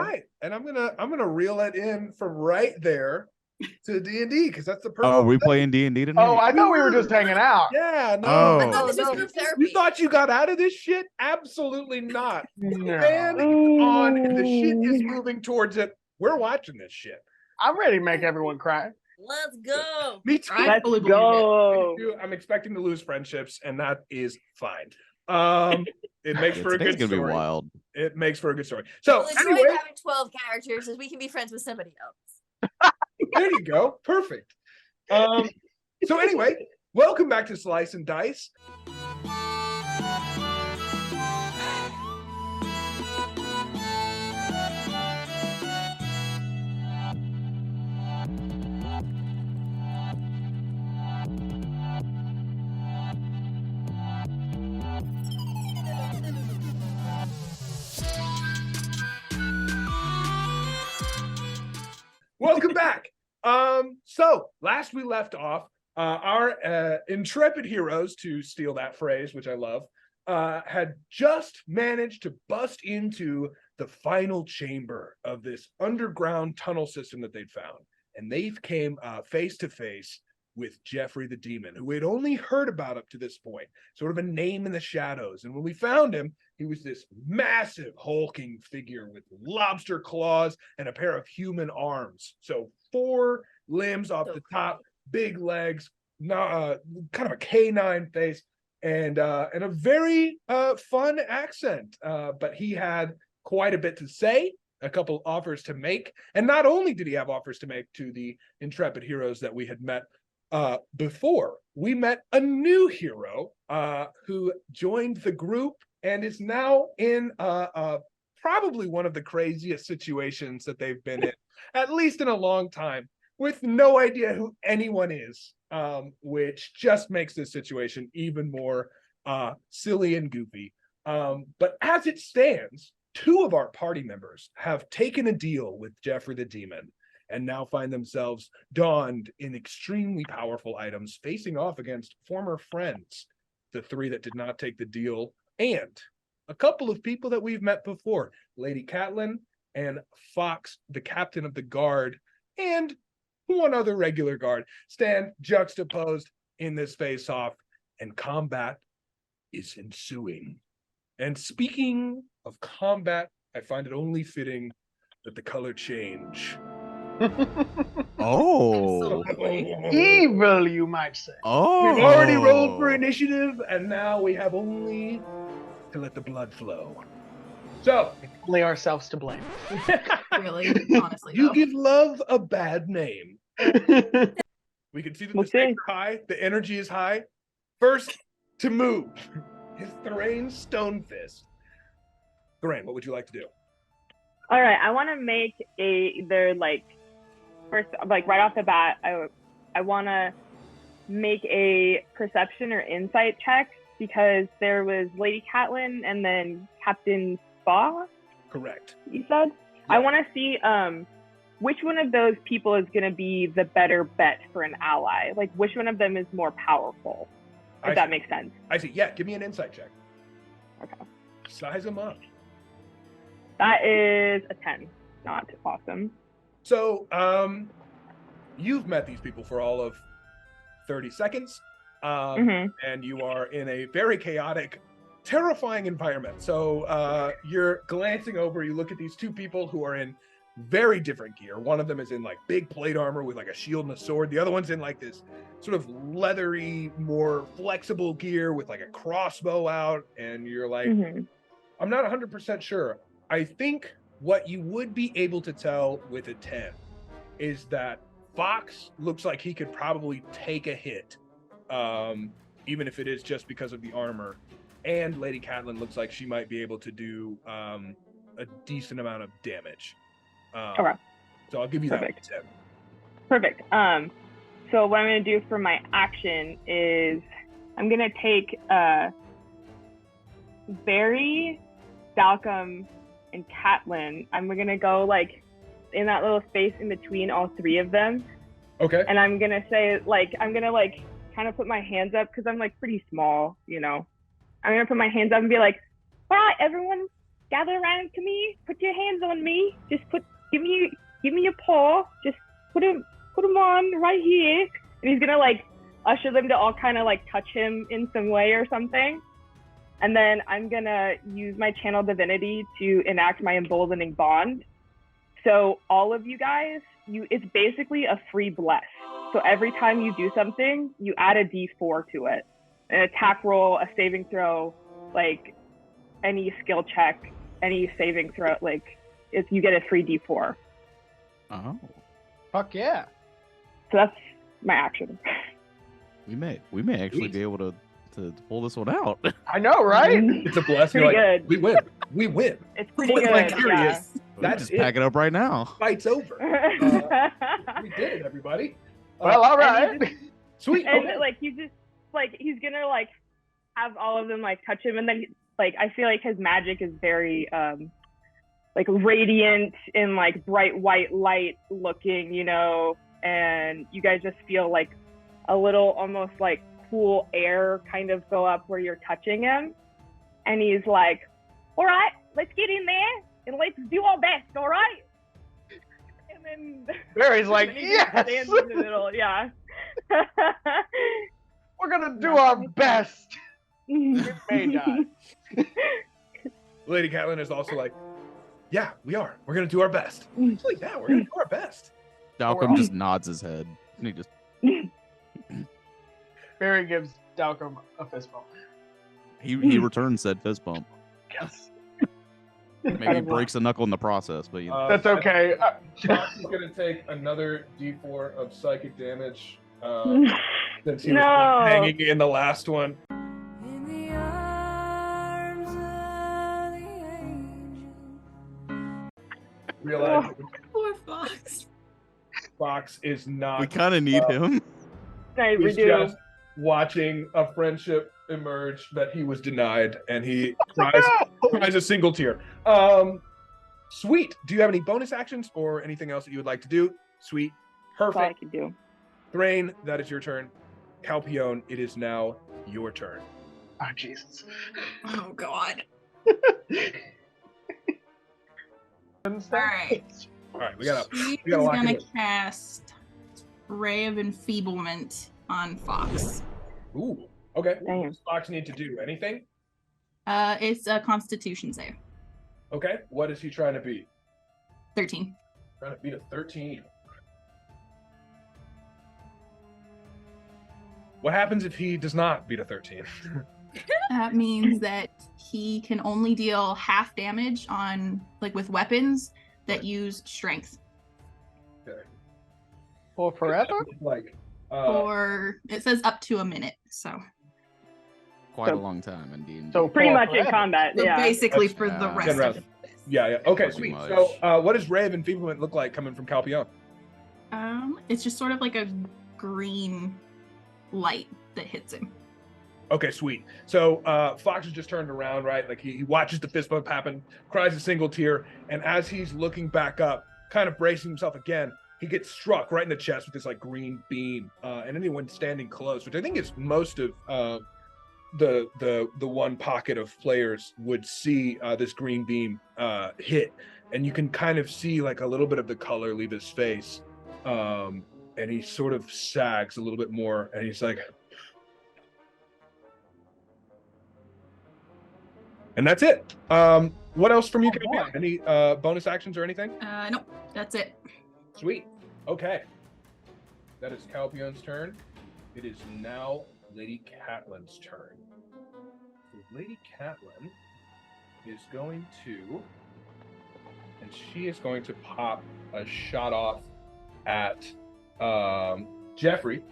right, and I'm gonna reel it in from right there to D&D because that's the perfect. Oh, we playing D&D tonight? Oh, I thought we were just hanging out. Yeah, no. Oh. I thought this was no. group therapy. You thought you got out of this shit? Absolutely not. No. Man, it's on, and the shit is moving towards it. We're watching this shit. I'm ready to make everyone cry. Let's go. Me too. I fully believe Go. I'm expecting to lose friendships, and that is fine. It makes for a Today's good gonna story. be wild. It makes for a good story. So Well, the joy anyway, of having 12 characters is we can be friends with somebody else. there you go. Perfect. So anyway, welcome back to Slice and Dice. Welcome back. So last we left off, our intrepid heroes, to steal that phrase, which I love, had just managed to bust into the final chamber of this underground tunnel system that they'd found. And they came face to face with Jeffrey the Demon, who we'd only heard about up to this point, sort of a name in the shadows. And when we found him, he was this massive hulking figure with lobster claws and a pair of human arms. So 4 limbs off the top, big legs, kind of a canine face, and a very fun accent. But he had quite a bit to say, a couple offers to make. And not only did he have offers to make to the intrepid heroes that we had met before, we met a new hero who joined the group and is now in probably one of the craziest situations that they've been in, at least in a long time, with no idea who anyone is, which just makes this situation even more silly and goofy. But as it stands, 2 of our party members have taken a deal with Jeffrey the Demon and now find themselves donned in extremely powerful items, facing off against former friends, the 3 that did not take the deal, and a couple of people that we've met before, Lady Catelyn and Fox, the captain of the guard, and one other regular guard, stand juxtaposed in this face-off, and combat is ensuing. And speaking of combat, I find it only fitting that the color change. Oh. Evil, you might say. Oh. We've already rolled for initiative, and now we have only to let the blood flow. So, Only ourselves to blame. Really, honestly. you though. give love a bad name. We can see that the stakes are high, the energy is high. First to move is Thoraine's Stone Fist. Thorraine, what would you like to do? All right, I want to make first, like right off the bat, I want to make a perception or insight check because there was Lady Catelyn and then Captain Spa. Correct. You said. I want to see which one of those people is going to be the better bet for an ally. Like which one of them is more powerful. If that makes sense. I see. Yeah, give me an insight check. Okay. Size them up. That is a 10. Not awesome. So, you've met these people for all of 30 seconds, and you are in a very chaotic, terrifying environment. So, you're glancing over, you look at these 2 people who are in very different gear. One of them is in like big plate armor with like a shield and a sword. The other one's in like this sort of leathery, more flexible gear with like a crossbow out. And you're like, I'm not 100% sure. I think what you would be able to tell with a 10 is that Fox looks like he could probably take a hit, even if it is just because of the armor. And Lady Catelyn looks like she might be able to do a decent amount of damage. Okay. So I'll give you Perfect. that 10. Perfect. So what I'm going to do for my action is I'm going to take Barry, Dalcom, and Catelyn. I'm going to go like in that little space in between all 3 of them. Okay. And I'm going to say like, I'm going to like kind of put my hands up because I'm like pretty small, you know. I'm going to put my hands up and be like, all right, everyone, gather around to me. Put your hands on me. Just give me your paw. Just put them on right here. And he's gonna like usher them to all kind of like touch him in some way or something. And then I'm gonna use my channel divinity to enact my emboldening bond. So all of you guys, it's basically a free bless. So every time you do something, you add a D4 to it. An attack roll, a saving throw, like any skill check, any saving throw, like if you get a free D4. Oh, Fuck yeah. So that's my action. we may actually be able to pull this one out. I know, right? It's a bless. Pretty You're like, good. we win. It's pretty Like, good. like, Yeah. curious. Let's That's just pack it up right now. Fight's over. We did it, everybody. Well, all And right. Sweet. And Okay. like he's gonna like have all of them like touch him, and then like I feel like his magic is very like radiant and like bright white light looking, you know, and you guys just feel like a little almost like cool air kind of go up where you're touching him, and he's like, all right, let's get in there and let's do our best, all right? And then Barry's like, and he just yes, stands in the middle, yeah. we're gonna do our best. We may die. Lady Catelyn is also like, yeah, we are. We're gonna do our best. She's like, yeah, we're gonna do our best. Dalcom just nods his head. And he just Barry gives Dalcom a fist bump. he returns said fist bump. Yes. Maybe he breaks a knuckle in the process, but you know. That's okay. Fox is gonna take another D4 of psychic damage. Since he No. was hanging in the last one. In the arms of the angel. Realize Poor Fox. Fox is not. We kind of need him. Nice, we He's do. just watching a friendship emerge that he was denied, and he cries a single tear. Sweet. Do you have any bonus actions or anything else that you would like to do? Sweet. That's all I Perfect. can do. Thrain, that is your turn. Calpione, it is now your turn. Oh Jesus. Oh God. All All right. All right, we gotta She's lock it gonna in. cast Ray of Enfeeblement on Fox. Ooh. Okay. What Damn. does Fox need to do? Anything? It's a Constitution save. Okay. What is he trying to beat? 13. Trying to beat a 13. What happens if he does not beat a 13? That means that he can only deal half damage on with weapons that use strength. For forever? Like, Or it says up to a minute. So, Quite a long time indeed. So Pretty for much in forever. combat, so yeah. basically That's- for the yeah. rest Ten of rounds. this. yeah. Okay, Pretty sweet. much. So, what does Ray of Enfeeblement look like coming from Calpione? It's just sort of like a green light that hits him. Okay, sweet. So Fox has just turned around, right? Like he watches the fist bump happen, cries a single tear, and as he's looking back up, kind of bracing himself again, he gets struck right in the chest with this like green beam. And anyone standing close, which I think is most of the one pocket of players would see this green beam hit, and you can kind of see like a little bit of the color leave his face, and he sort of sags a little bit more, and he's like. And that's it. What else from you? Oh, boy. Any bonus actions or anything? Nope, that's it. Sweet. Okay. That is Calpion's turn. It is now Lady Catelyn's turn. So Lady Catelyn is going to, and she is going to pop a shot off at Jeffrey.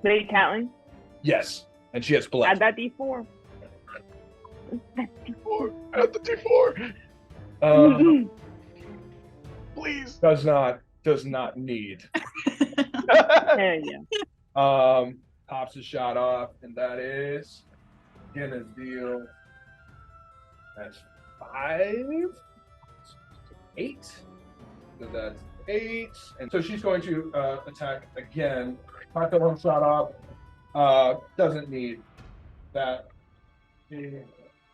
Lady Catelyn, Yes, and she has blood. add that D4. D4. Add the D4. Please. Does not need. Hell yeah. Pops a shot off, and that is gonna deal. That's 5, 8. So that's 8, and so she's going to attack again. Pops the one shot off. Doesn't need that.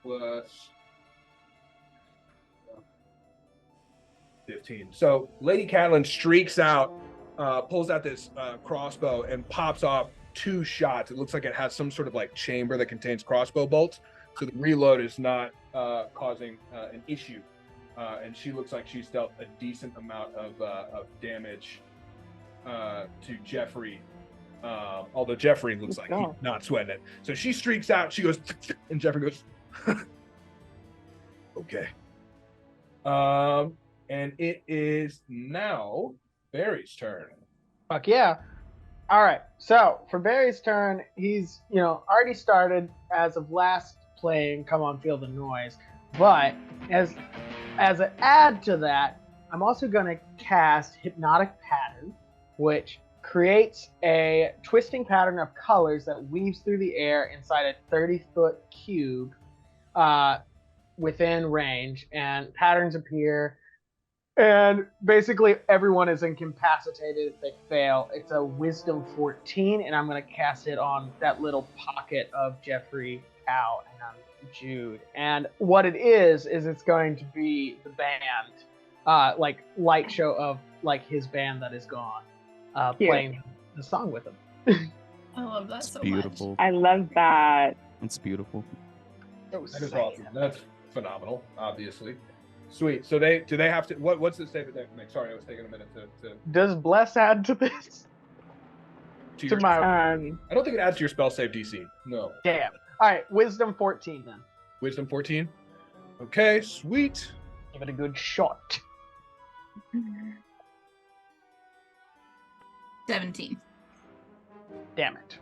Plus 15. So Lady Catelyn streaks out, pulls out this crossbow and pops off 2 shots. It looks like it has some sort of like chamber that contains crossbow bolts. So the reload is not causing an issue. And she looks like she's dealt a decent amount of damage to Jeffrey. Although Jeffrey looks like he's not sweating it. So she streaks out, she goes, and Jeffrey goes, okay. And it is now Barry's turn. Fuck yeah. All right. So for Barry's turn, he's, already started as of last playing Come On Feel the Noise. But as an add to that, I'm also going to cast Hypnotic Pattern, which creates a twisting pattern of colors that weaves through the air inside a 30-foot cube within range, and patterns appear, and basically everyone is incapacitated if they fail. It's a Wisdom 14, and I'm going to cast it on that little pocket of Jeffrey, Cal, and Jude. And what it is it's going to be the band, light show of his band that is gone, playing the song with him. I love that so Beautiful. much. I love that. That's beautiful. That was That is sad. awesome. That's phenomenal, obviously. Sweet. So do they have to what's the save that they make? Sorry, I was taking a minute to Does Bless add to this? to To your, my I don't think it adds to your spell save DC. No. damn. All right, Wisdom 14 then. Wisdom 14. Okay, sweet. Give it a good shot. 17. Damn it.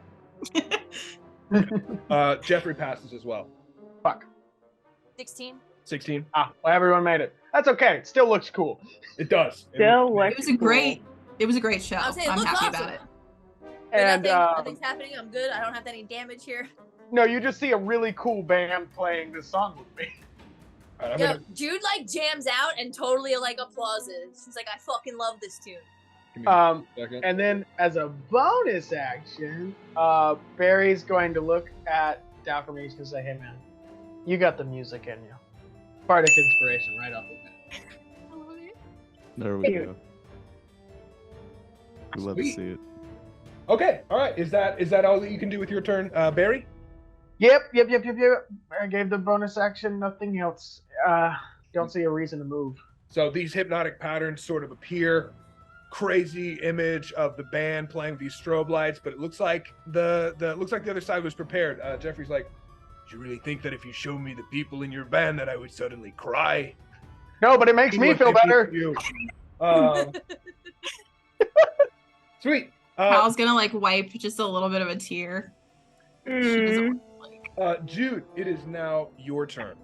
Jeffrey passes as well. Fuck. 16. 16. Well, everyone made it. That's okay. It still looks cool. It does. Still It was a great show. I'll say it I'm looks happy awesome. about it. But And nothing's happening. I'm good. I don't have any damage here. no, you just see a really cool band playing this song with me. All right, I'm Yo, gonna Jude jams out and totally applauses. She's like, I fucking love this tune. give me a second. And then as a bonus action, Barry's going to look at Dalcom. He's going to say, hey man, you got the music in you. Bardic inspiration right off the bat. There we Cute. go. We love Sweet. to see it. Okay, all right. Is that all that you can do with your turn, Barry? Yep. I gave the bonus action, nothing else. Don't see a reason to move. So these hypnotic patterns sort of appear. Crazy image of the band playing with these strobe lights, but it looks like the other side was prepared. Jeffrey's like, "Do you really think that if you show me the people in your band that I would suddenly cry?" No, but it makes me feel better. You. Sweet. Cal's gonna wipe just a little bit of a tear. She doesn't Jude, it is now your turn.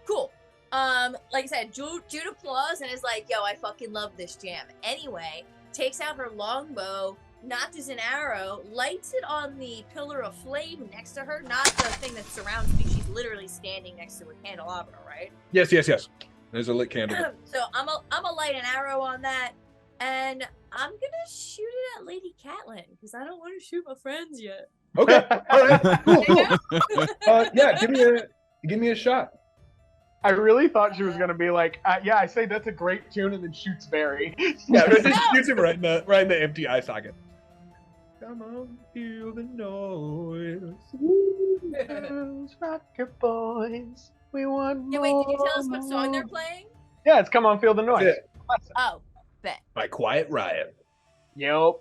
Cool. Like I said, Jude applauds and is like, yo, I fucking love this jam. Anyway, takes out her longbow, notches an arrow, lights it on the pillar of flame next to her, not the thing that surrounds me. She's literally standing next to a candelabra, right? Yes. There's a lit candle. So I'm a light an arrow on that, and I'm gonna shoot it at Lady Catelyn because I don't want to shoot my friends yet. Okay. All right. Cool. Yeah. Give me a shot. I really thought she was going to be like, yeah, I say that's a great tune, and then shoots Barry. Yeah, but just shoots him right in the empty eye socket. Come on, feel the noise. Rocket boys, we want Yeah, wait, can you tell us what song more. they're playing? Yeah, it's Come On Feel the Noise. That's it. Classic. Oh, bet. By Quiet Riot. Yep.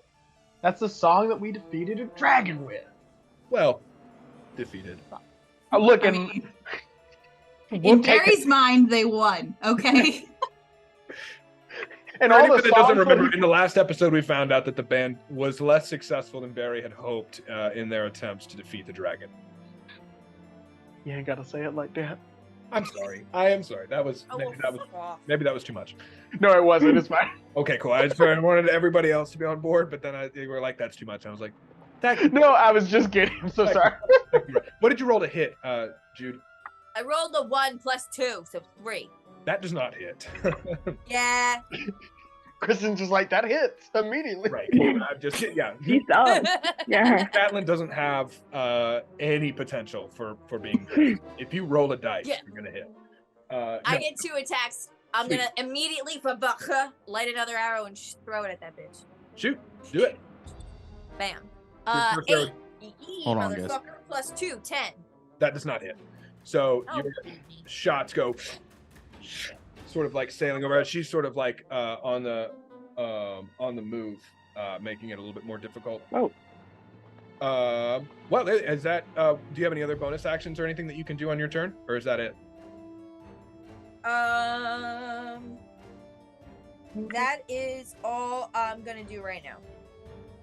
That's the song that we defeated a dragon with. Well, defeated. Look, I and mean, we'll in take Barry's mind, they won. Okay. and For all anyone the that doesn't songs remember, that in the last episode, we found out that the band was less successful than Barry had hoped in their attempts to defeat the dragon. You ain't gotta say it like that. I'm sorry. I am sorry. That was Oh, maybe fuck off. that was too much. No, it wasn't. It's fine. Okay, cool. I wanted everybody else to be on board, but then they were like, "That's too much." I was like, "That." No, I was just kidding. I'm so sorry. What did you roll to hit, Jude? I rolled a 1 + 2, so 3. That does not hit. Yeah. Kristen's just like, that hits immediately. Right. I'm just yeah. She's up. Yeah. Catelyn doesn't have any potential for being hit. If you roll a dice, Yeah. you're gonna hit. I no. get 2 attacks. I'm Sweet. gonna immediately light another arrow and throw it at that bitch. Shoot. Do it. Bam. first 8. arrow. Hold on, guys. Motherfucker. Plus 2, 10. That does not hit. So Oh. your shots go sort of like sailing over. She's sort of like on the move, making it a little bit more difficult. Oh. Well, is that? Do you have any other bonus actions or anything that you can do on your turn, or is that it? That is all I'm gonna do right now.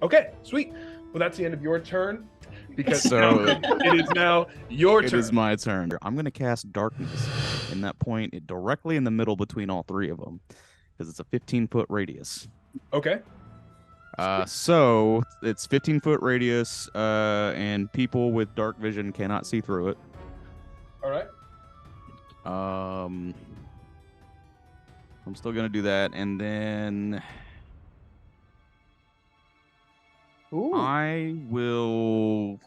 Okay, sweet. Well, that's the end of your turn because So- it is now your It turn. is my turn. I'm gonna cast darkness in that point, directly in the middle between all 3 of them, because it's a 15-foot radius. Okay. So it's 15-foot radius, and people with dark vision cannot see through it. All right. I'm still gonna do that, and then Ooh. I will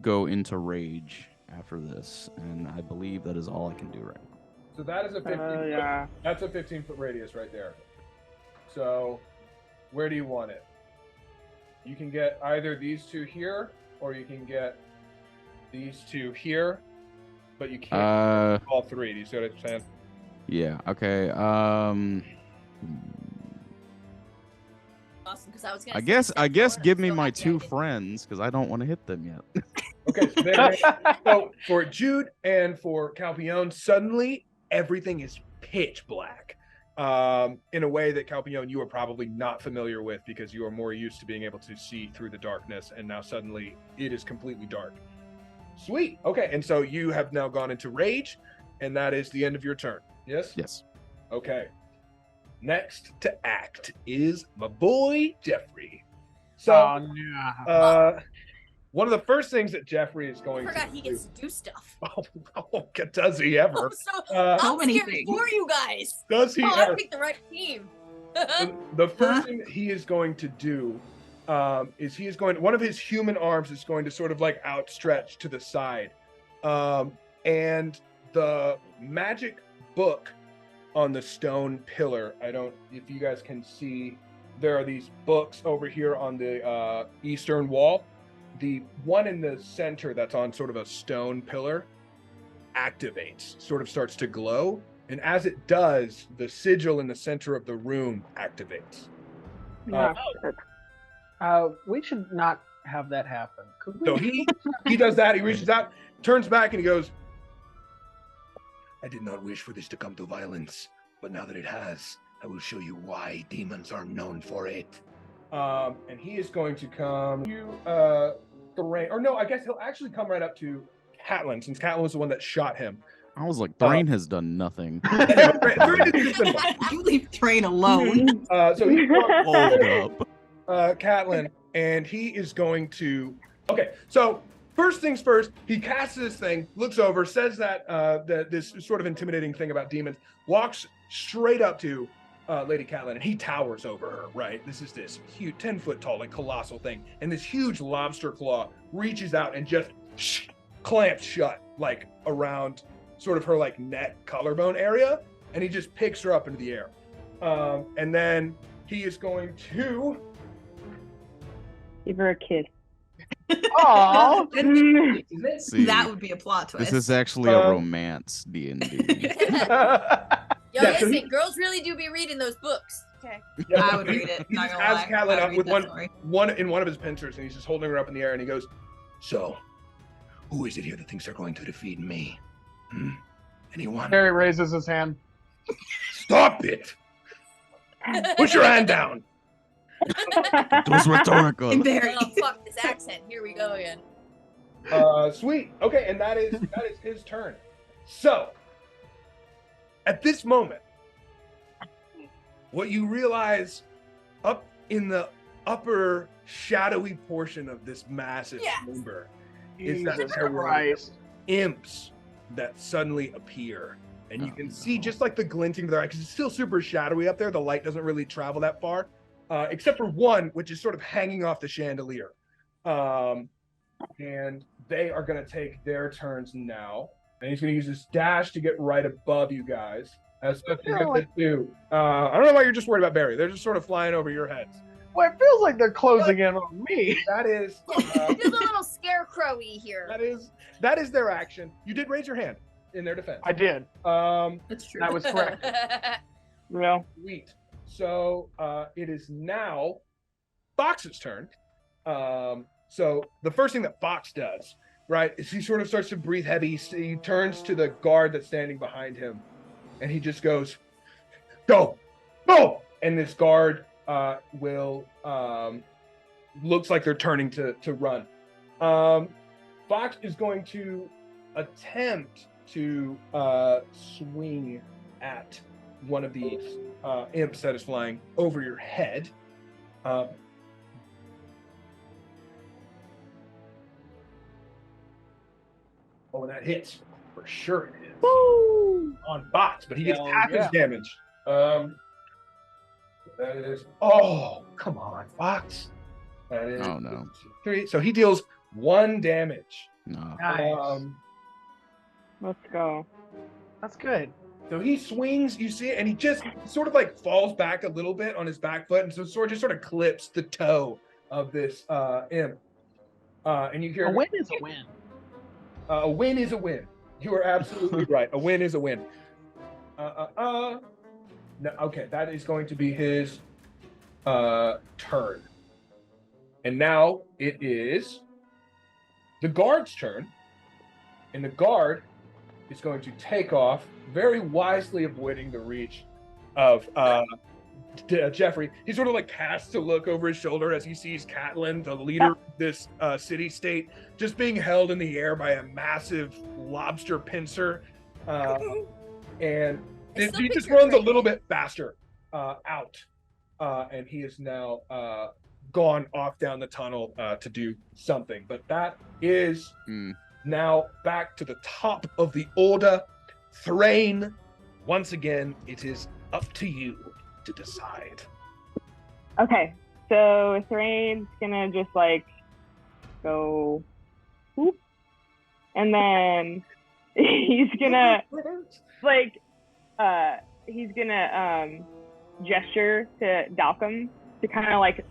go into rage after this, and I believe that is all I can do right now. So that is a 15. Yeah. That's a 15-foot radius right there. So, where do you want it? You can get either these 2 here, or you can get these 2 here, but you can't all 3. Do you see what I'm saying? Yeah. Okay. Awesome, because I was gonna. I say guess the second one, give I me still my have the 2 idea. friends, because I don't want to hit them yet. Okay. So for Jude and for Calpione, suddenly everything is pitch black. In a way that Calpione you are probably not familiar with because you are more used to being able to see through the darkness, and now suddenly it is completely dark. Sweet. Okay, and so you have now gone into rage, and that is the end of your turn. Yes? Yes. Okay. Next to act is my boy Jeffrey. So Oh, no. one of the first things that Jeffrey is I going forgot to he gets to do stuff. Oh, does he ever? I'm many scared things. for you guys. Does he Oh, I ever? picked the right team. The first thing that he is going to do is he is going. One of his human arms is going to sort of like outstretch to the side, and the magic book on the stone pillar. I don't. If you guys can see, there are these books over here on the eastern wall. The one in the center that's on sort of a stone pillar activates, sort of starts to glow. And as it does, the sigil in the center of the room activates. Yeah. We should not have that happen. Could we? So he does that. He reaches out, turns back, and he goes, I did not wish for this to come to violence, but now that it has, I will show you why demons are known for it. And he is going to come to Thrain, or no, I guess he'll actually come right up to Catelyn, since Catelyn was the one that shot him. I was like, Thrain has done nothing. Thrain did just symbol. You leave Train alone. So he's going Hold up. Catelyn, and he is going to. Okay, so first things first, he casts this thing, looks over, says that this sort of intimidating thing about demons, walks straight up to Lady Catelyn, and he towers over her. Right, this is this huge, 10-foot tall, like colossal thing, and this huge lobster claw reaches out and just clamps shut, like around sort of her like neck collarbone area, and he just picks her up into the air, and then he is going to. Give her a kiss. Aw. See, That would be a plot twist. this is actually a romance D&D. Yo, Yeah, so listen, he- girls really do be reading those books. Okay. I would read it. He Not just gonna has lie. Catelyn I up would with read that story. one in one of his pincers, and he's just holding her up in the air, and he goes, "So, who is it here that thinks they're going to defeat me? Anyone? Harry raises his hand. Stop it! Put your hand down." It was rhetorical. And Barry. Oh, fuck this accent. Here we go again. Sweet. Okay, and that is his turn. So, at this moment, what you realize up in the upper shadowy portion of this massive Yes. chamber is that Jesus there were Christ. imps that suddenly appear. And you Oh, can see no. just like the glinting of their eye, because it's still super shadowy up there. The light doesn't really travel that far, except for one, which is sort of hanging off the chandelier. And they are going to take their turns now. And he's going to use his dash to get right above you guys. As what you're going to do. I don't know why you're just worried about Barry. They're just sort of flying over your heads. Well, it feels like they're closing in on me. That is There's a little scarecrowy here. that is their action. You did raise your hand in their defense. I did. That's true. That was correct. Well, Sweet. So it is now Fox's turn. So the first thing that Fox does, right, is he sort of starts to breathe heavy. He turns to the guard that's standing behind him, and he just goes, "Go, go!" And this guard will looks like they're turning to run. Fox is going to attempt to swing at one of these imps that is flying over your head. Oh, and that hits for sure. It is on Fox, but he gets Hell half his yeah. damage. That is. Oh, come on, Fox. That is Oh, no. 3. So he deals 1 damage. No. Nice. let's go. That's good. So he swings, you see it, and he just sort of like falls back a little bit on his back foot, and so sort of clips the toe of this imp. And you hear A win is a win. a win is a win. You are absolutely right. A win is a win. No, okay, that is going to be his turn. And now it is the guard's turn. And the guard is going to take off, very wisely avoiding the reach of Jeffrey. He sort of like casts a look over his shoulder as he sees Catelyn, the leader of this city-state, just being held in the air by a massive lobster pincer. And he just runs a little bit faster out. And he is now gone off down the tunnel to do something. But that is now back to the top of the order. Thrain, once again, it is up to you to decide. Okay, so Thrain's gonna just like go whoop, and then he's gonna gesture to Dalcom to kind of like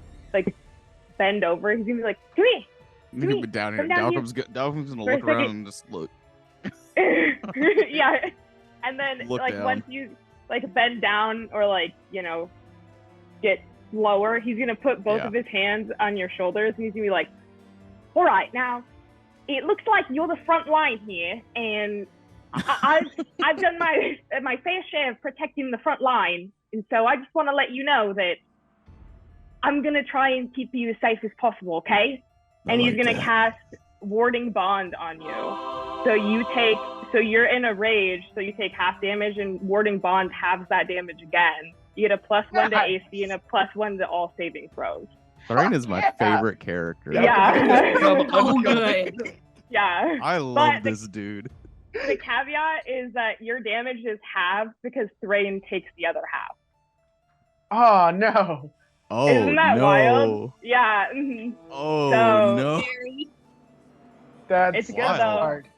bend over. He's gonna be like, "Come here." You can be down here. Come down here. Dalcom's gonna For a look around second. and just look. Yeah, and then Look like down. once you like bend down or like get lower, he's gonna put both Yeah. of his hands on your shoulders and he's gonna be like, "All right, now it looks like you're the front line here, and I've done my fair share of protecting the front line, and so I just want to let you know that I'm gonna try and keep you as safe as possible, okay?" And he's gonna cast Warding Bond on you. So you're in a rage, so you take half damage, and Warding Bond halves that damage again. You get a +1 to AC and a +1 to all saving throws. Thrain is my favorite character. Yeah. Oh, good. Yeah. I love But this dude. The caveat is that your damage is halved because Thrain takes the other half. Oh no. Oh, Isn't that no. wild? Yeah. Mhm. Oh, So- no. That's It's good wild. though. hard.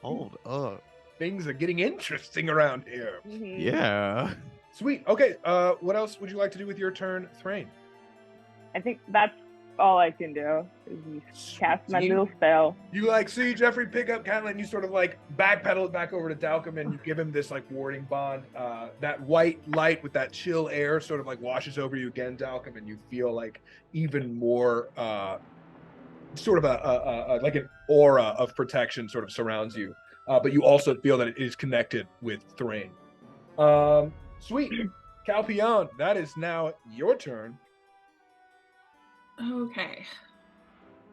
Hold up. Things are getting interesting around here. Mhm. Yeah. Sweet. Okay. What else would you like to do with your turn, Thrain? I think that's all I can do is just cast my little spell. You like see Jeffrey pick up Catelyn, you sort of like backpedal it back over to Dalcom, and you give him this like warding bond. That white light with that chill air sort of like washes over you again, Dalcom, and you feel like even more sort of a like an aura of protection sort of surrounds you. But you also feel that it is connected with Thrain. Sweet. Calpion, that is now your turn. Okay.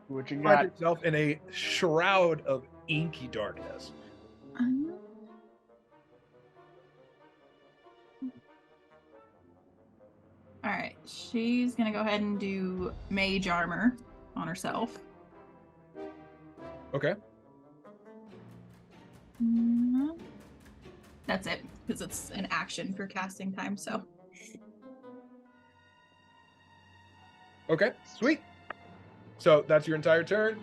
What you You got? find yourself in a shroud of inky darkness. All right. She's gonna go ahead and do mage armor on herself. Okay. Mhm. That's it, because it's an action for casting time. So Okay, sweet. So that's your entire turn.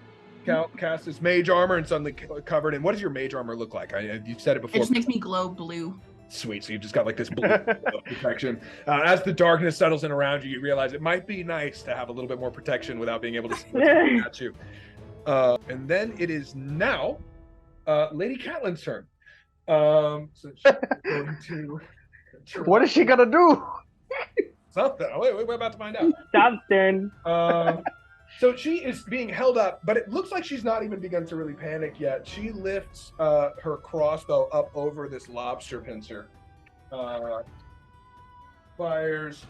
Cast this mage armor and suddenly covered in. What does your mage armor look like? You said it it before. just makes me glow blue. Sweet. So you've just got like this blue protection. As the darkness settles in around you, you realize it might be nice to have a little bit more protection without being able to see what's coming at you. And then it is now Lady Catelyn's turn. So she's going to. What is she gonna do? Something. We're about to find out. Something. So she is being held up, but it looks like she's not even begun to really panic yet. She lifts her crossbow up over this lobster pincer. Fires.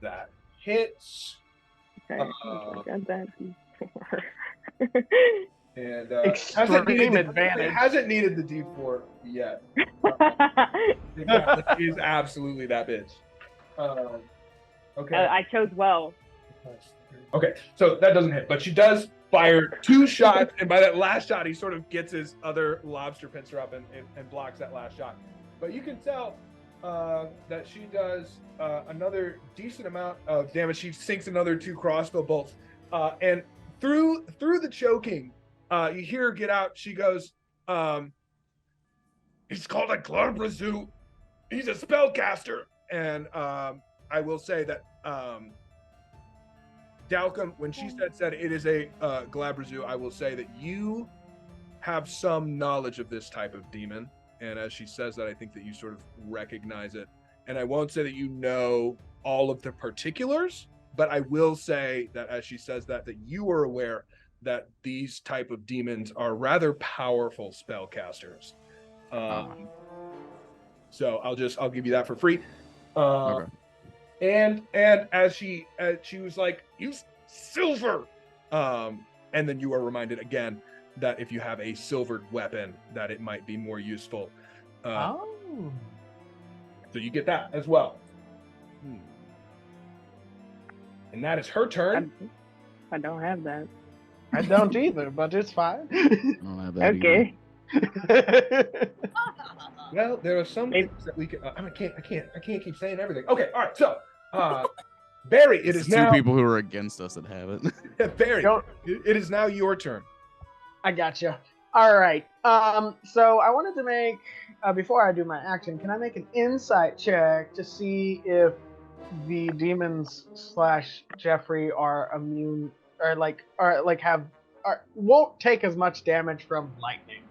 That hits. Okay. Got that before. And Extreme advantage. It hasn't needed the D4 yet. It is absolutely that bitch. Okay. I chose well. Okay, so that doesn't hit, but she does fire 2 shots, and by that last shot, he sort of gets his other lobster pincer up and blocks that last shot. But you can tell that she does another decent amount of damage. She sinks another 2 crossbow bolts, and through the choking, you hear her get out. She goes, "He's called a Glarbrazoo. He's a spellcaster." And I will say that Dalcom, when she said it is a Glabrazoo, I will say that you have some knowledge of this type of demon. And as she says that, I think that you sort of recognize it. And I won't say that you know all of the particulars, but I will say that as she says that you are aware that these type of demons are rather powerful spellcasters. So I'll give you that for free. Okay. And as she was like, use silver, and then you are reminded again that if you have a silvered weapon, that it might be more useful. So you get that as well. And that is her turn. I don't have that. I don't either, but it's fine. I don't have that Okay. Well, there are some things that we can. I can't keep saying everything. Okay, all right. So, Barry, it is It's 2 now. people who are against us that have it. Barry, Don't- it is now your turn. I gotcha. All right. So I wanted to make before I do my action, can I make an insight check to see if the demons / Jeffrey are immune or won't take as much damage from lightning?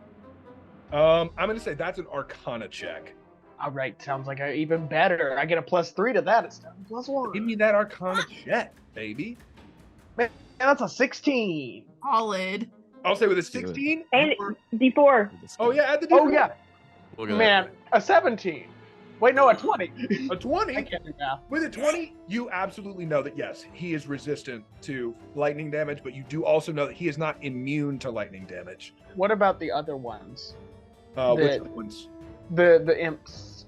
I'm gonna say that's an Arcana check. All right, sounds like even better. I get a +3 to that. It's +1. Give me that Arcana check, baby. Man, that's a 16. Solid. I'll say with a Do it. 16. And you are- D4. Oh yeah, add the Oh D4. yeah, Look at man, a 17. Wait, no, a 20. A 20. I can't do math. With a 20, you absolutely know that yes, he is resistant to lightning damage, but you do also know that he is not immune to lightning damage. What about the other ones? Which ones? The imps.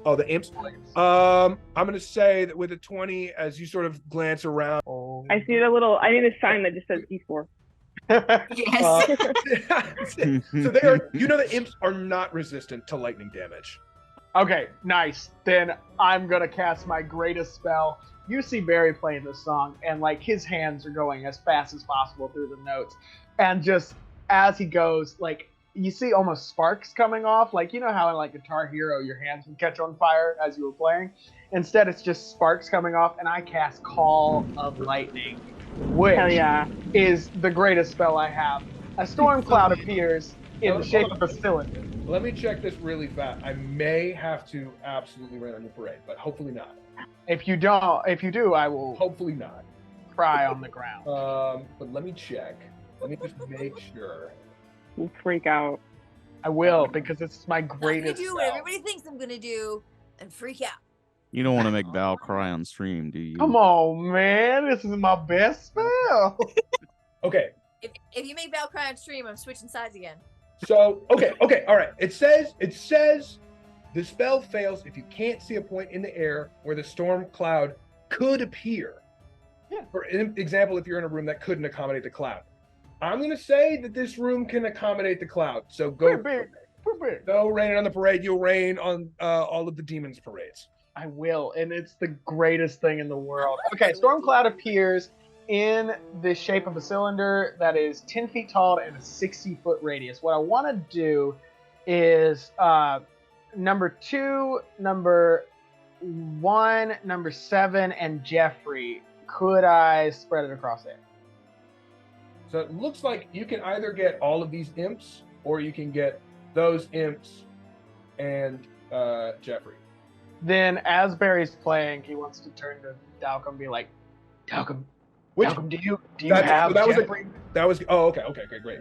Oh, the imps. I'm gonna say that with a 20, as you sort of glance around. Oh. I see the little. I need a sign that just says D4. Yes. So they are. You know that imps are not resistant to lightning damage. Okay, nice. Then I'm gonna cast my greatest spell. You see Barry playing this song, and like his hands are going as fast as possible through the notes, and just as he goes, like you see almost sparks coming off. Like you know how in like Guitar Hero your hands would catch on fire as you were playing. Instead, it's just sparks coming off, and I cast Call of Lightning, which Hell yeah. is the greatest spell I have. A storm cloud appears in the shape of a cylinder. Let me check this really fast. I may have to absolutely rain on your parade, but hopefully not. If you do, I will Hopefully not. cry on the ground. But let me check. Let me just make sure. We'll freak out. I will because it's my I'm gonna greatest do what spell. everybody thinks I'm gonna do and freak out. You don't want to make Val cry on stream, do you? Come on, man! This is my best spell. Okay. If you make Val cry on stream, I'm switching sides again. So okay, all right. It says the spell fails if you can't see a point in the air where the storm cloud could appear. Yeah. For example, if you're in a room that couldn't accommodate the cloud. I'm gonna say that this room can accommodate the cloud. So go. parade. No raining on the parade. You'll rain on all of the demons' parades. I will, and it's the greatest thing in the world. Okay, storm cloud appears in the shape of a cylinder that is 10 feet tall and a 60-foot radius. What I want to do is number 2, number 1, number 7, and Jeffrey. Could I spread it across there? So it looks like you can either get all of these imps, or you can get those imps and Jeffrey. Then, as Barry's playing, he wants to turn to Dalcom and be like, Dalcom, do you have Jeffrey? That was okay, great.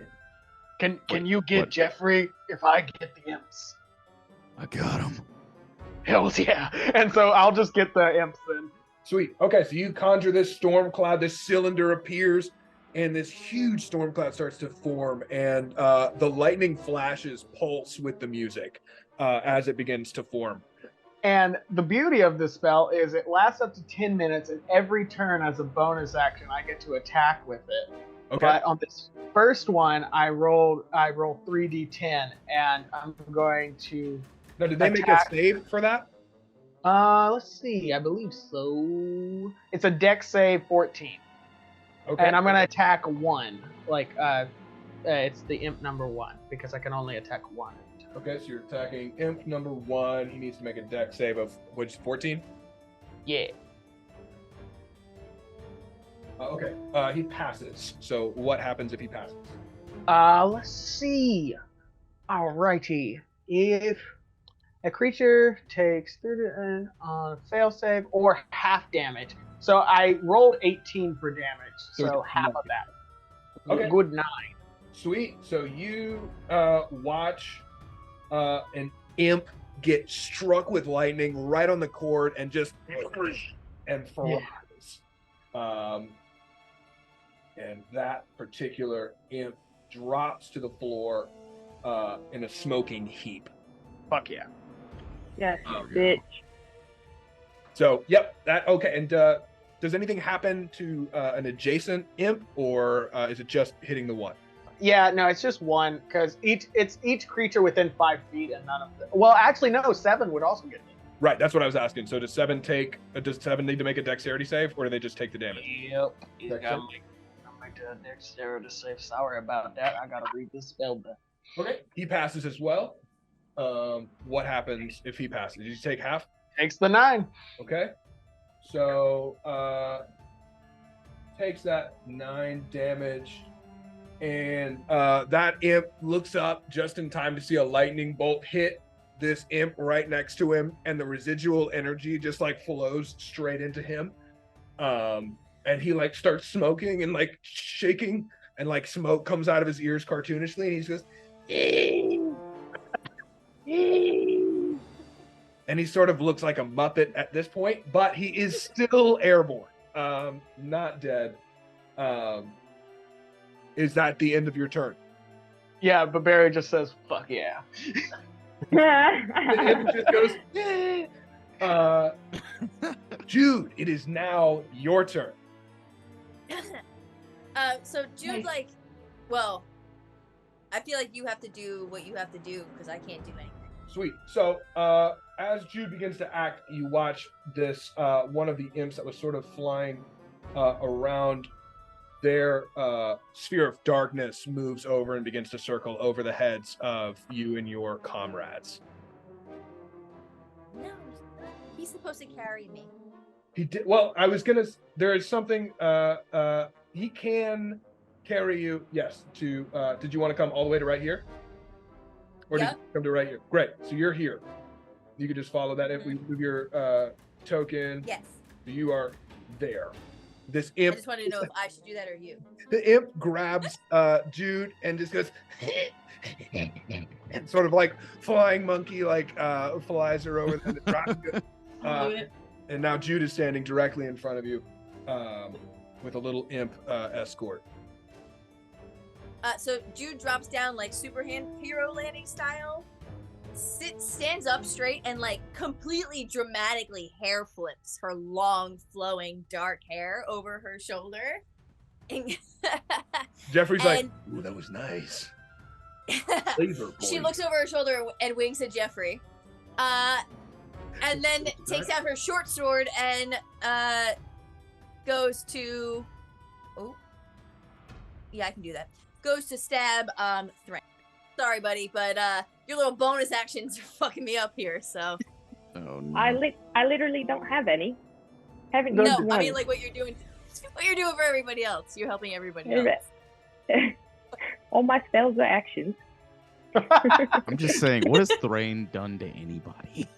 Can you get Jeffrey if I get the imps? I got him. Hells yeah. And so I'll just get the imps then. Sweet. Okay, so you conjure this storm cloud, this cylinder appears, and this huge storm cloud starts to form, and the lightning flashes pulse with the music as it begins to form. And the beauty of this spell is it lasts up to 10 minutes, and every turn as a bonus action, I get to attack with it. Okay. But on this first one, I roll 3d10, and I'm going to. Now, did they make a save for that? Let's see. I believe so. It's a dex save 14. Okay. And I'm gonna attack 1. It's the imp number 1 because I can only attack 1. Okay, so you're attacking imp number 1. He needs to make a dex save of which 14. Yeah. Okay. He passes. So what happens if he passes? Let's see. Alrighty. If a creature takes 30 on a fail save or half damage. So I rolled 18 for damage, so half of that. Okay. Good 9. Sweet. So you watch an imp get struck with lightning right on the cord and just and flies. And that particular imp drops to the floor in a smoking heap. Fuck yeah. Yes, Oh, bitch. So, yep, that okay. And does anything happen to an adjacent imp, or is it just hitting the one? Yeah, no, it's just 1 because each creature within 5 feet and none of them. Well, actually, no, 7 would also get me. Right, that's what I was asking. So does 7 need to make a dexterity save, or do they just take the damage? Yep. He's Okay. got my dexterity save. Sorry about that. I gotta read this spell book. Okay, he passes as well. What happens if he passes? Did you take half? Takes the 9. Okay, so takes that 9 damage, and that imp looks up just in time to see a lightning bolt hit this imp right next to him, and the residual energy just like flows straight into him. And he like starts smoking and like shaking, and like smoke comes out of his ears cartoonishly, and he just goes, and he sort of looks like a Muppet at this point, but he is still airborne, not dead. Is that the end of your turn? Yeah, but Barry just says, "Fuck yeah." The imp just goes, Jude, it is now your turn. So Jude, Nice. I feel like you have to do what you have to do because I can't do anything. Sweet. So as Jude begins to act, you watch this one of the imps that was sort of flying around their sphere of darkness moves over and begins to circle over the heads of you and your comrades. No, he's supposed to carry me. He did well. I was gonna. There is something. He can carry you. Yes. To. Did you want to come all the way to right here? Or did Yeah. you come to right here? Great. So you're here. You could just follow that. If we move your token, Yes. you are there. This I imp. just wanted to know if I should do that or you. The imp grabs Jude and just goes and sort of like flying monkey, like flies her over and drops it. And now Jude is standing directly in front of you with a little imp escort. So Jude drops down like superhero landing style, stands up straight, and like completely dramatically hair flips her long, flowing, dark hair over her shoulder. And Jeffrey's like, And- "Ooh, that was nice." Laser She point. looks over her shoulder and winks at Jeffrey. And then takes out her short sword and goes to. Oh. Yeah, I can do that. Goes to stab Thrain. Sorry, buddy, but your little bonus actions are fucking me up here. So. Oh no. I literally don't have any. Haven't No, used No, one. I mean like what you're doing. What you're doing for everybody else. You're helping everybody else. All my spells are actions. I'm just saying, what has Thrain done to anybody?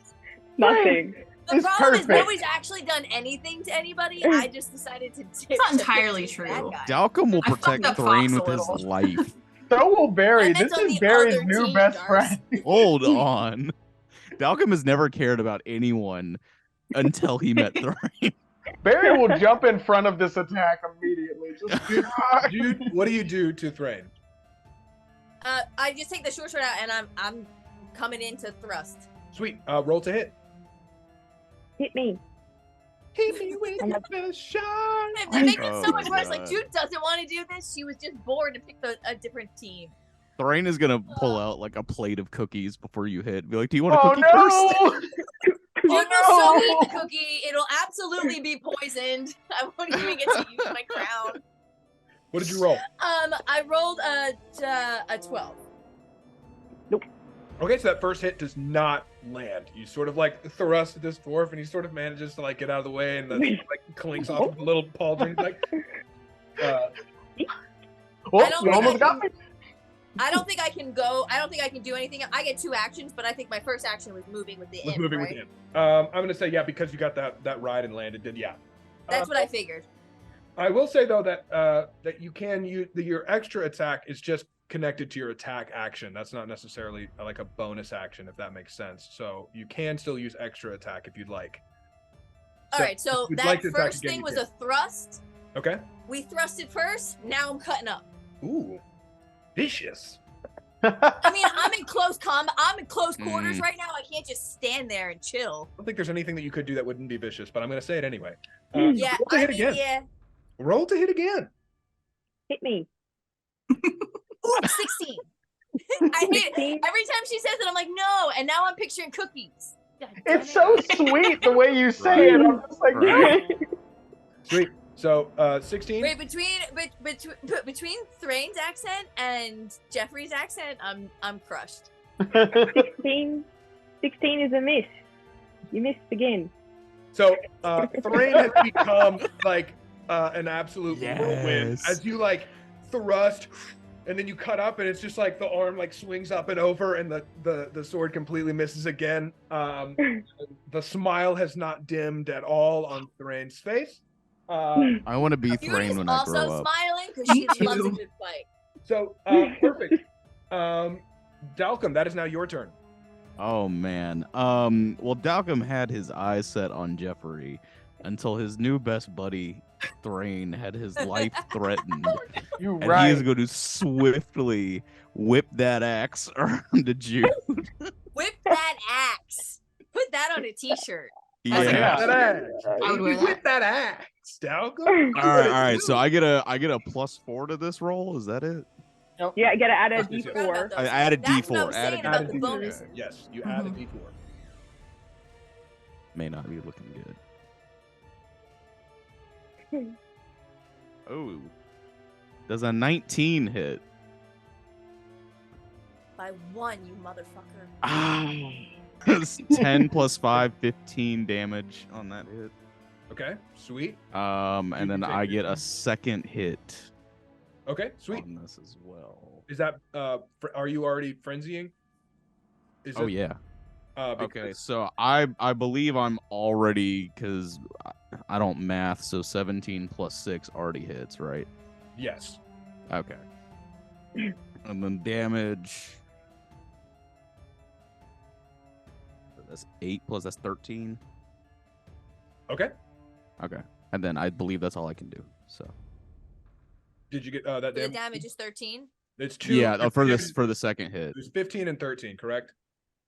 Nothing. The It's problem is perfect. nobody's actually done anything to anybody. I just decided to. It's not entirely true. Dalcom will I fucked protect up Thrain Fox with a his little. life. So will Barry. I meant This on is the Barry's other new team, best Darce. friend. Hold on. Dalcom has never cared about anyone until he met Thrain. Barry will jump in front of this attack immediately. Just Dude, what do you do to Thrain? I just take the short sword out and I'm coming in to thrust. Sweet. Roll to hit. Hit me. Hit me with your best shot. And they make it Oh so my much worse. Like, God. Jude doesn't want to do this. She was just bored to pick a different team. Thrain is gonna pull out like a plate of cookies before you hit. Be like, do you want a Oh cookie first? no! Jude will Oh, so eat no. the cookie. It'll absolutely be poisoned. I won't even get to use my crown. What did you roll? I rolled a 12. Okay, so that first hit does not land. You sort of like thrust at this dwarf, and he sort of manages to like get out of the way, and then like clinks off of the little pauldron. Like, Oh, I don't you think almost I got me. I don't think I can go. I don't think I can do anything. I get 2 actions, but I think my first action was moving with the was imp, moving right? with him. I'm gonna say yeah because you got that ride and landed. Then yeah. That's what I figured. I will say though that that you can use your extra attack is just connected to your attack action. That's not necessarily like a bonus action, if that makes sense. So you can still use extra attack if you'd like. All right, so if you'd that like to attack first again, thing you was can. a thrust. Okay. We thrusted first. Now I'm cutting up. Ooh, vicious. I mean, I'm in close combat. I'm in close quarters Mm. right now. I can't just stand there and chill. I don't think there's anything that you could do that wouldn't be vicious, but I'm gonna say it anyway. Yeah, roll to I hit mean, again. yeah. Roll to hit again. Hit me. Ooh, 16. I hate it. 16. Every time she says it, I'm like, no. And now I'm picturing cookies. God damn It's it. so sweet the way you say it. I'm just like, Right. Sweet. So 16. Wait, between Thrain's accent and Jeffrey's accent, I'm crushed. 16 is a miss. You missed again. So Thrain has become like an absolute whirlwind Yes. as you like thrust, and then you cut up, and it's just like the arm like swings up and over, and the sword completely misses again. The smile has not dimmed at all on Thrain's face. I want to be Jude Thrain is when I grow also up. smiling because she Me loves a too. good fight. So perfect. Dalcom, that is now your turn. Oh man. Well, Dalcom had his eyes set on Jeffery until his new best buddy Thrain had his life threatened, you and right. he is going to swiftly whip that axe around to Jude. Whip that axe. Put that on a t-shirt. Yeah. Yeah. That axe. I would wear that. With that axe, Dalcom. All right. So I get a +4 to this roll. Is that it? Yeah, I gotta add a Yes, yes, yes. d4. About those. I added That's what I D4. was Added saying about the D4. bonus. Yes, you add a Mhm. D4. May not be looking good. Oh. Does a 19 hit? By 1, you motherfucker. That's 10 plus 5, 15 damage on that hit. Okay, sweet. And then can I take get your a second hit Okay, sweet. on this as well. Is that are you already frenzying? Is Oh it, yeah. because- Okay, so I believe I'm already, because I don't math, so 17 plus 6 already hits, right? Yes. Okay. And then damage. So that's 8 plus that's 13. Okay. Okay. And then I believe that's all I can do. So Did you get that The damage? damage is 13. It's 2. yeah, for damage- the second hit. There's 15 and 13, correct?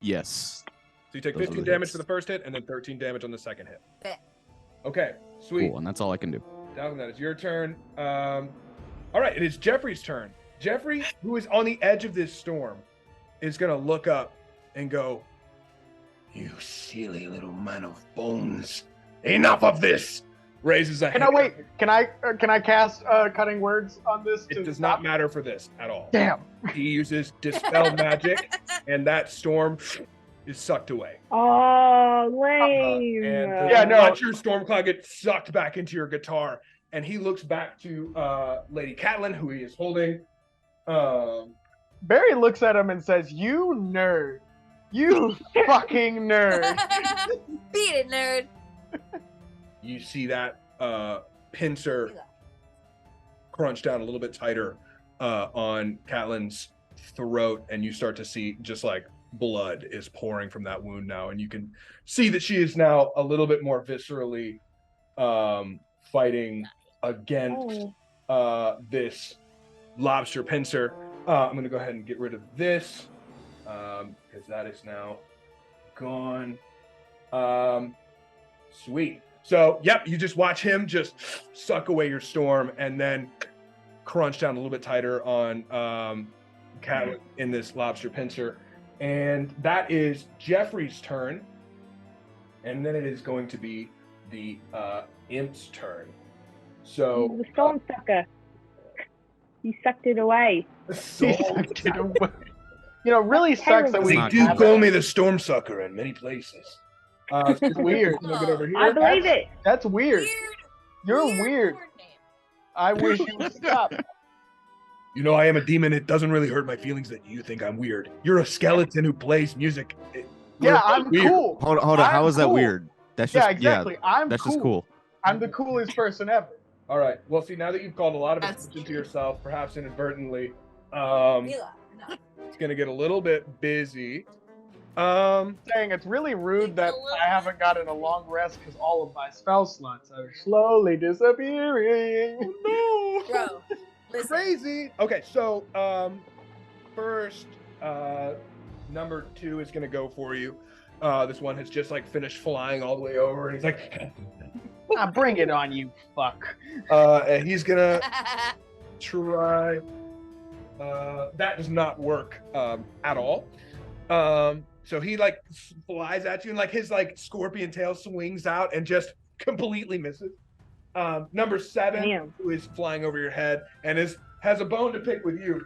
Yes. So you take Those are 15 the damage hits. for the first hit and then 13 damage on the second hit. Bet. Okay, sweet. Cool, and that's all I can do. Dalcom, that is your turn. All right, it is Jeffrey's turn. Jeffrey, who is on the edge of this storm, is gonna look up and go, "You silly little man of bones! Enough of this!" Raises a Can hand. I wait? Can I cast cutting words on this? It does not matter for this at all. Damn. He uses dispel magic, and that storm is sucked away. Oh, lame. And Yeah, no. watch your storm cloud get sucked back into your guitar. And he looks back to Lady Catelyn, who he is holding. Barry looks at him and says, "You nerd. You fucking nerd." Beat it, nerd. You see that pincer crunch down a little bit tighter on Catelyn's throat, and you start to see just like blood is pouring from that wound now, and you can see that she is now a little bit more viscerally fighting against this lobster pincer. I'm gonna go ahead and get rid of this because that is now gone. Sweet. So, yep, you just watch him just suck away your storm and then crunch down a little bit tighter on Cat in this lobster pincer. And that is Jeffrey's turn. And then it is going to be the imp's turn. So The storm sucker. He sucked it away. He sucked it away. You know, really sucks that we they not do gonna call me the storm sucker in many places. It's weird. I'm gonna get over here. I believe it. That's weird. You're weird. porn name. I wish you would stop. You know, I am a demon. It doesn't really hurt my feelings that you think I'm weird. You're a skeleton who plays music. Yeah, I'm weird. cool. Hold on. How I'm is that cool. weird? That's just Yeah, exactly. I'm that's cool. just cool. I'm the coolest person ever. All right. Well, see, now that you've called a lot of That's attention to yourself, perhaps inadvertently, Mila, no. it's gonna get a little bit busy. Saying it's really rude that I haven't gotten a long rest because all of my spell slots are slowly disappearing. No. Bro, listen. Crazy. Okay, so first, number 2 is gonna go for you. This one has just like finished flying all the way over, and he's like, Now bring it on, you fuck. and he's gonna try. That does not work at all. So he like flies at you, and like his like scorpion tail swings out and just completely misses. Number 7, Damn. who is flying over your head and has a bone to pick with you,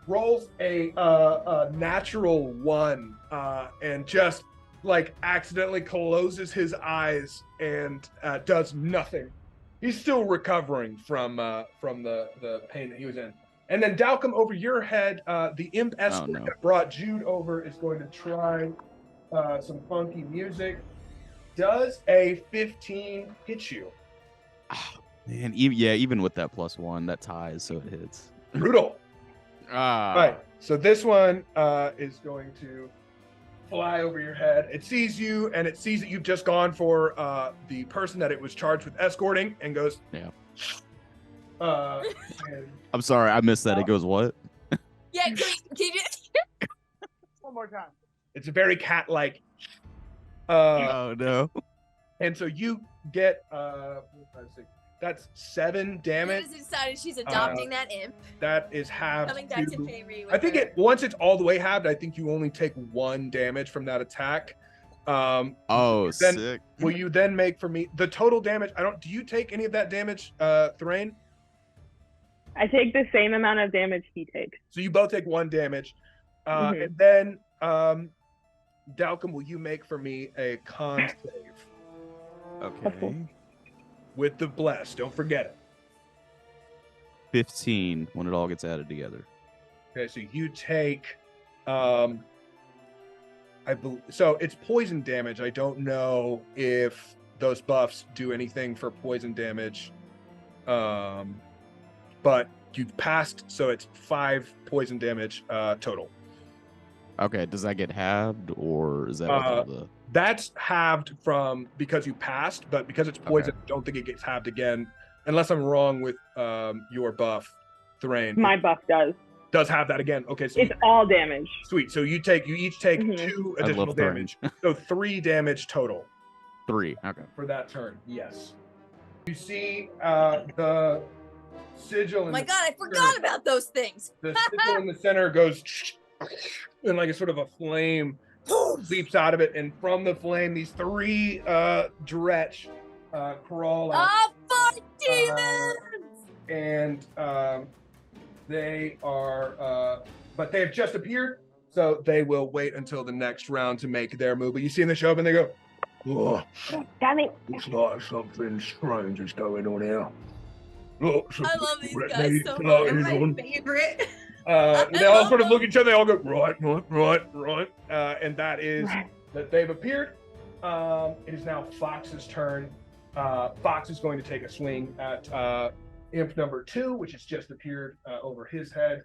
rolls a natural 1 and just like accidentally closes his eyes and does nothing. He's still recovering from the pain that he was in. And then Dalcom, over your head, the imp escort no. that brought Jude over is going to try some funky music. Does a 15 hit you? Man, even with that +1, that ties, so it hits. Brutal. Ah. Right. So this one is going to fly over your head. It sees you, and it sees that you've just gone for the person that it was charged with escorting, and goes. Yeah. And I'm sorry, I missed that. It goes what? Yeah, can you just... One more time. it's a very cat-like. Oh no. And so you get 4, 5, 6. That's 7 damage. She decided she's adopting that imp. That is halved. Coming back to to- pay me. I think once it's all the way halved, I think you only take 1 damage from that attack. Oh, Then- sick. Will you then make for me the total damage? Do you take any of that damage, Thrain? I take the same amount of damage he takes. So you both take 1 damage. Mhm. And then Dalcom, will you make for me a con save Okay. with the bless? Don't forget it. 15 when it all gets added together. Okay, so you take so it's poison damage. I don't know if those buffs do anything for poison damage. But you passed, so it's 5 poison damage total. Okay, does that get halved or is that with all the That's halved from because you passed, but because it's poison, I don't think it gets halved again, unless I'm wrong with your buff, Thrain. My buff does have that again. Okay, so It's all damage. sweet. So you each take Mhm. 2 I love additional Thrain. damage, so 3 damage total 3? Okay. for that turn. Yes. You see the sigil Oh in my the god, I forgot about those things. the sigil in the center goes and like a sort of a flame leaps out of it, and from the flame these three dretch crawl out. Oh, fuck demons! And they are but they have just appeared, so they will wait until the next round to make their move. But you see in the show and they go, oh, Damn it. looks like something strange is going on here. Look, I love these guys so much. They're my favorite. They all sort of look at each other. They all go right, and that is that they've appeared. It is now Fox's turn. Fox is going to take a swing at imp number 2, which has just appeared over his head,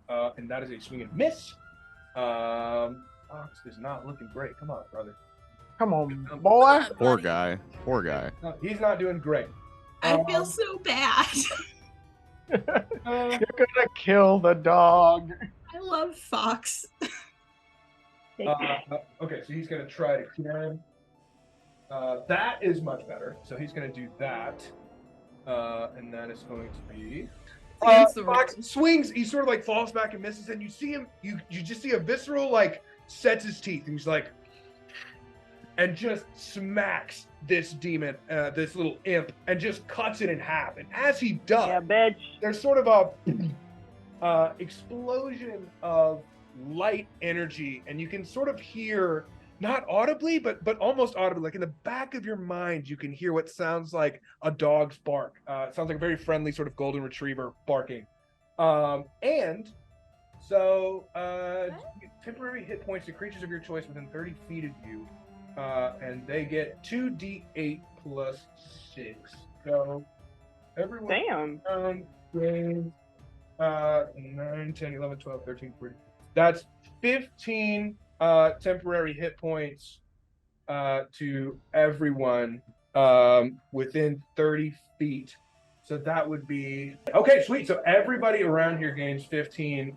and that is a swing and miss. Fox is not looking great. Come on, brother. Come on, boy. Poor guy. Poor guy. No, he's not doing great. I feel so bad. You're gonna kill the dog. I love Fox. Okay, so he's going to try to kill him. That is much better. So he's going to do that. And that is going to be... Against the Fox rules. swings, he sort of like falls back and misses, and you see him, you just see a visceral, like, sets his teeth, and he's like... And just smacks this demon, this little imp, and just cuts it in half. And as he does, Yeah, bitch. there's sort of a explosion of light energy, and you can sort of hear, not audibly, but almost audibly, like in the back of your mind, you can hear what sounds like a dog's bark. It sounds like a very friendly sort of golden retriever barking. And so temporary hit points to creatures of your choice within 30 feet of you, and they get 2d8 plus 6. So everyone Damn. gains 9, 10, 11, 12, 13, 14. That's 15 temporary hit points to everyone within 30 feet. So that would be... Okay, sweet. So everybody around here gains 15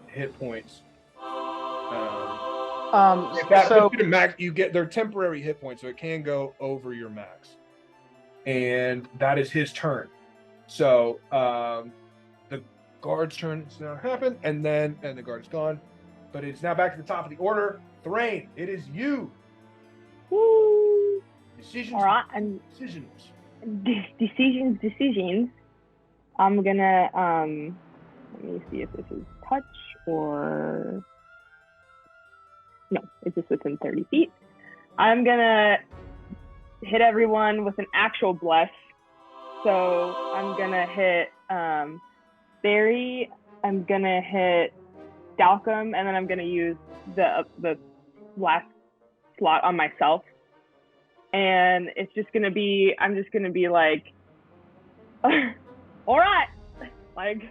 hit points. If that So puts you to max, you get their temporary hit points, so it can go over your max. And that is his turn. So the guard's turn has now happened, and the guard's gone. But it's now back to the top of the order. Thrain, it is you. Woo. Decisions. All right. And Decisions. decisions. I'm gonna let me see if this is touch or no, it's just within 30 feet. I'm gonna hit everyone with an actual bless. So I'm gonna hit Barry, I'm gonna hit Dalcom, and then I'm gonna use the last slot on myself. And it's just gonna be, I'm just gonna be like, all right, like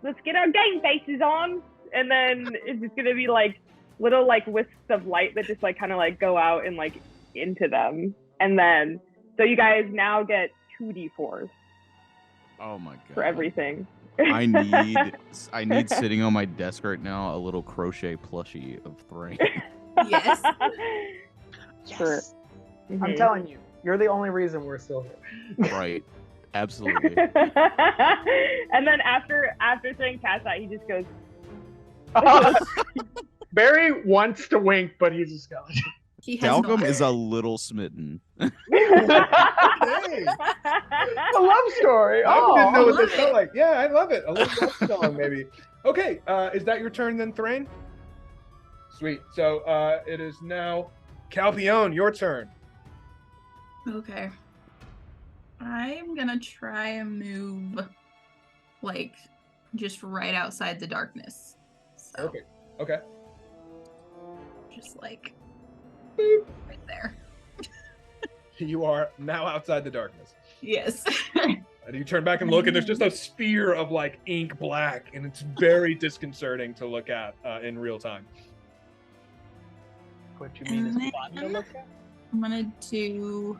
let's get our game faces on, and then it's just gonna be like little like wisps of light that just like kind of like go out and like into them, and then so you guys now get 2d4s Oh my god. for everything. I need sitting on my desk right now a little crochet plushie of Thrain. Yes. For, I'm telling you, you're the only reason we're still here. Right. Absolutely. and then after saying cast out, he just goes, Barry wants to wink, but he's a skeleton. He has Dalcom not. is a little smitten. Hey, A love story. I Oh, didn't know what love this felt it. like. Yeah, I love it. A little love song, maybe. Okay, is that your turn then, Thrain? Sweet. So it is now Calpione, your turn. Okay. I'm gonna try and move, like, just right outside the darkness. So, Perfect. Okay. just like, boop, right there. You are now outside the darkness. Yes. And you turn back and look, and there's just a sphere of like ink black, and it's very disconcerting to look at in real time. what you mean is And fun to then- look at? I'm gonna do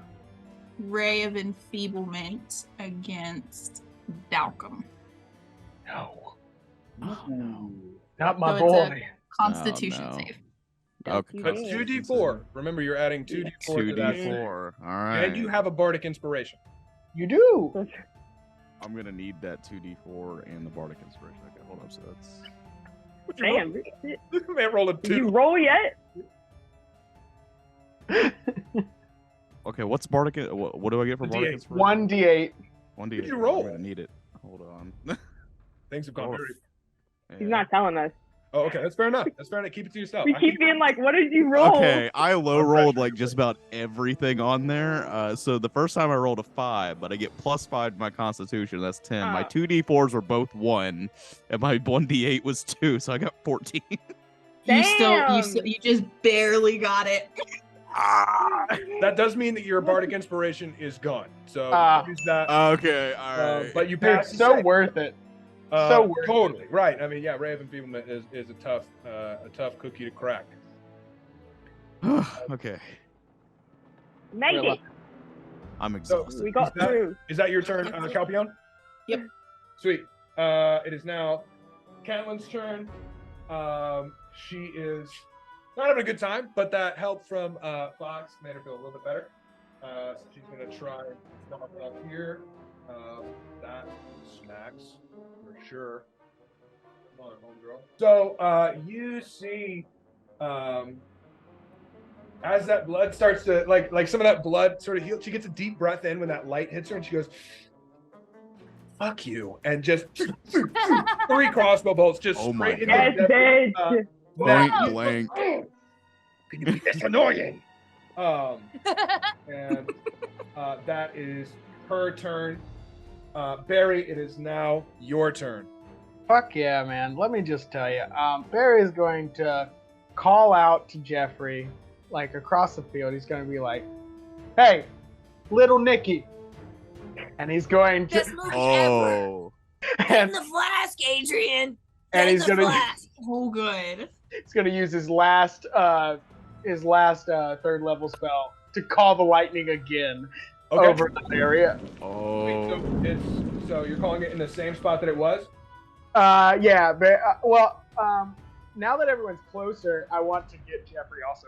Ray of Enfeeblement against Dalcom. No, Oh, no. not my So it's a boy. Constitution no. save. Okay. You That's did. 2d4. Remember, you're adding 2d4 to that. 2d4. All right. And you have a bardic inspiration. You do. I'm gonna need that 2d4 and the bardic inspiration. Okay, hold up. So that's What'd you roll? Damn. Did Man rolled a 2. you roll yet? okay. What's bardic? What do I get for A bardic D8. inspiration? 1d8. 1d8. What'd you roll? I'm gonna need it. Hold on. Things have gone Oh, very. He's not telling us. Oh, okay. That's fair enough. That's fair enough. Keep it to yourself. We I keep being like, what did you roll? Okay, I low I'm rolled pressure. like just about everything on there. So the first time I rolled a 5, but I get +5 to my constitution. That's 10. My Ah. 2d4s were both 1, and my 1d8 was 2, so I got 14. Damn. You just barely got it. That does mean that your bardic inspiration is gone. So use that. Okay, all right. But you Dude, passed. the so save. worth it. So worth it. Totally right. I mean, yeah, Ray of Enfeeblement is a tough cookie to crack. okay, Made Rilla. it. I'm So exhausted. We got through. is that your turn, Calpion? Yep. Sweet. It is now Catelyn's turn. She is not having a good time, but that help from Fox made her feel a little bit better. So she's gonna try and stomp up here. That smacks for sure. Come on, homegirl. So you see, as that blood starts to like some of that blood sort of heals, she gets a deep breath in when that light hits her, and she goes, "Fuck you!" and just 3 crossbow bolts just Oh my straight God. into Yes, Jeffery. bitch. Blank, Now- blank. Can you be this annoying? And that is her turn. Barry, it is now your turn. Fuck yeah, man. Let me just tell you. Barry's going to call out to Jeffrey, like across the field. He's going to be like, hey, little Nicky. And he's going to. Best movie ever. Oh, Get in And, the flask, Adrian. and Get he's in the going to. flask. Oh, good. He's going to use his last third level spell to call the lightning again Okay. over the area. oh. So you're calling it in the same spot that it was? Yeah, but now that everyone's closer, I want to get Jeffrey also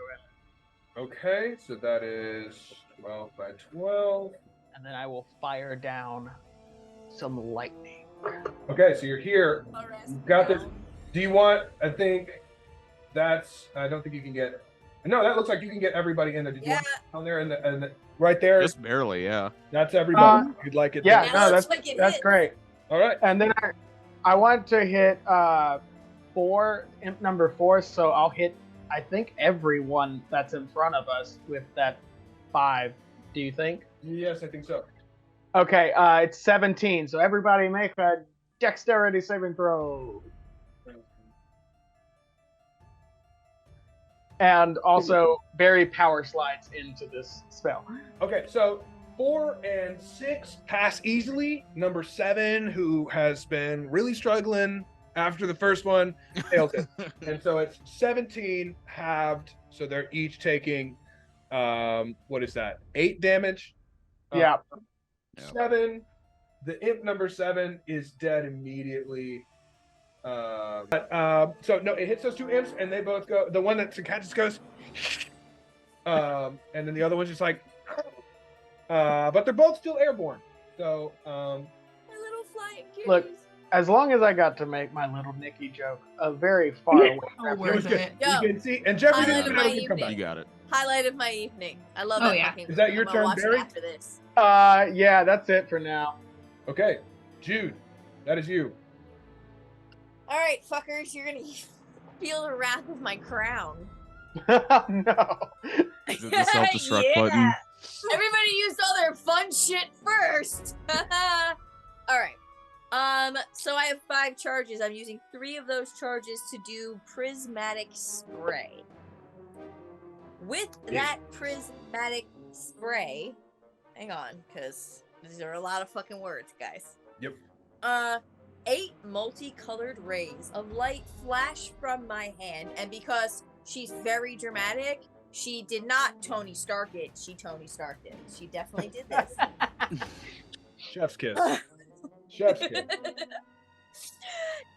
in. Okay, so that is 12 by 12. And then I will fire down some lightning. Okay, so you're here. You've got this. Do you want, I don't think you can get, no, that looks like you can get everybody in there. Did you Yeah. want down there and the right there? Just barely, yeah. That's everybody. You'd like it Yeah, there. no, looks that's like it that's hit. great. All right. And then I want to hit 4, imp number 4, so I'll hit I think everyone that's in front of us with that 5. Do you think? Yes, I think so. Okay, it's 17. So everybody make a dexterity saving throw. And also Barry power slides into this spell. Okay, so 4 and 6 pass easily. Number 7, who has been really struggling after the first one, fails it. And so it's 17 halved. So they're each taking, what is that? 8 damage. Yeah. 7. The imp number 7 is dead immediately. So no, it hits those 2 imps, and they both go. The one that catches goes, and then the other one's just like, but they're both still airborne. So My little flying kitties. Look, as long as I got to make my little Nicky joke a very far away. Oh, it was worth good. it. Yo, You can see, and Jeffrey highlight didn't of have my a good comeback. You got it. Highlight of my evening. I love Oh, that yeah. fucking Is that movie. your I'm gonna turn, watch it Barry? after this. Yeah, that's it for now. Okay, Jude, that is you. All right, fuckers, you're gonna feel the wrath of my crown. No. Is it the self-destruct Yeah. button? Everybody used all their fun shit first. All right. So I have 5 charges. I'm using 3 of those charges to do prismatic spray. With that prismatic spray, hang on, because these are a lot of fucking words, guys. Yep. 8 multicolored rays of light flash from my hand, and because she's very dramatic, she did not Tony Stark it. She Tony Starked it. She definitely did this. Chef's kiss. Chef's kiss.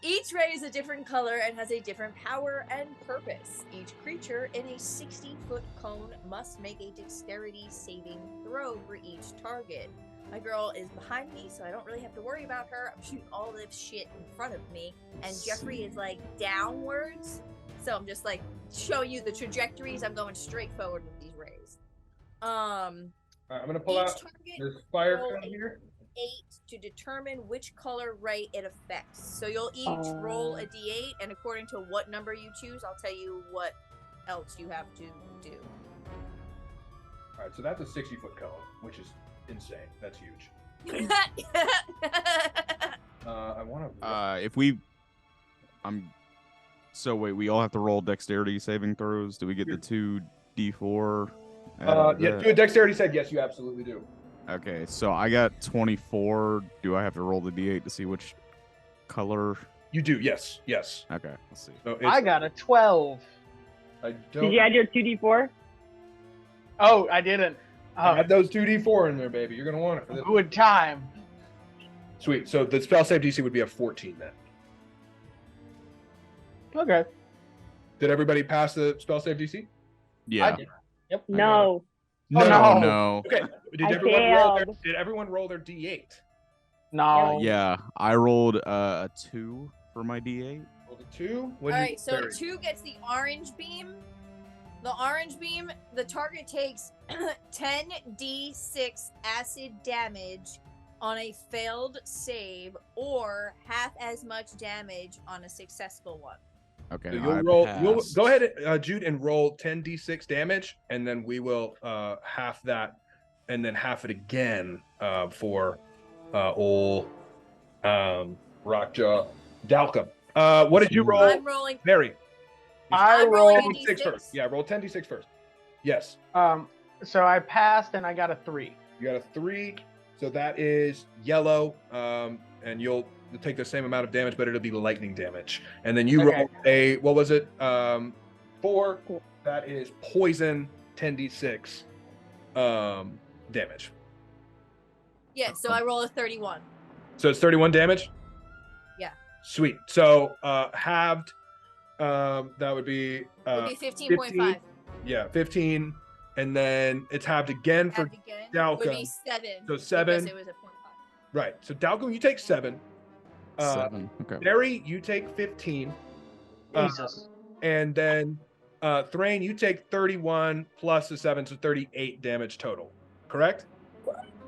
Each ray is a different color and has a different power and purpose. Each creature in a 60-foot cone must make a dexterity saving throw for each target. My girl is behind me, so I don't really have to worry about her. I'm shooting all this shit in front of me, and Jeffrey is like downwards. So I'm just like showing you the trajectories. I'm going straight forward with these rays. I'm gonna pull Each out target this fire roll cone a here. D8 to determine which color ray it affects. So you'll each roll a D8, and according to what number you choose, I'll tell you what else you have to do. All right, so that's a 60-foot cone, which is insane. That's huge. I want to. If we, So wait, we all have to roll dexterity saving throws. Do we get the 2d4? Yeah, do a dexterity save. Yes, you absolutely do. Okay, so I got 24. Do I have to roll the d8 to see which color? You do. Yes. Yes. Okay, let's see. So I got a 12. I Did don't. you add your 2d4? Oh, I didn't. Add those 2d4 in there, baby. You're gonna want it for this. Good time. Sweet. So the spell save DC would be a 14 then. Okay. Did everybody pass the spell save DC? Yeah. I did. Yep. No. No. Oh no. Okay. Did I everyone roll their D8? No. Yeah, I rolled a 2 for my d8. Rolled a 2. All right, so 2 gets the orange beam. The orange beam, the target takes 10d6 acid damage on a failed save, or half as much damage on a successful one. Okay, So I you'll passed. go ahead, Jude, and roll 10d6 damage, and then we will half that, and then half it again for old Rockjaw Dalcum. What did you roll, I'm rolling. Mary? I I'm rolling rolled. a 10d6 D6. first. Yeah, roll 10d6 first. Yes, So I passed and I got a 3. you got a 3, so that is yellow, and you'll take the same amount of damage, but it'll be lightning damage. And then you Okay. roll a, what was it? 4. That is poison 10d6 damage. Yeah, so I roll a 31. So it's 31 damage? Yeah. Sweet. So halved, that would be Would be 15.5. yeah, 15, and then it's halved again for Halved again Dalcum. would be 7. So 7. Because it was a 0.5. right. So Dalcum, you take 7. 7. Okay. Barry, you take 15. Jesus. And then Thrain, you take 31 plus the 7, so 38 damage total. Correct?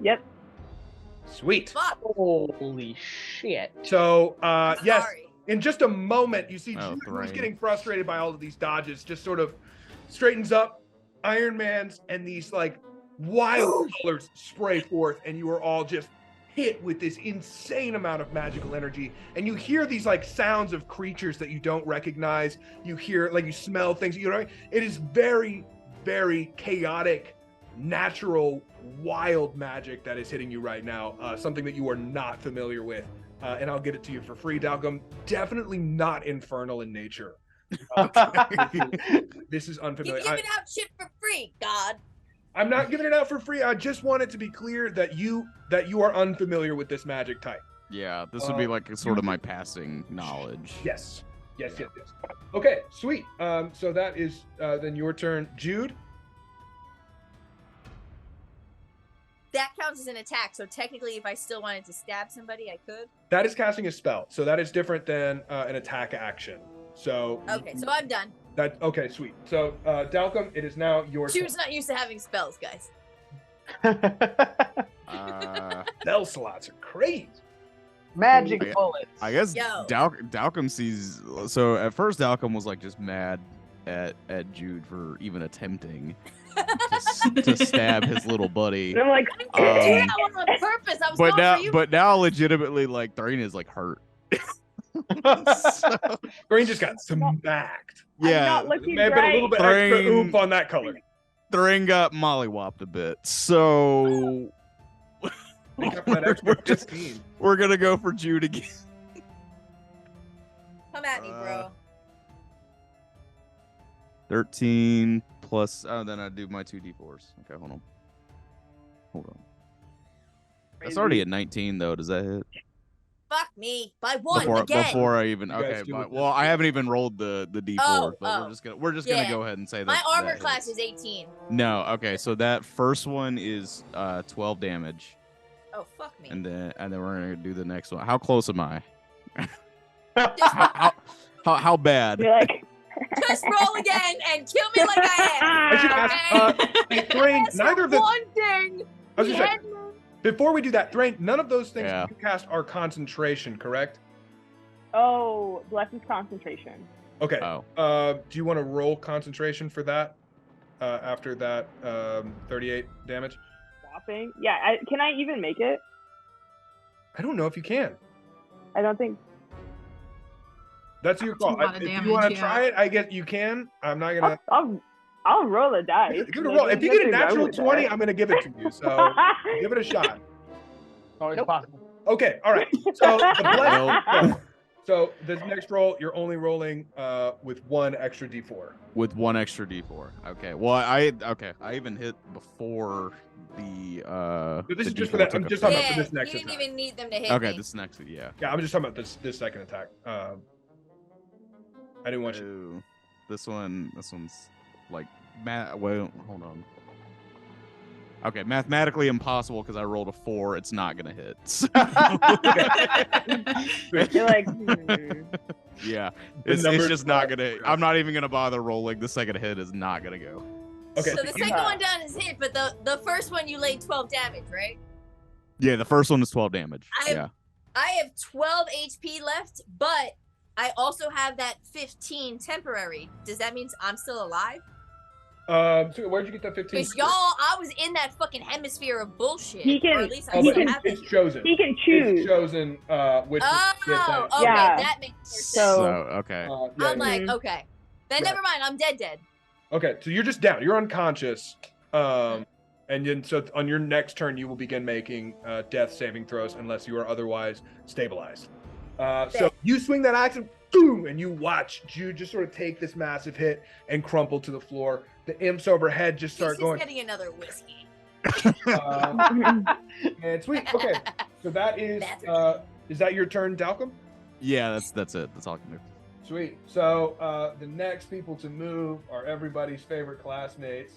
Yep. Sweet. Fuck. Holy shit. So yes, Sorry. in just a moment, you see Oh, Jude, who's Thrain. getting frustrated by all of these dodges, just sort of straightens up. Iron Man's and these like wild colors spray forth, and you are all just hit with this insane amount of magical energy. And you hear these like sounds of creatures that you don't recognize. You hear, like, you smell things. You know, it is very, very chaotic, natural, wild magic that is hitting you right now. Something that you are not familiar with. And I'll get it to you for free, Dalcum. Definitely not infernal in nature. This is You unfamiliar. giving out shit for free, God. I'm not giving it out for free. I just want it to be clear that you are unfamiliar with this magic type. Yeah, this would be like sort of my passing knowledge. Yes. Yes, Yeah. yes, yes. Okay, sweet. So that is then your turn, Jude. That counts as an attack, so technically if I still wanted to stab somebody, I could. That is casting a spell, so that is different than an attack action. So Okay, so I'm done. that okay, sweet. So Dalcum, it is now your turn. Jude's not used to having spells, guys. Spell slots are crazy. Magic I- bullets. I guess Yo. Dalcum sees. So at first, Dalcum was like just mad at Jude for even attempting to stab his little buddy. And I'm like, I didn't do that one on purpose. I was But going now, for you. but now, legitimately, like Thrain is like hurt. So, Green just got smacked. I'm yeah, not looking May have been a right. little bit extra Thrain- oomph on that color. Thrain got mollywopped a bit. So Make up for that extra 15. we're gonna go for Jude again. Come at me, bro. 13 plus. Oh, then I do my 2d4s. Okay, hold on. That's already at 19 though. Does that hit? Fuck me. By one before again. before I even You guys okay. do But, it. well, I haven't even rolled the d4, Oh, but we're just gonna Yeah. go ahead and say that My armor that class hits. is 18. No, okay. So that first one is 12 damage, Oh, fuck me. and then we're gonna do the next one. How close am I? Just, How bad? You're like, just roll again and kill me like I I should ask, hey, Thrain, That's neither of the. one thing. I was He gonna say, had me. before we do that, Thrain, none of those things Yeah. you cast are concentration, correct? oh, bless his concentration. Okay. Oh, Do you want to roll concentration for that? After that 38 damage? Swapping. Yeah, can I even make it? I don't know if you can. I don't think. That's your That's a call. lot of If you damage, want to yeah. try it, I guess you can. I'm not gonna. I'll roll a dice. Give it a Like, roll. If you let's get a just go natural with 20, that. I'm gonna give it to you. So give it a shot. Always Nope. possible. Okay. All right. So the Well- so this next roll, you're only rolling with one extra d4. with one extra d4. Okay. Well, I even hit before the So this the is just for D4 that. took I'm just effect. talking about Yeah, for this next you didn't attack. even need them to hit Okay, me. this next, yeah. Yeah, I'm just talking about this second attack. I didn't want you. Ooh, this one's like wait, hold on. Okay, mathematically impossible because I rolled a 4. It's not gonna hit. So- You're like, yeah, it's numbers just not are- gonna. I'm not even gonna bother rolling. The second hit is not gonna go. Okay. So the second one down is hit, but the first one you laid 12 damage, right? Yeah, the first one is 12 damage. I- Yeah. I have 12 HP left, but I also have that 15 temporary. Does that mean I'm still alive? So where'd you get that 15? Because y'all, I was in that fucking hemisphere of bullshit. He can- or at least I Oh, still but have it's it. chosen. he can It's choose. chosen which. Oh, okay, Yeah. that makes more sense. So- So okay. yeah, I'm like, Mhm. okay. Then Right. never mind, I'm dead. okay, so you're just down. You're unconscious. And then so on your next turn, you will begin making death saving throws unless you are otherwise stabilized. So you swing that axe and boom, and you watch Jude just sort of take this massive hit and crumple to the floor. The imps overhead just start He's going. getting another whiskey. And sweet. Okay, so that is that your turn, Dalcom? Yeah, that's it. That's all I can do. Sweet. So the next people to move are everybody's favorite classmates.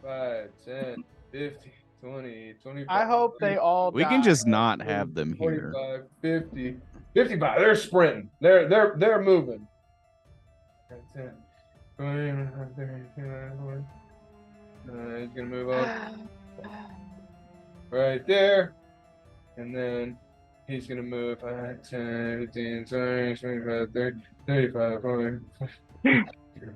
5, 10, 15, 20, 25. I hope they all. We can die. just not have them here. 45, 50, 55. They're sprinting. They're moving. 10, 20, 30, 40. He's gonna move on right there, and then he's gonna move 5, 10, 15, 20, 25, 30, 35, 40.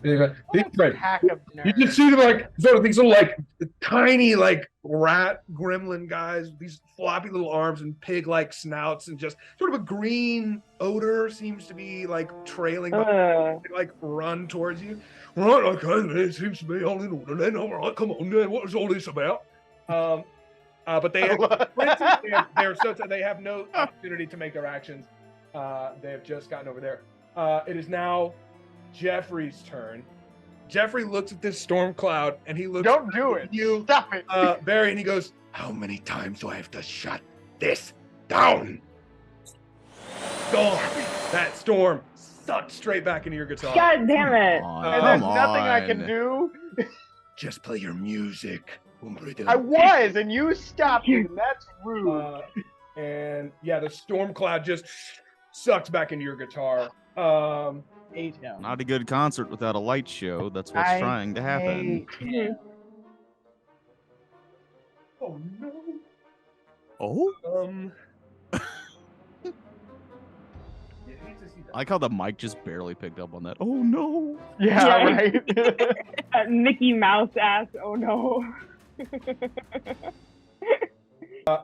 55. He's right. Pack of You nerds. can see them like sort of these little like tiny like rat gremlin guys with these floppy little arms and pig-like snouts, and just sort of a green odor seems to be like trailing behind, like run towards you. Right, okay, it seems to be all in order then. All right, come on then. What is all this about? But they have, for instance, they have no opportunity to make their actions. They have just gotten over there. It is now Jeffrey's turn. Jeffrey looks at this storm cloud and he looks Don't do at it. you, Stop it. Barry, and he goes, "How many times do I have to shut this down?" Storm. That storm sucked straight back into your guitar. God damn it. Come on, and there's come nothing I can on. do. Just play your music. I was, and you stopped me. And that's rude. And yeah, the storm cloud just sucks back into your guitar. Hate him. Not a good concert without a light show. That's what's I trying to happen. hate him. Oh no. Oh, I like how the mic just barely picked up on that. Oh no. Yeah, Yeah. right. Mickey Mouse ass. Oh no.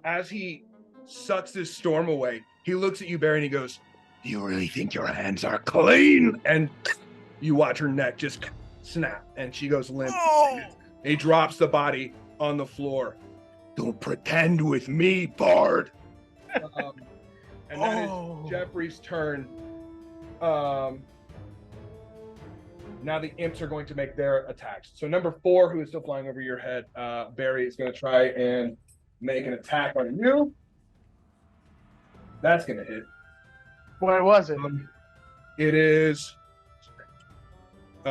As he sucks this storm away, he looks at you, Barry, and he goes, "Do you really think your hands are clean?" And you watch her neck just snap, and she goes limp. He drops the body on the floor. "Don't pretend with me, Bard." And that is Jeffrey's turn. Now the imps are going to make their attacks. So number 4, who is still flying over your head, Barry is going to try and make an attack on you. That's going to hit. What was it? It is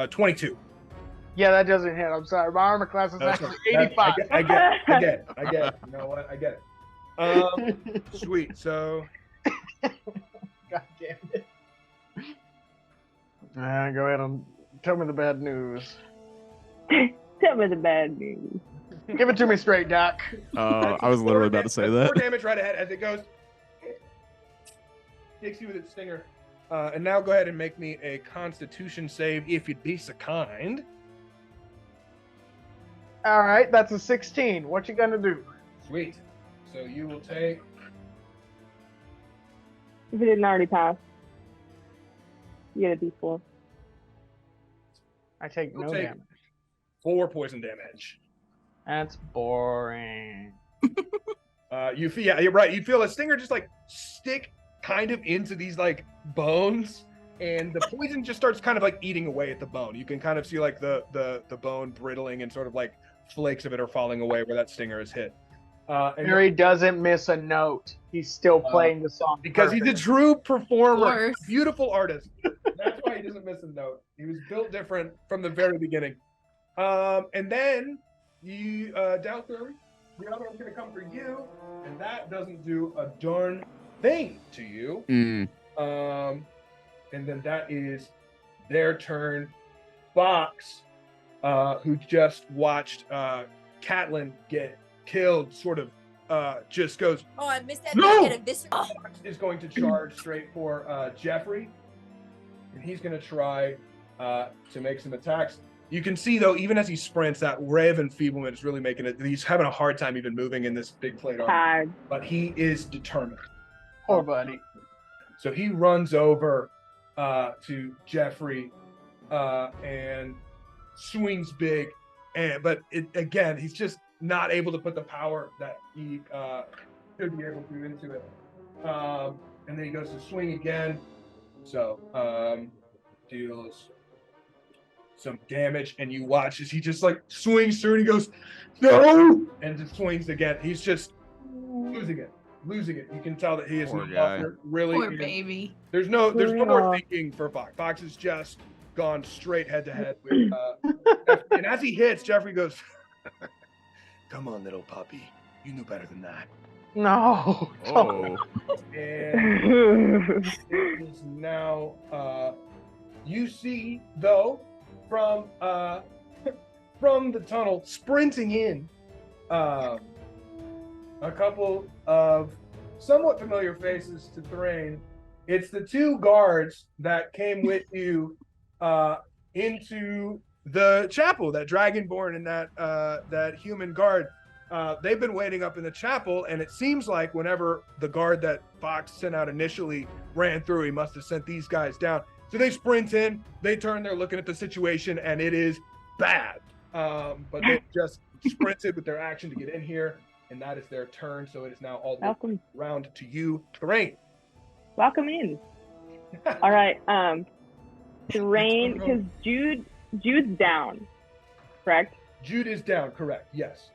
22. Yeah, that doesn't hit. I'm sorry. My armor class is That's actually right. 85. I get it. You know what? I get it. Sweet. So God damn it. Go ahead and tell me the bad news. Tell me the bad news. Give it to me straight, Doc. I was literally about to say that's 4 that. damage right ahead as it goes. Takes you with its stinger. And now go ahead and make me a Constitution save if you'd be so kind. All right, that's a 16. What you gonna do? Sweet. So you will take. If it didn't already pass, you get a D4. I take You'll no take damage. 4 poison damage. That's boring. You feel, yeah, you're right. You feel a stinger just like stick kind of into these like bones, and the poison just starts kind of like eating away at the bone. You can kind of see like the bone brittling and sort of like flakes of it are falling away where that stinger is hit. And Harry doesn't miss a note. He's still playing the song because he's a perfect. true Of performer, course. beautiful artist. That's why he doesn't miss a note. He was built different from the very beginning. And then you, Dalthum, the other one's gonna come for you, and that doesn't do a darn thing to you. Mm. And then that is their turn. Fox, who just watched Catelyn get killed, sort of just goes, Oh, I missed that. No! Get a visceral. is going to charge straight for Jeffrey, and he's going to try to make some attacks. You can see, though, even as he sprints, that ray of enfeeblement is really making it. He's having a hard time even moving in this big plate armor, Tired. but he is determined. Poor buddy. So he runs over to Jeffrey and swings big, but again, he's just not able to put the power that he should be able to into it. And then he goes to swing again. So deals some damage, and you watch as he just like swings through and he goes, no, and just swings again. He's just losing it. You can tell that he is Poor no guy. longer really. Poor baby. There's no more Yeah. thinking for Fox. Fox has just gone straight head to head with. And as he hits, Jeffrey goes, "Come on, little puppy. You knew better than that." No. Oh. And it is now. You see, though, from the tunnel, sprinting in, a couple of somewhat familiar faces to Thrain. It's the 2 guards that came with you into the chapel, that Dragonborn and that human guard. They've been waiting up in the chapel, and it seems like whenever the guard that Fox sent out initially ran through, he must have sent these guys down. So they sprint in, they turn, they're looking at the situation, and it is bad. But they just sprinted with their action to get in here, and that is their turn. So it is now all the way Welcome, round to you, Thrain. welcome in. All right. Terrain, because Jude's down, correct? Jude is down, correct? Yes.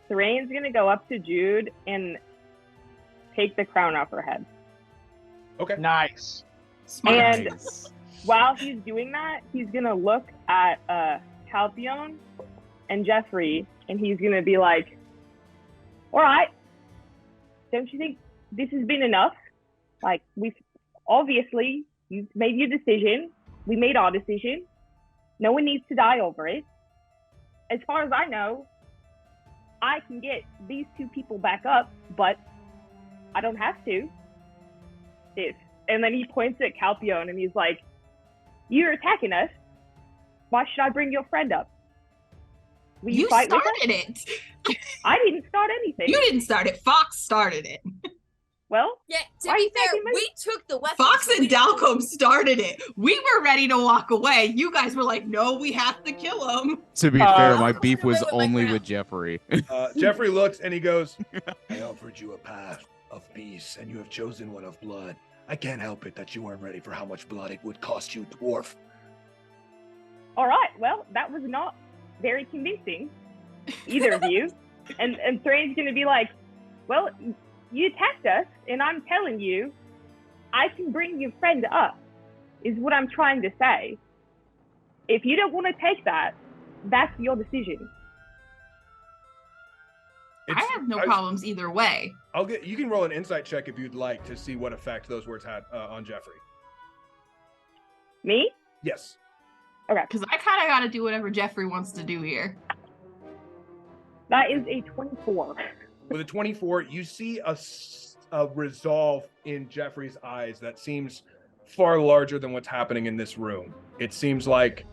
Terrain's gonna go up to Jude and take the crown off her head. Okay. Nice. Smart. And Nice. while he's doing that, he's gonna look at Calpion and Jeffrey, and he's gonna be like, "All right, don't you think this has been enough? Like, you've made your decision. We made our decision. No one needs to die over it. As far as I know, I can get these 2 people back up, but I don't have to." And then he points at Calpion and he's like, "You're attacking us. Why should I bring your friend up? Will You fight with us?" started it. I didn't start anything. You didn't start it. Fox started it. Well, Yeah, to Why are be you fair, taking my- we took the weapons. Fox but and we didn't- Dalcombe started it. We were ready to walk away. You guys were like, no, we have to kill him. To be fair, my I'll beef run away was with my only crown. with Jeffrey. Jeffrey looks and he goes, "I offered you a path of peace, and you have chosen one of blood. I can't help it that you weren't ready for how much blood it would cost you, dwarf." all right. Well, that was not very convincing, either of you. And Thrain's gonna be like, "Well, you attacked us, and I'm telling you, I can bring your friend up, is what I'm trying to say. If you don't want to take that, that's your decision. I have no problems either way. You can roll an insight check if you'd like to see what effect those words had on Jeffrey. Me? Yes. Okay. Because I kind of got to do whatever Jeffrey wants to do here. That is a 24. With a 24, you see a resolve in Jeffrey's eyes that seems far larger than what's happening in this room. It seems like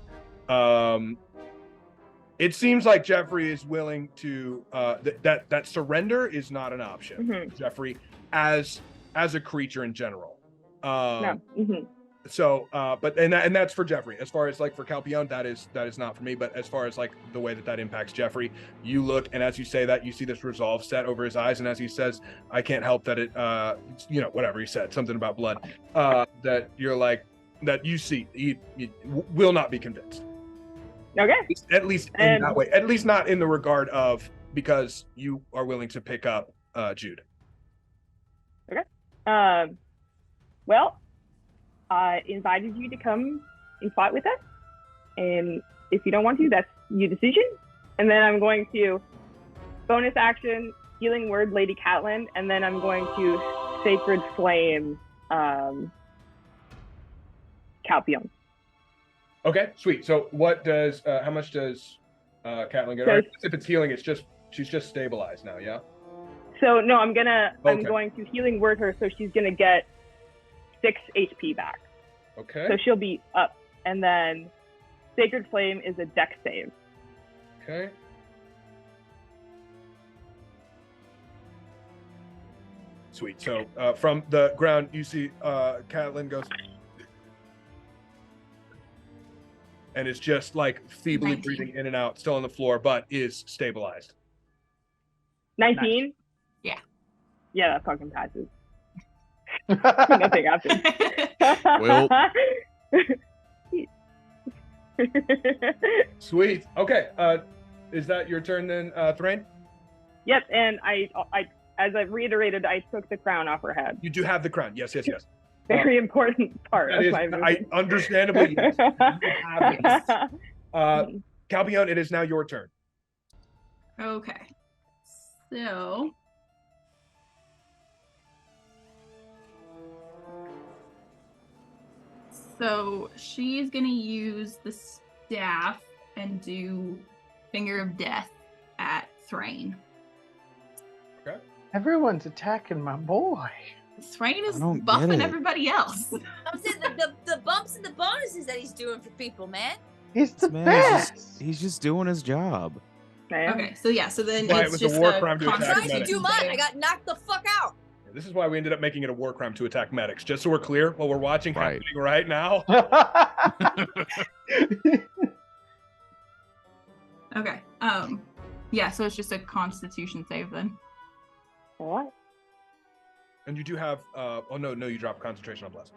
Jeffrey is willing to that surrender is not an option. Mm-hmm. Jeffrey, as a creature in general. No. Mm-hmm. So, but that's for Jeffrey. As far as like for Calpione, that is not for me. But as far as like the way that impacts Jeffrey, you look, and as you say that, you see this resolve set over his eyes, and as he says, "I can't help that it, whatever he said, something about blood," that you're like, that you see, he will not be convinced. Okay. At least in that way. At least not in the regard of because you are willing to pick up Jude. Okay. Well, I invited you to come and fight with us, and if you don't want to, that's your decision. And then I'm going to bonus action healing word Lady Catelyn, and then I'm going to sacred flame Calpione. Okay, sweet. So what does how much does Catelyn get? So, if it's healing, she's just stabilized now, yeah? So no, I'm going to healing word her, so she's gonna get 6 HP back. Okay. So she'll be up, and then sacred flame is a dex save. Okay. Sweet. So from the ground, you see Catelyn goes, and is just like feebly 19. breathing in and out, still on the floor, but is stabilized. 19? Nice. Yeah. Yeah, that fucking passes. Nothing happens. Well. Sweet. Okay. Is that your turn then, Thrain? Yep, and I, as I've reiterated, I took the crown off her head. You do have the crown. Yes. Very important part That of is, my movie. I understandably. Yes. You have it. Calpione, it is now your turn. Okay. So she's gonna use the staff and do Finger of Death at Thrain. Okay. Everyone's attacking my boy. Thrain is I don't get buffing it. everybody else. I'm saying the bumps and the bonuses that he's doing for people, man. He's the This man best. he's just doing his job. Man. Okay, so yeah, so then Why it it's was a just war a crime to attack Trying to medics. do mine. I got knocked the fuck out. This is why we ended up making it a war crime to attack medics. Just so we're clear, what we're watching Right. happening right now. Okay. Yeah, so it's just a Constitution save then. What? And you do have. Oh no, you drop concentration on bless.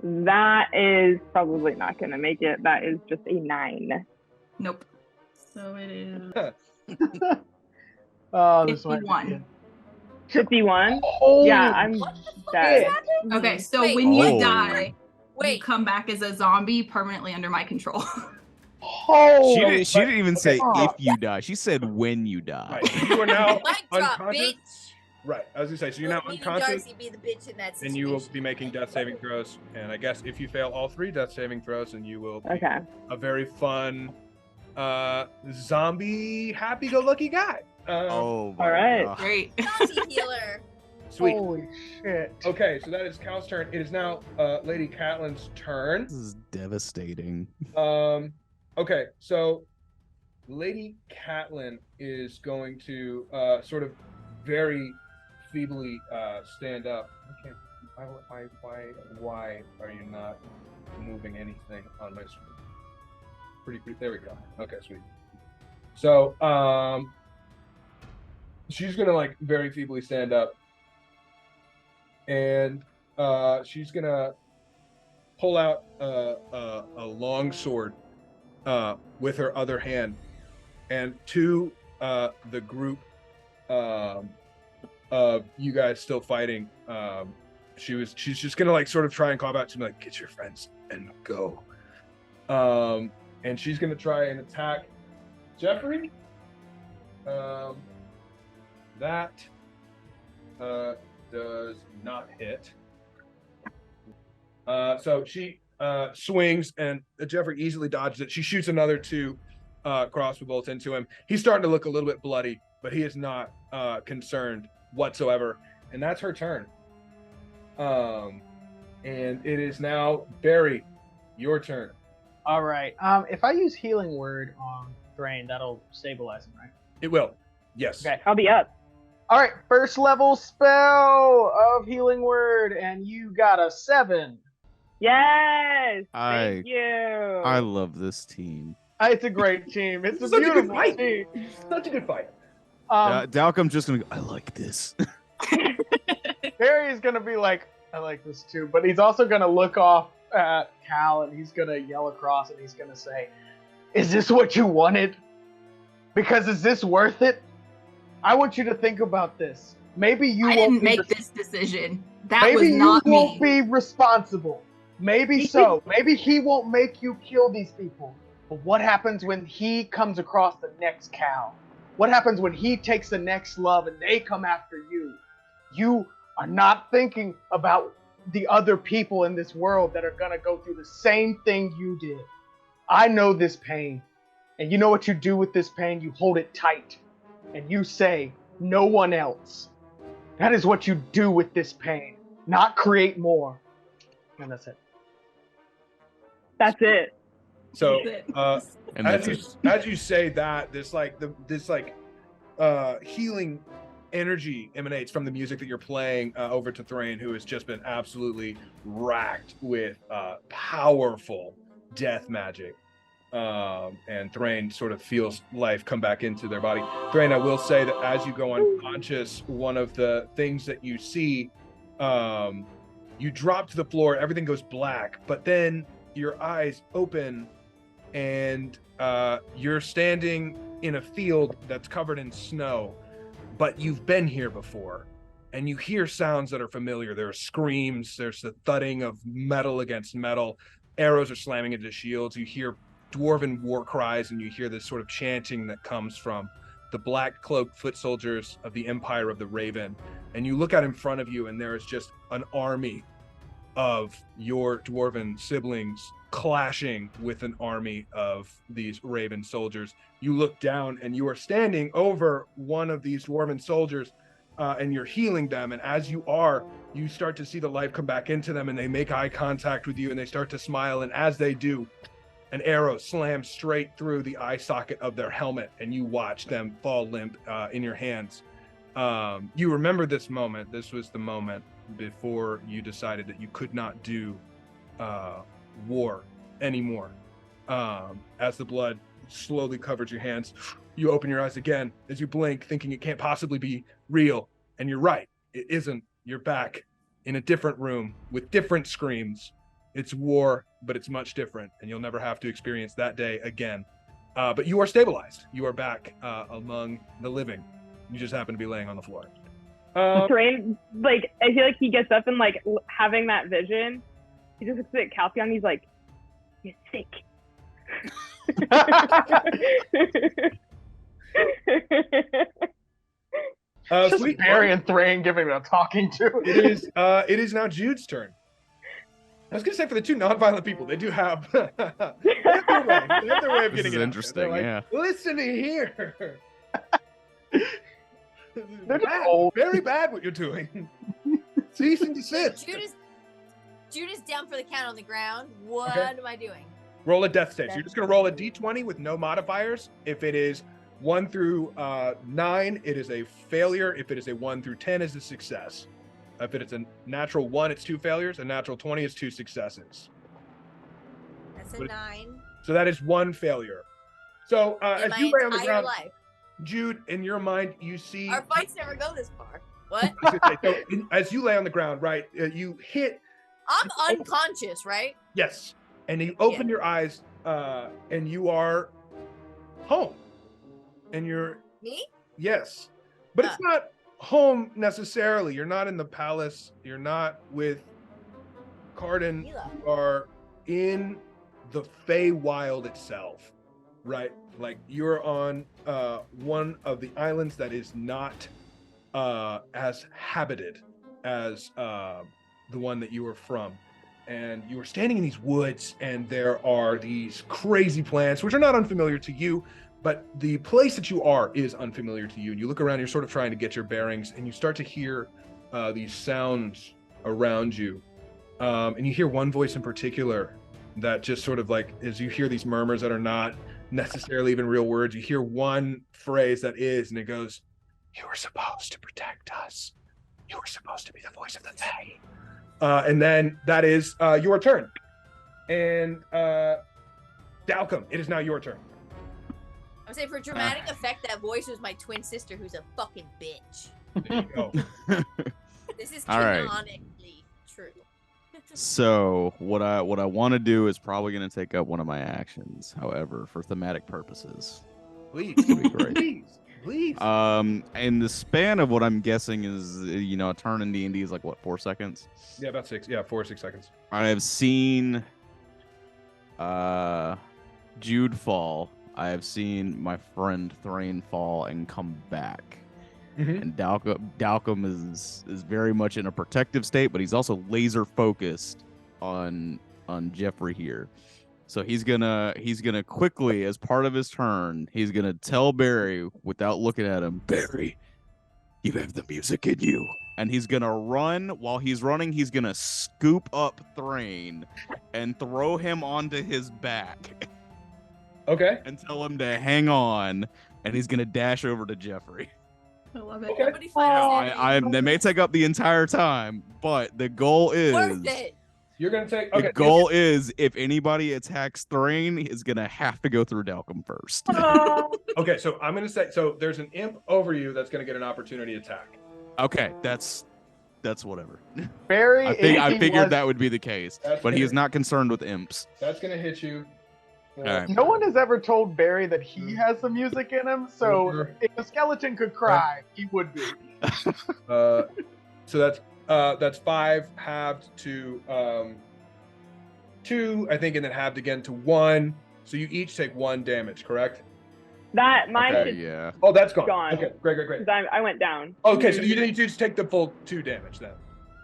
That is probably not going to make it. That is just a 9. Nope. So it is Oh, this might 51. 51? Holy Yeah, I'm What the fuck dead. is happening? Okay, so Wait, when you Oh. die, you Wait. come back as a zombie permanently under my control. Holy She didn't even say okay. if you die. She said when you die. Right. So you are now Mic drop, unconscious. bitch. Right. I was gonna say. So you're now Meaning unconscious, Darcy be the bitch in that situation. and you will be making death saving throws. And I guess if you fail all 3 death saving throws, and you will be Okay. a very fun, zombie, happy-go-lucky guy. Oh my All right. God. Great. Bounty healer. Sweet. Holy shit. Okay, so that is Cal's turn. It is now Lady Catelyn's turn. This is devastating. Okay, so Lady Catelyn is going to sort of very feebly stand up. Okay, why are you not moving anything on my screen? Pretty. There we go. Okay, sweet. So she's gonna like very feebly stand up, and she's gonna pull out a long sword with her other hand, and to the group of you guys still fighting she's just gonna like sort of try and call out to me like, get your friends and go. And she's gonna try and attack Jeffrey. That does not hit. So she swings and Jeffrey easily dodges it. She shoots another 2 crossbow bolts into him. He's starting to look a little bit bloody, but he is not concerned whatsoever. And that's her turn. And it is now Barry, your turn. All right. If I use healing word on Thrain, that'll stabilize him, right? It will. Yes. Okay. I'll be up. All right. First level spell of healing word, and you got a 7. Yes. I Thank you. love this team. It's a great team. It's a Such a good beautiful fight. team. Such a good fight. Dalcom's just gonna go, I like this. Barry's gonna be like, I like this too, but he's also gonna look off at Cal and he's gonna yell across and he's gonna say, "Is this what you wanted? Because is this worth it? I want you to think about this. Maybe you I won't didn't make be this decision. That maybe was not you won't me. be responsible. Maybe so. Maybe he won't make you kill these people. But what happens when he comes across the next Cal? What happens when he takes the next love and they come after you? You are not thinking about the other people in this world that are going to go through the same thing you did. I know this pain. And you know what you do with this pain? You hold it tight. And you say, no one else. That is what you do with this pain. Not create more. And that's it. That's it. So And that's it. as you say that, this healing energy emanates from the music that you're playing over to Thrain, who has just been absolutely racked with powerful death magic. And Thrain sort of feels life come back into their body. Thrain, I will say that as you go unconscious, one of the things that you see, you drop to the floor, everything goes black, but then your eyes open and you're standing in a field that's covered in snow, but you've been here before and you hear sounds that are familiar. There are screams, there's the thudding of metal against metal, arrows are slamming into shields, you hear dwarven war cries, and you hear this sort of chanting that comes from the black cloaked foot soldiers of the Empire of the Raven. And you look out in front of you and there is just an army of your dwarven siblings clashing with an army of these Raven soldiers. You look down and you are standing over one of these dwarven soldiers and you're healing them. And as you are, you start to see the life come back into them and they make eye contact with you and they start to smile. And as they do, an arrow slams straight through the eye socket of their helmet and you watch them fall limp in your hands. You remember this moment. This was the moment before you decided that you could not do war anymore. As the blood slowly covers your hands, you open your eyes again as you blink, thinking it can't possibly be real. And you're right, it isn't. You're back in a different room with different screams. It's war, but it's much different, and you'll never have to experience that day again. But you are stabilized. You are back among the living. You just happen to be laying on the floor. Thrain, like, I feel like he gets up and, like, having that vision, he just looks at Calcion and he's like, you're sick. Just Sweet. Barry and Thrain giving it a talking to. It is now Jude's turn. I was gonna say, for the two non-violent people, they do have, they have their way of This getting is it out. interesting, They're like, yeah. Listen here. They're Bad, old. very bad what you're doing. Cease and desist. Jude is down for the count on the ground. What Okay. am I doing? Roll a death save. So you're just gonna roll a d20 with no modifiers. If it is 1 through 9, it is a failure. If it is a 1 through 10, it's a success. If it is a natural 1, it's 2 failures. A natural 20 is 2 successes. That's a What- 9 So that is 1 failure. So in as my you lay on the entire ground, life. Jude, in your mind, you see. Our fights never go this far. What? As you lay on the ground, right, you hit. I'm unconscious, right? Yes, and you open your eyes, and you are home, and you're Me? yes, but it's not home necessarily. You're not in the palace. You're not with Cardin. Mila. You are in the Feywild itself, right? Like you're on one of the islands that is not as habited as the one that you were from. And you were standing in these woods, and there are these crazy plants, which are not unfamiliar to you, but the place that you are is unfamiliar to you. And you look around, you're sort of trying to get your bearings, and you start to hear these sounds around you. And you hear one voice in particular that just sort of like, as you hear these murmurs that are not necessarily even real words, you hear one phrase that is, and it goes, "You were supposed to protect us. You were supposed to be the voice of the Fae." And then that is your turn. And Dalcom, it is now your turn. I'm saying for dramatic effect, that voice was my twin sister, who's a fucking bitch. There you go. This is All right. canonically true. So what I want to do is probably going to take up one of my actions. However, for thematic purposes, Please, would be great. please. In the span of what I'm guessing is, a turn in D&D is like what, 4 seconds? Yeah, about 6. Yeah, 4 or 6 seconds. I have seen Jude fall. I have seen my friend Thrain fall and come back. Mhm. And Dalcom is very much in a protective state, but he's also laser focused on Jeffrey here. So he's gonna quickly, as part of his turn, he's gonna tell Barry without looking at him, "Barry, you have the music in you." And he's gonna run. While he's running, he's gonna scoop up Thrain and throw him onto his back Okay. and tell him to hang on. And he's gonna dash over to Jeffrey. I love it. Okay. Nobody Now, finds it. they may take up the entire time, but the goal is Worth it. You're going to take... the Okay. goal is if anybody attacks Thrain, is gonna have to go through Dalcom first. Okay, so I'm going to say... So there's an imp over you that's going to get an opportunity attack. Okay, that's whatever. Barry, I figured that would be the case, That's but he is gonna- not concerned with imps. That's going to hit you. All right. No one has ever told Barry that he has the music in him, so if a skeleton could cry, he would be. So that's 5 halved to 2, I think, and then halved again to 1. So you each take 1 damage, correct? That mine Okay, should yeah. Oh, that's gone. Gone. Okay, great. because I went down. Okay, so you need to just take the full 2 damage then.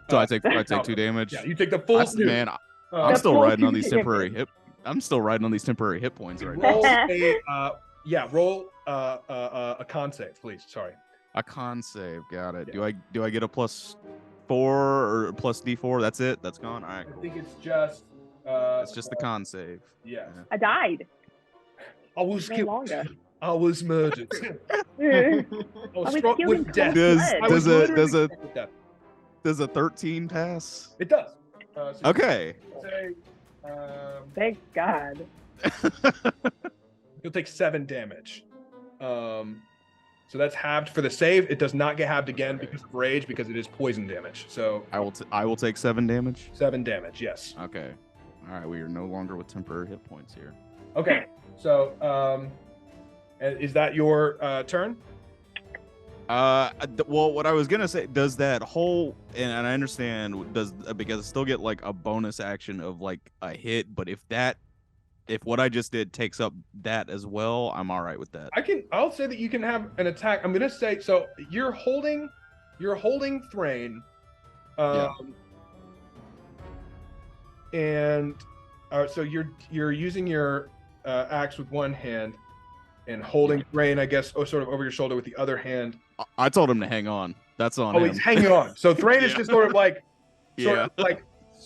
So I take 2 damage. Yeah, you take the full That's- 2. man, Uh, I'm still full riding on 2 these temporary hit. I'm still riding on these temporary hit points right now. roll roll a con save, please. Sorry. A con save, got it. Do I get a +4 or plus D4? That's it. That's gone. All right, I cool. think it's just. It's just the con save. Yeah. I died. I was No killed. longer. I was murdered. I I was was struck killed in with death. cold Does blood. I was does a literally does a struck with death. does a 13 pass? It does. So you Okay. Say, Thank God. you'll take 7 damage. So that's halved for the save. It does not get halved again because of rage, because it is poison damage. So I will take 7 damage. 7 damage. Yes. Okay. All right, we are no longer with temporary hit points here. Okay. So is that your turn? Well, what I was gonna say, does that whole and I understand because I still get like a bonus action of like a hit, but if what I just did takes up that as well, I'm all right with that. I'll say that you can have an attack. I'm gonna say, so you're holding Thrain. And so you're using your axe with one hand and holding Thrain, I guess, sort of over your shoulder with the other hand. I told him to hang on. That's on Oh, him. he's hanging on. So Thrain is Yeah. just sort of like Yeah.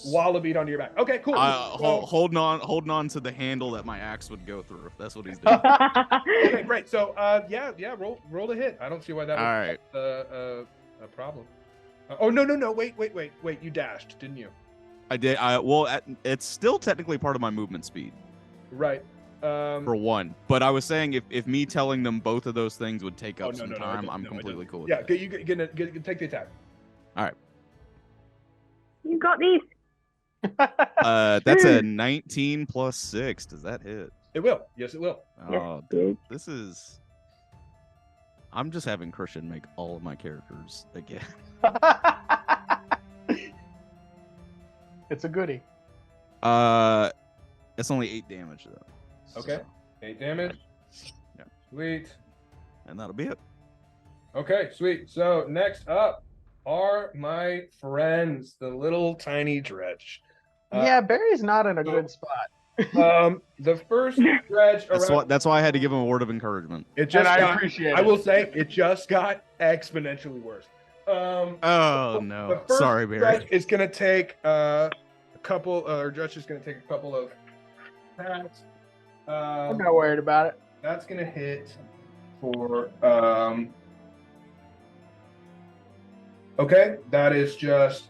wallabied onto your back. Okay, cool. Holding on to the handle that my axe would go through. That's what he's doing. Okay, great. So roll a hit. I don't see why that All was right. a problem. Oh no, wait. You dashed, didn't you? I did. It's still technically part of my movement speed Right. for 1. But I was saying if me telling them both of those things would take up some time, it I'm doesn't. completely cool with Yeah, that. you can take the attack. You got these. That's a 19 plus 6. Does that hit? It will. Yes, it will. Oh, Yes, this is. I'm just having Christian make all of my characters again. It's a goodie. It's only 8 damage though. Okay. So, 8 damage. Yeah. Sweet. and that'll be it. Okay, sweet. So next up are my friends, the little tiny dredge. Yeah, Barry's not in a good spot. The first dredge around, That's why I had to give him a word of encouragement. it And just I got, appreciate it. I will say it just got exponentially worse. Oh The no, first sorry, Barry. dredge is gonna take a couple, or dredge is gonna take a couple of attacks. I'm not worried about it. That's gonna hit for okay, that is just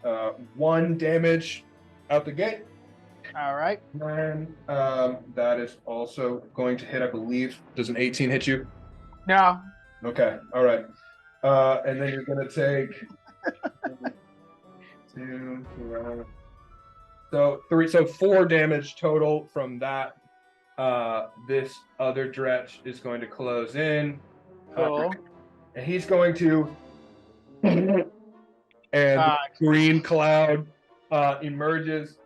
1 damage out the gate. All right. And that is also going to hit, I believe. Does an 18 hit you? No. Okay, all right. And then you're gonna take 2, 3, so 4 damage total from that. This other dredge is going to close in. Cool. And he's going to and green cloud emerges,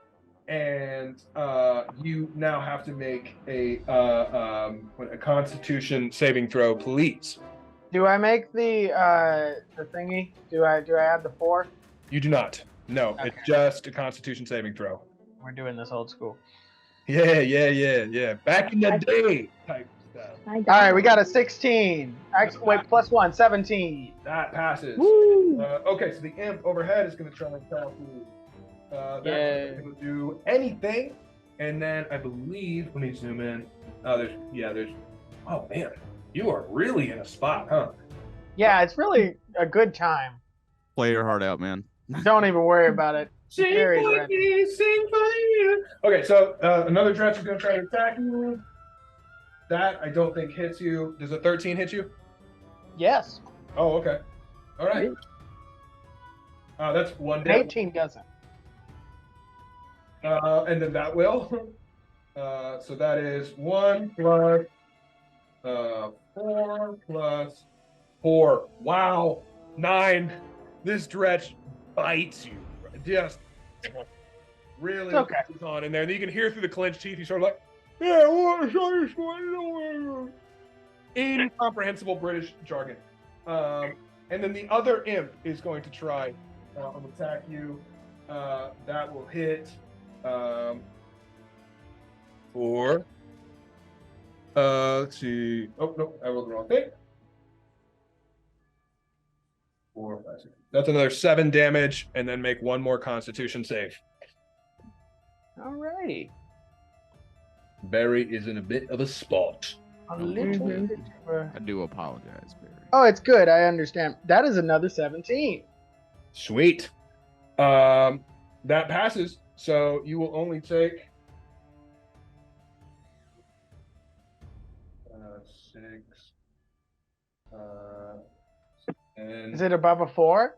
and you now have to make a Constitution saving throw, please. Do I make the thingy? Do I add the 4? You do not. No, Okay. it's just a Constitution saving throw. We're doing this old school. Yeah. Back in the day type stuff. All right, we got a 16. Actually, wait, plus 1, 17. That passes. Woo! Okay, so the imp overhead is going to try and tackle you. That's Yay. not going to do anything. And then I believe, let me zoom in. There's. Oh man, you are really in a spot, huh? Yeah, it's really a good time. Play your heart out, man. Don't even worry about it. Sing Barry's for ready. me, sing for you. Okay, so another dredge is going to try to attack you. That I don't think hits you. Does a 13 hit you? Yes. Oh, okay. All right. That's 1 An damage. 18 doesn't. And then that will. So that is 1 plus 4 plus 4. Wow. 9. This dredge bites you. Just really It's okay. pushes on in there. And then you can hear through the clenched teeth, he's sort of like, yeah, what is this? Incomprehensible British jargon. And then the other imp is going to try and attack you. That will hit for let's see. Oh no, I rolled the wrong thing. 4, 5, 6. That's another 7 damage, and then make 1 more Constitution save. All righty. Barry is in a bit of a spot. A little bit of a... I do apologize, Barry. Oh, it's good. I understand. That is another 17. Sweet. That passes. So you will only take 6. And Is it above a 4?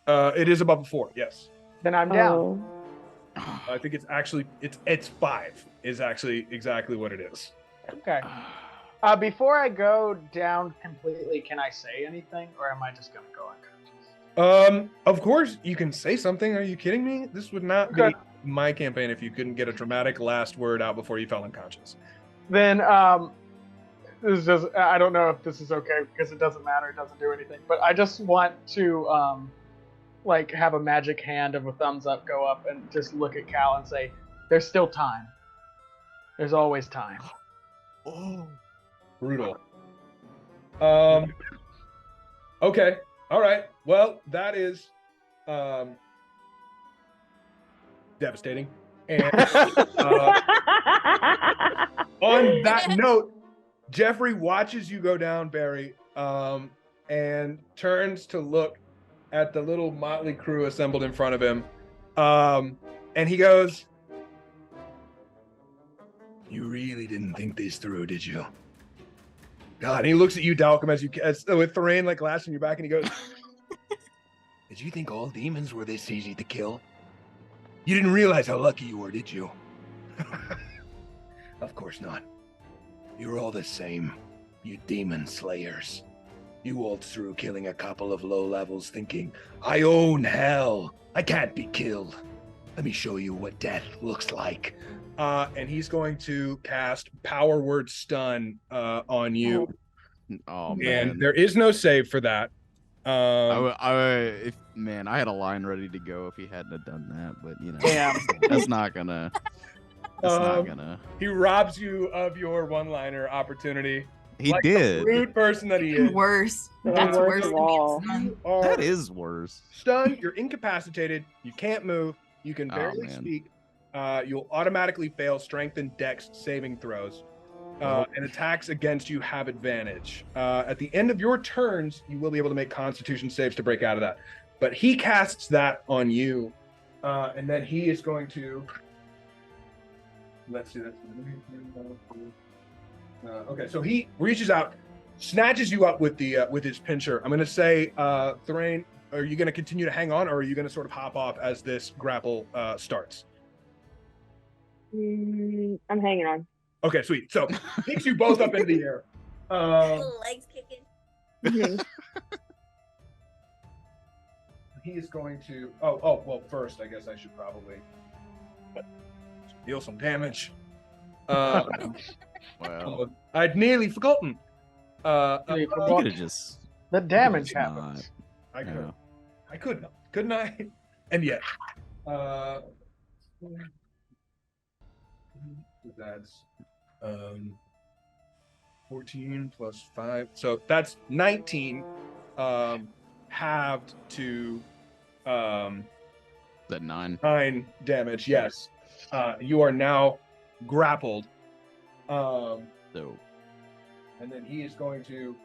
it is above a 4. Yes. Then I'm down. Oh. I think it's actually it's 5 is actually exactly what it is. Okay. Before I go down completely, can I say anything, or am I just gonna go unconscious? Of course you can say something. Are you kidding me? This would not Okay. be my campaign if you couldn't get a dramatic last word out before you fell unconscious. Then this is just, I don't know if this is okay because it doesn't matter. It doesn't do anything. But I just want to like have a magic hand of a thumbs up go up and just look at Cal and say, "There's still time. There's always time." Oh, brutal. Okay. All right. Well, that is devastating. And on that note, Jeffrey watches you go down, Barry, and turns to look at the little motley crew assembled in front of him. And he goes, "You really didn't think this through, did you?" God, and he looks at you, Dalcom, as with Thorane like lashing your back, and he goes, "Did you think all demons were this easy to kill? You didn't realize how lucky you were, did you?" Of course not. You're all the same, you demon slayers. You waltz through killing a couple of low levels thinking, I own hell. I can't be killed. Let me show you what death looks like. And he's going to cast Power Word Stun on you. Oh And man, there is no save for that. I had a line ready to go if he hadn't have done that, but you know, Damn. that's not gonna. That's not gonna. He robs you of your one-liner opportunity. He like did. The rude person that he is. Worse. The That's worst worse of than being all. stunned. You are That is worse. stunned. You're incapacitated. You can't move. You can Oh, barely man. speak. You'll automatically fail strength and dex saving throws. And attacks against you have advantage. At the end of your turns, you will be able to make Constitution saves to break out of that. But he casts that on you, and then he is going to. Let's see. Okay, so he reaches out, snatches you up with the with his pincher. I'm going to say, Thrain, are you going to continue to hang on, or are you going to sort of hop off as this grapple starts? I'm hanging on. Okay, sweet. So picks you both up into the air. Legs kicking. Mhm. He is going to. Well, first, I guess I should probably deal some damage. Wow. I'd nearly forgotten. Nearly You forgot. could have just. The damage It's not. happens. I could. Yeah. I could not. Couldn't I? And yet. That's 14 plus 5. So that's 19 halved to That 9. 9 damage. Yes. You are now grappled. So And then he is going to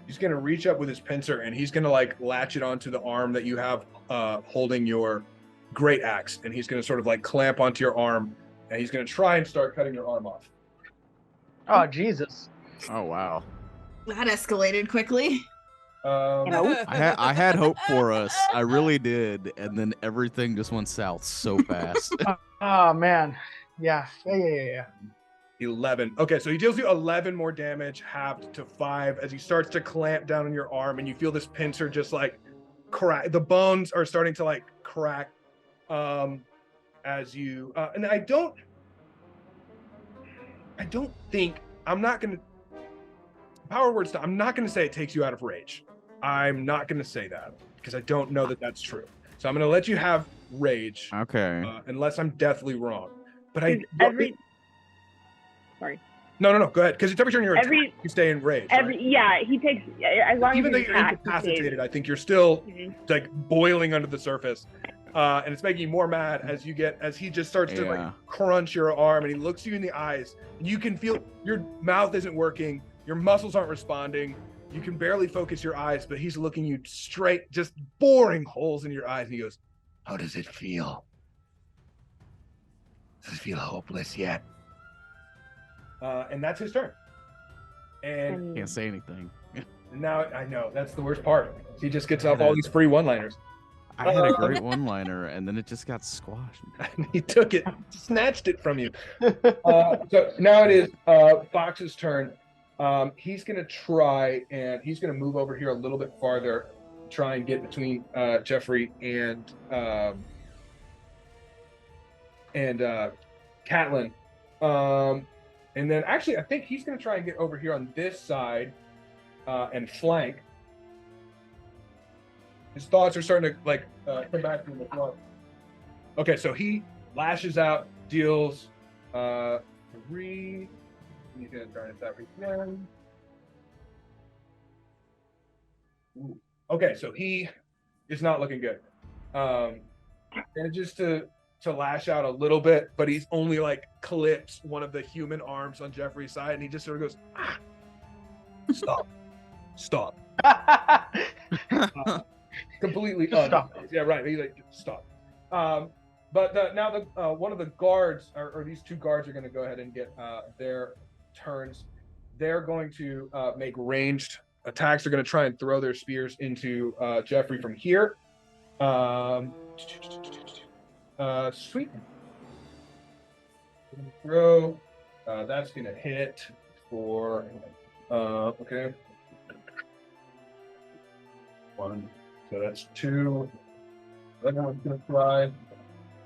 he's going to reach up with his pincer and he's going to like latch it onto the arm that you have holding your great axe, and he's going to sort of like clamp onto your arm, and he's going to try and start cutting your arm off. Oh Jesus. oh wow. That escalated quickly. Nope. I had hope for us. I really did, and then everything just went south so fast. Oh man. Yeah. 11. Okay, so he deals you 11 more damage, halved to 5, as he starts to clamp down on your arm, and you feel this pincer just like crack. The bones are starting to like crack as you and I don't think I'm not gonna power words. I'm not gonna say it takes you out of rage. I'm not gonna say that because I don't know that that's true. So I'm gonna let you have rage, Okay. unless I'm deathly wrong. But I Every no. Go ahead, because it's every turn you're Every- attacked, you stay in rage. right? he takes as long Even as though he's you're attacked, he incapacitated, stays. I think you're still Mhm. like boiling under the surface, and it's making you more mad as he just starts to Yeah. like crunch your arm, and he looks you in the eyes, and you can feel your mouth isn't working, your muscles aren't responding, you can barely focus your eyes, but he's looking you straight, just boring holes in your eyes, and he goes, "How does it feel? Does it feel hopeless yet?" And that's his turn. And Can't say anything. now I know that's the worst part. He just gets off all these free one-liners. I had a great one-liner, and then it just got squashed. He took it, snatched it from you. So now it is Fox's turn. He's gonna try and he's gonna move over here a little bit farther, try and get between Jeffrey and Catelyn. And then actually I think he's gonna try and get over here on this side and flank. His thoughts are starting to like come back from the front. Okay, so he lashes out, deals 3. He's gonna try and attack again. Ooh. Okay, so he is not looking good. Manages to lash out a little bit, but he's only like clips one of the human arms on Jeffrey's side, and he just sort of goes, "Ah, stop." Completely Stop. Yeah, right. He's like, stop. But now the one of the guards, or these two guards, are going to go ahead and get their turns. They're going to make ranged attacks. They're going to try and throw their spears into Jeffrey from here. Sweet. Throw. That's going to hit. for okay. 1. So that's 2. That one's gonna fly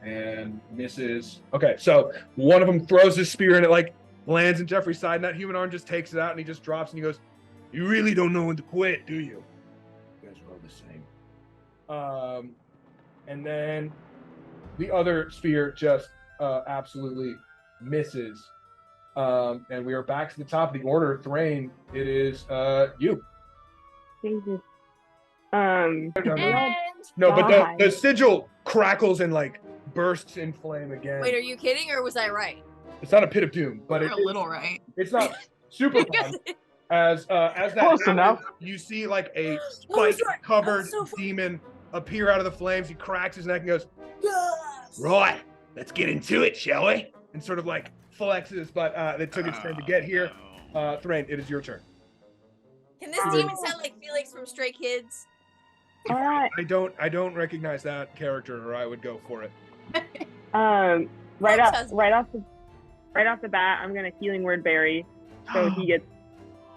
and misses. Okay, so one of them throws his spear and it like lands in Jeffrey's side, and that human arm just takes it out and he just drops and he goes, "You really don't know when to quit, do you?" You guys roll the same. And then the other sphere just absolutely misses. And we are back to the top of the order. Thrain, it is you. Jesus. And No, but God. the sigil crackles and like bursts in flame again. wait, are you kidding or was I right? It's not a pit of doom, but You're a little right. it's not super fun. As that Close happens, enough. you see like a sorry. spike-covered So fun. demon appear out of the flames. He cracks his neck and goes, Yes! "Right, let's get into it, shall we?" And sort of like flexes, but it took its turn to get here. Thrain, it is your turn. Can this demon sound like Felix from Stray Kids? All right. I don't recognize that character, or I would go for it. Right off Cousin. right off the bat, I'm gonna healing word Barry, so he gets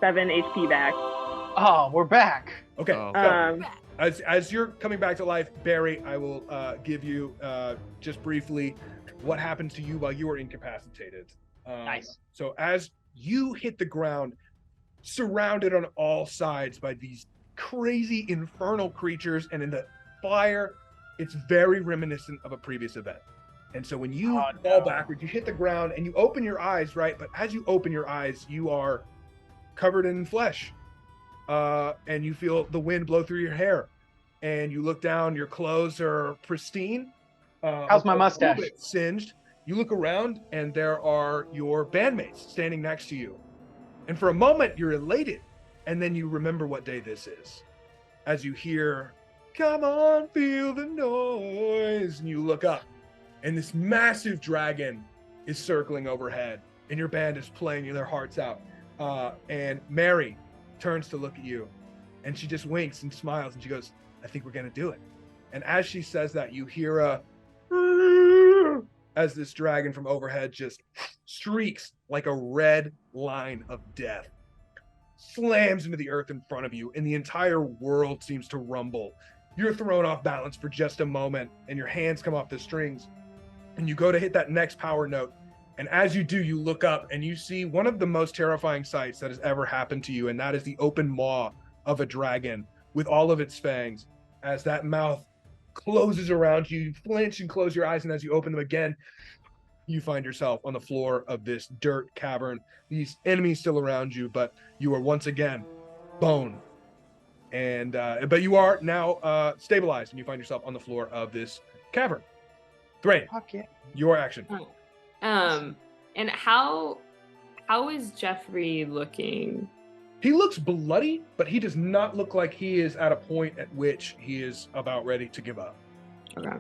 7 HP back. Oh, we're back. Okay. Oh. So, as you're coming back to life, Barry, I will give you just briefly what happened to you while you were incapacitated. Nice. So as you hit the ground, surrounded on all sides by these crazy infernal creatures, and in the fire, it's very reminiscent of a previous event. And so when you fall backwards, you hit the ground and you open your eyes, right? But as you open your eyes, you are covered in flesh. And you feel the wind blow through your hair. And you look down, your clothes are pristine. How's my a mustache? little bit singed. You look around and there are your bandmates standing next to you. And for a moment, you're elated. And then you remember what day this is. As you hear, "Come on, feel the noise." And you look up. And this massive dragon is circling overhead. And your band is playing their hearts out. And Mary turns to look at you. And she just winks and smiles. And she goes, "I think we're going to do it." And as she says that, you hear a as this dragon from overhead just streaks like a red line of death, slams into the earth in front of you, and the entire world seems to rumble. You're thrown off balance for just a moment, and your hands come off the strings, and you go to hit that next power note. And as you do, you look up and you see one of the most terrifying sights that has ever happened to you, and that is the open maw of a dragon with all of its fangs. As that mouth closes around you, you flinch and close your eyes, and as you open them again, you find yourself on the floor of this dirt cavern. These enemies still around you, but you are once again bone. And but you are now stabilized, and you find yourself on the floor of this cavern. Thrain, Fuck yeah. your action. And how is Jeffrey looking? He looks bloody, but he does not look like he is at a point at which he is about ready to give up. Okay.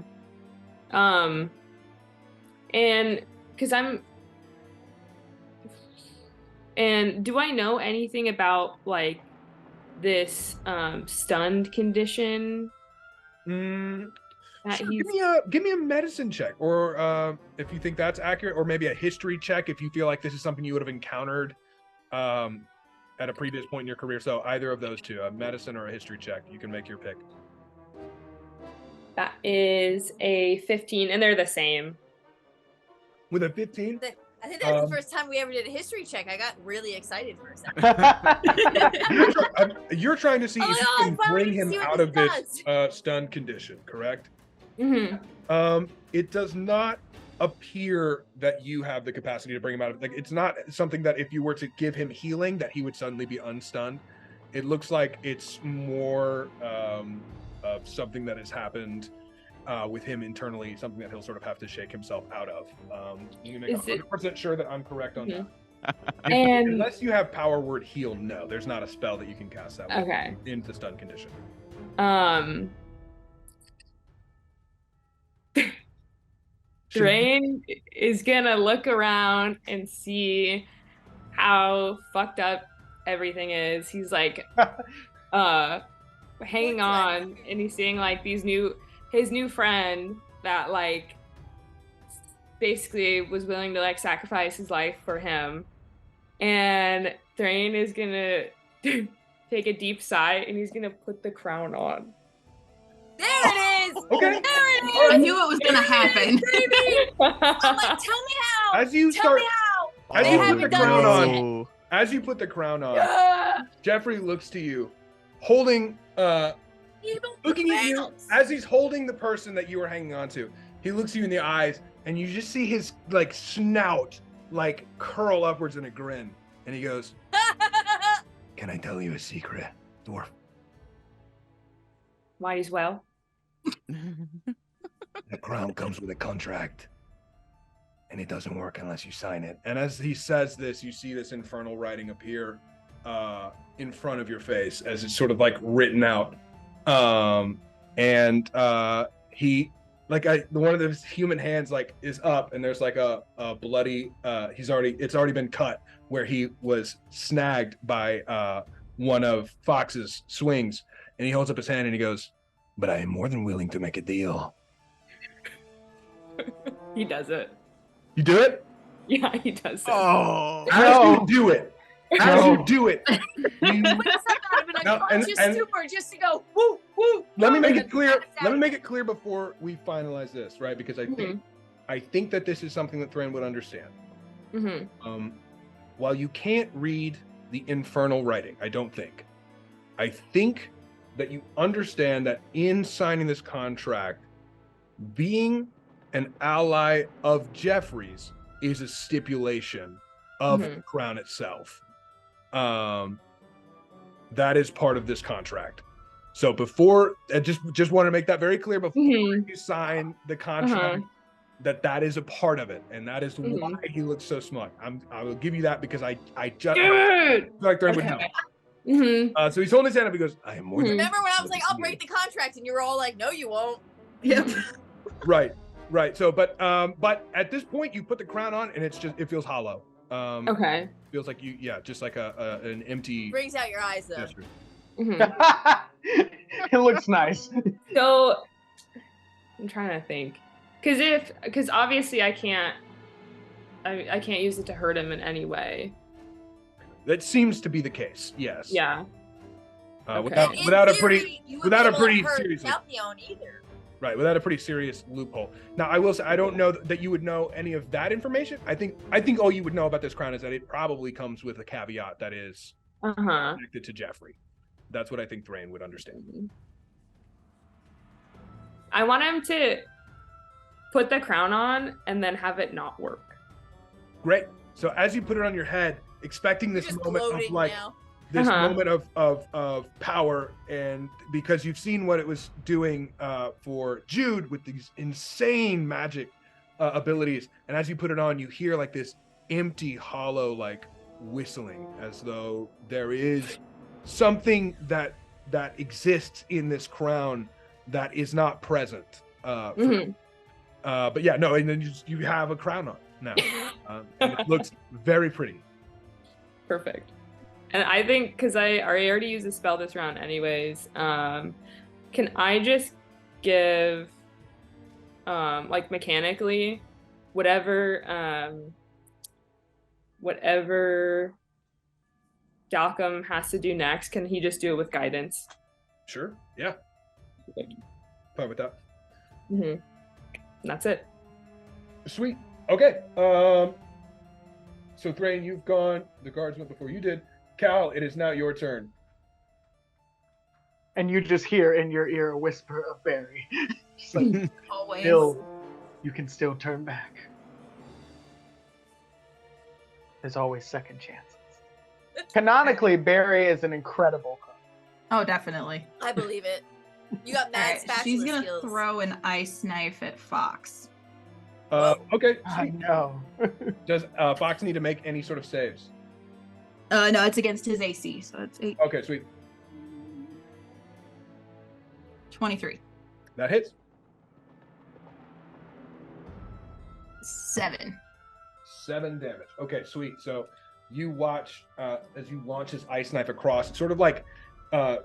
And because and do I know anything about like this stunned condition? That Sure, he's give me a medicine check, or if you think that's accurate, or maybe a history check if you feel like this is something you would have encountered at a previous point in your career. So either of those two, a medicine or a history check, you can make your pick. That is a 15, and they're the same. With a 15, I think that's the first time we ever did a history check. I got really excited for a second. you're trying to see Oh if my you God, can why would bring you him see what out this of this stunned condition, correct? Mm-hmm. It does not appear that you have the capacity to bring him out of, like, it's not something that if you were to give him healing that he would suddenly be unstunned. It looks like it's more of something that has happened with him internally, something that he'll sort of have to shake himself out of. I'm gonna make 100% sure that I'm correct on that. And Unless you have power word heal, no, there's not a spell that you can cast that okay. in the stun condition. Drain is gonna look around and see how fucked up everything is. He's like hanging on, and he's seeing like his new friend that like basically was willing to like sacrifice his life for him. And Thrain is gonna take a deep sigh and he's gonna put the crown on. There it is. Okay. There it is. All I knew it was gonna happen. Baby. I'm like, tell me how. As you Tell start, me how. as They you put haven't the done crown this on, yet. as you put the crown on, Yeah. Jeffrey looks to you, holding, looking at you as he's holding the person that you were hanging on to. He looks you in the eyes, and you just see his like snout like curl upwards in a grin, and he goes, "Can I tell you a secret, dwarf? Might as well. The crown comes with a contract, and it doesn't work unless you sign it." And as he says this, you see this infernal writing appear in front of your face as it's sort of like written out. He, like, one of his human hands like is up, and there's like a bloody. It's already been cut where he was snagged by one of Fox's swings, and he holds up his hand and he goes, "But I am more than willing to make a deal." He does it. You do it? Yeah, he does it. Oh, As No. you do it, as you do it, you, Wait a second, I've been No, unconscious and- stupor just to go woo woo. let me woo, make and it clear. pass Let me out. make it clear before we finalize this, right? Because I think that this is something that Thrain would understand. Mm-hmm. While you can't read the infernal writing, I think that you understand that in signing this contract, being an ally of Jeffrey's is a stipulation of the crown itself. That is part of this contract. So before, I just want to make that very clear before you sign the contract, that is a part of it, and that is why he looks so smug. I will give you that because I just Dude! like Thrain would know. Mm-hmm. So he's holding his hand up. He goes, "I am more than Remember when I was like, I'll break the contract, and you were all like, no, you won't. Yep. right." So, but at this point, you put the crown on, and it feels hollow. Okay. Feels like just like an empty Brings out your eyes though. gesture. Mm-hmm. It looks nice. So I'm trying to think, because obviously I can't use it to hurt him in any way. That seems to be the case. Yes. Yeah. Without And in without a theory, pretty you without a wouldn't be pretty able to hurt serious Caltheon either. right without a pretty serious loophole. Now I will say I don't know that you would know any of that information. I think all you would know about this crown is that it probably comes with a caveat that is connected to Jeffrey. That's what I think Thrain would understand. I want him to put the crown on and then have it not work. Great. So as you put it on your head, expecting this Just moment of gloating like now. this moment of power, and because you've seen what it was doing for Jude with these insane magic abilities, and as you put it on, you hear like this empty, hollow, like whistling, as though there is something that exists in this crown that is not present. But yeah, no, and then you have a crown on now, and it looks very pretty. Perfect. And I think, because I already used a spell this round anyways, can I just give, like mechanically, whatever Dalcom has to do next, can he just do it with guidance? Sure. Yeah. Fine with that. And that's it. Sweet. Okay. So Thrain, you've gone. The guards went before you did. Cal, it is now your turn. And you just hear in your ear a whisper of Barry. Just like, Always. still, you can still turn back. There's always second chances. Canonically, Barry is an incredible cook. Oh, definitely. I believe it. You got mad Alright, spatula she's gonna skills. throw an ice knife at Fox. Okay. I Sweet. know. Does Fox need to make any sort of saves? No, it's against his AC, so it's 8. Okay, sweet. 23. That hits. 7. 7 damage. Okay, sweet. So you watch as you launch his ice knife across, it sort of like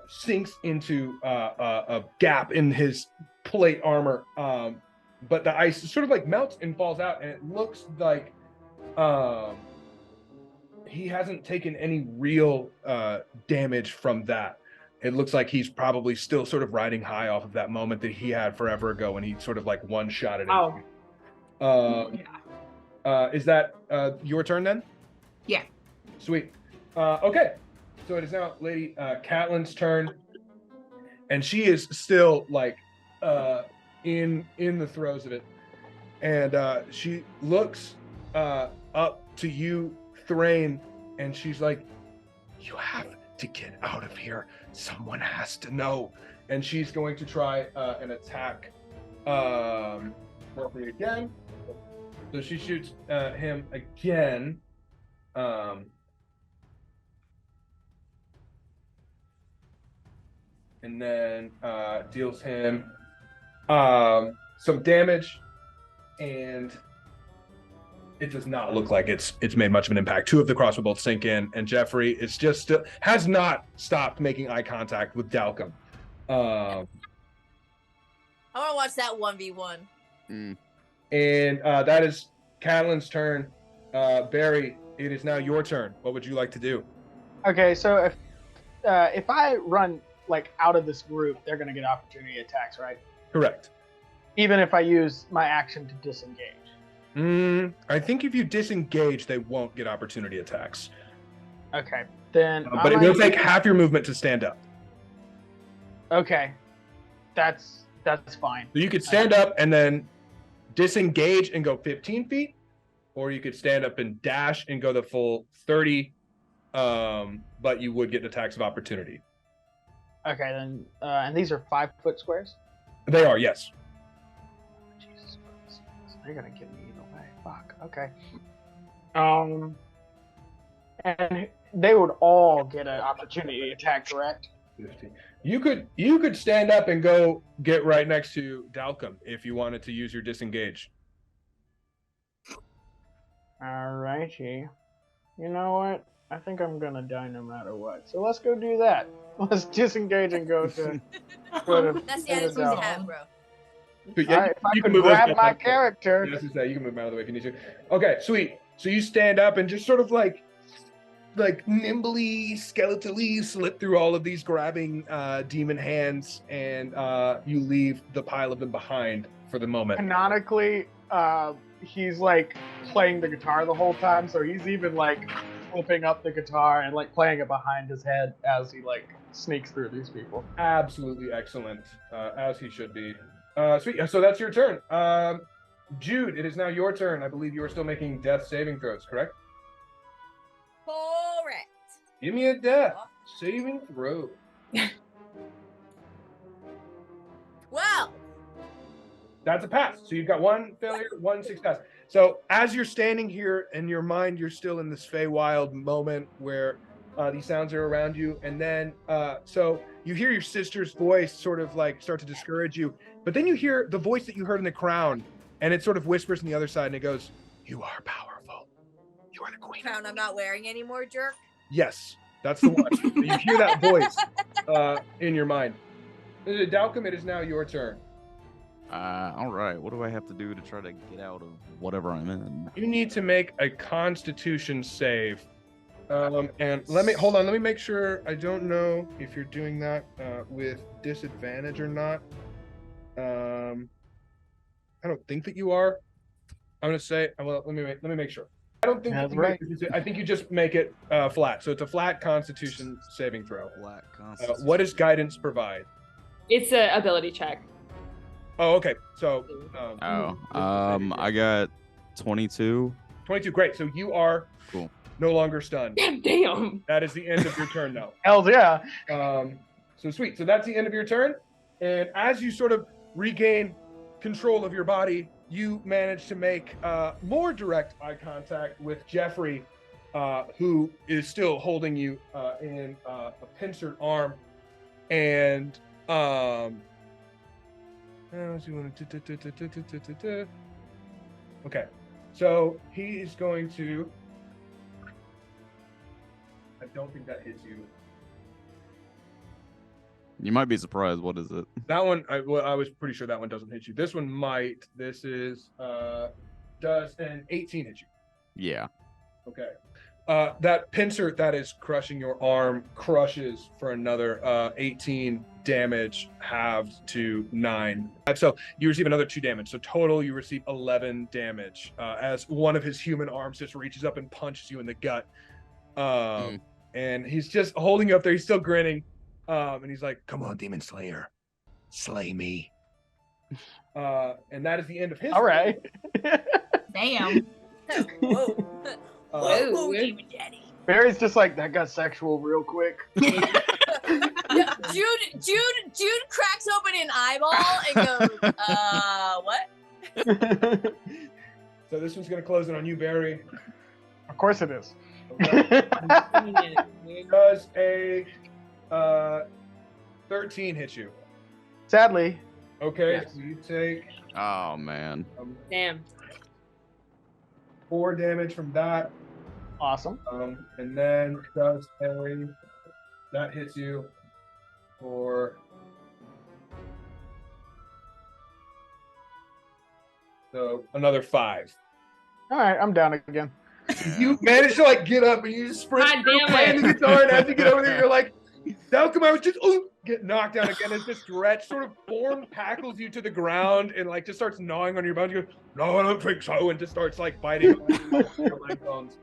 sinks into a gap in his plate armor. But the ice sort of like melts and falls out, and it looks like he hasn't taken any real damage from that. It looks like he's probably still sort of riding high off of that moment that he had forever ago when he sort of like one-shotted him. Oh. Is that your turn then? Yeah. Sweet. Okay. So it is now Lady Catelyn's turn, and she is still like in the throes of it, and she looks up to you, Thrain, and she's like, "You have to get out of here. Someone has to know." And she's going to try an attack roughly again. So she shoots him again. And then deals him some damage, and it does not look like it's made much of an impact. 2 of the crossbow bolts sink in, and Jeffrey is just still has not stopped making eye contact with Dalcum. I want to watch that 1v1. And that is Catelyn's turn. Barry, it is now your turn. What would you like to do? Okay, so if I run like out of this group, they're gonna get opportunity attacks, right? Correct. Even if I use my action to disengage. I think if you disengage, they won't get opportunity attacks. Okay, then. But it will take half your movement to stand up. Okay, that's fine. So you could stand up and then disengage and go 15 feet, or you could stand up and dash and go the full 30, but you would get attacks of opportunity. Okay, then, and these are 5-foot squares? They are, yes. Jesus Christ. They're gonna get me either way. Fuck, okay. And they would all get an opportunity attack, correct? 50. You could stand up and go get right next to Dalcum if you wanted to use your disengage. Alrighty. You know what? I think I'm gonna die no matter what. So let's go do that. Let's disengage and go to. That's the attitude to have, bro. But All right, if I could grab my character. Yes, you can move him out of the way if you need to. Okay, sweet. So you stand up and just sort of like nimbly, skeletally slip through all of these grabbing demon hands, and you leave the pile of them behind for the moment. Canonically, he's like playing the guitar the whole time, so he's even like flipping up the guitar and like playing it behind his head as he like sneaks through these people. Absolutely excellent, as he should be. Sweet. So that's your turn. Jude, it is now your turn. I believe you are still making death saving throws, correct? Correct. Give me a death saving throw. 12. That's a pass. So you've got 1 failure, 1 success. So as you're standing here in your mind, you're still in this Feywild moment where these sounds are around you. And then, so you hear your sister's voice sort of like start to discourage you. But then you hear the voice that you heard in the crown, and it sort of whispers on the other side, and it goes, "You are powerful. You are the queen." Crown I'm not wearing anymore, jerk. Yes, that's the one. You hear that voice in your mind. Dalcum, it is now your turn. All right. What do I have to do to try to get out of whatever I'm in? You need to make a Constitution save. And let me make sure. I don't know if you're doing that with disadvantage or not. I don't think that you are. I'm gonna say. Well, let me make sure. I don't think that's right. I think you just make it flat. So it's a flat Constitution saving throw. Flat Constitution. What does guidance provide? It's an ability check. Oh, okay. So. I got 22. 22. Great. So you are Cool. no longer stunned. Damn. That is the end of your turn now. Hells yeah. So sweet. So that's the end of your turn. And as you sort of regain control of your body, you manage to make more direct eye contact with Jeffrey, who is still holding you in a pincered arm. And okay, so he's going to. I don't think that hits you. You might be surprised. What is it? That one, I was pretty sure that one doesn't hit you. This one might. This is does an 18 hit you? Yeah. Okay. That pincer that is crushing your arm crushes for another 18 damage, halved to 9. So you receive another 2 damage. So total, you receive 11 damage as one of his human arms just reaches up and punches you in the gut. And he's just holding you up there. He's still grinning. And he's like, "Come on, Demon Slayer, slay me." And that is the end of his. All right. Damn. Whoa. Uh, Whoa, Demon Daddy. Barry's just like, that got sexual real quick. Yeah, Jude cracks open an eyeball and goes, what? So this one's gonna close in on you, Barry. Of course it is. Does a 13 hit you? Sadly. Okay, Yes. so you take Oh man. Damn. 4 damage from that. Awesome. And then does a that hits you for so another 5. All right, I'm down again. You manage to like get up and you just sprint God through, damn playing it. the guitar, and as you get over there, you're like, "How come I was just get knocked down again?" As this stretch sort of form tackles you to the ground and like just starts gnawing on your bones. You go, "No, I don't think so," and just starts like biting on your leg bones.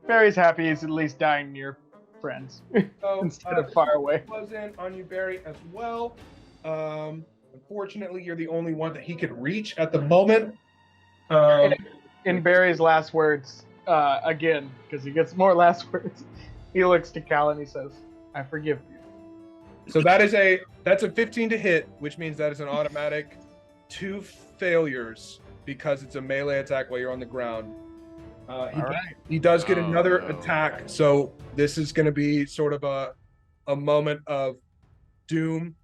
Barry's happy he's at least dying near friends So, instead of far away. Close in on you, Barry, as well. Unfortunately, you're the only one that he could reach at the moment. In Barry's last words, again, because he gets more last words, he looks to Cal and he says, "I forgive you." So that's a 15 to hit, which means that is an automatic 2 failures because it's a melee attack while you're on the ground. He does get another attack, so this is going to be sort of a moment of doom.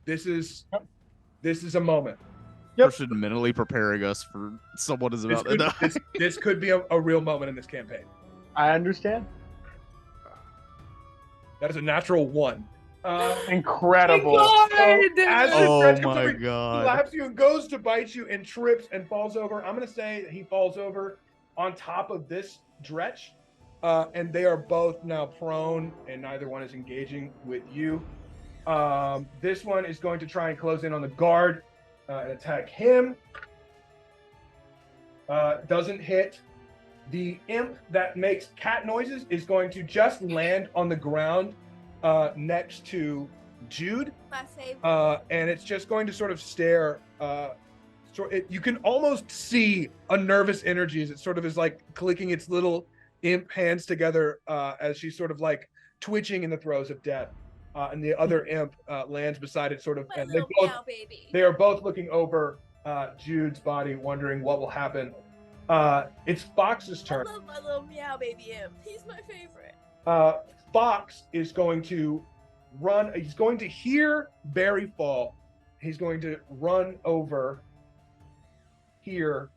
This is a moment. Yep. Should mentally preparing us for someone is about to die. This could be a real moment in this campaign. I understand. That is a natural 1. Incredible. As this Oh stretch comes my over, he god. laps you and goes to bite you and trips and falls over. I'm going to say that he falls over on top of this dretch, and they are both now prone, and neither one is engaging with you. This one is going to try and close in on the guard and attack him. Doesn't hit. The imp that makes cat noises is going to just land on the ground next to Jude. My favorite. And it's just going to sort of stare. You can almost see a nervous energy as it sort of is like clicking its little imp hands together as she's sort of like twitching in the throes of death. And the other imp lands beside it, sort of. My And they little both meow baby. they are both looking over Jude's body, wondering what will happen. It's Fox's I turn. love my little meow baby imp. He's my favorite. Fox is going to run. He's going to hear Barry fall. He's going to run over here,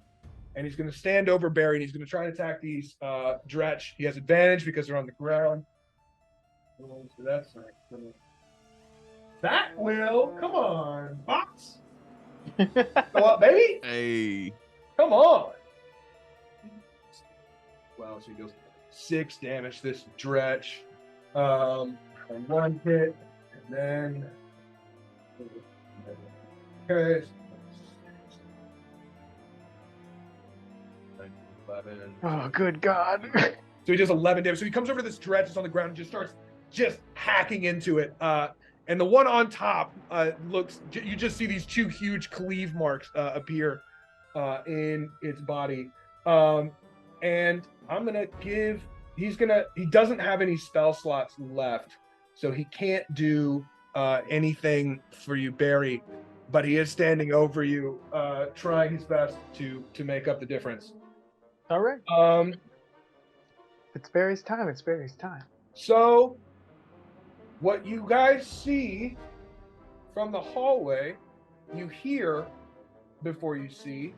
and he's going to stand over Barry, and he's going to try and attack these Dretch. He has advantage because they're on the ground. So that's that will come on, Fox. Go up, baby. Hey. Come on. Wow, so he goes 6 damage this Dretch. On 1 hit, and then okay. 11. Oh, good God. So he does 11 damage. So he comes over to this Dretch that's on the ground and just starts hacking into it. And the one on top looks. You just see these 2 huge cleave marks appear in its body. And I'm gonna give. He doesn't have any spell slots left, so he can't do anything for you, Barry. But he is standing over you, trying his best to make up the difference. All right. It's Barry's time. It's Barry's time. So, what you guys see from the hallway, you hear before you see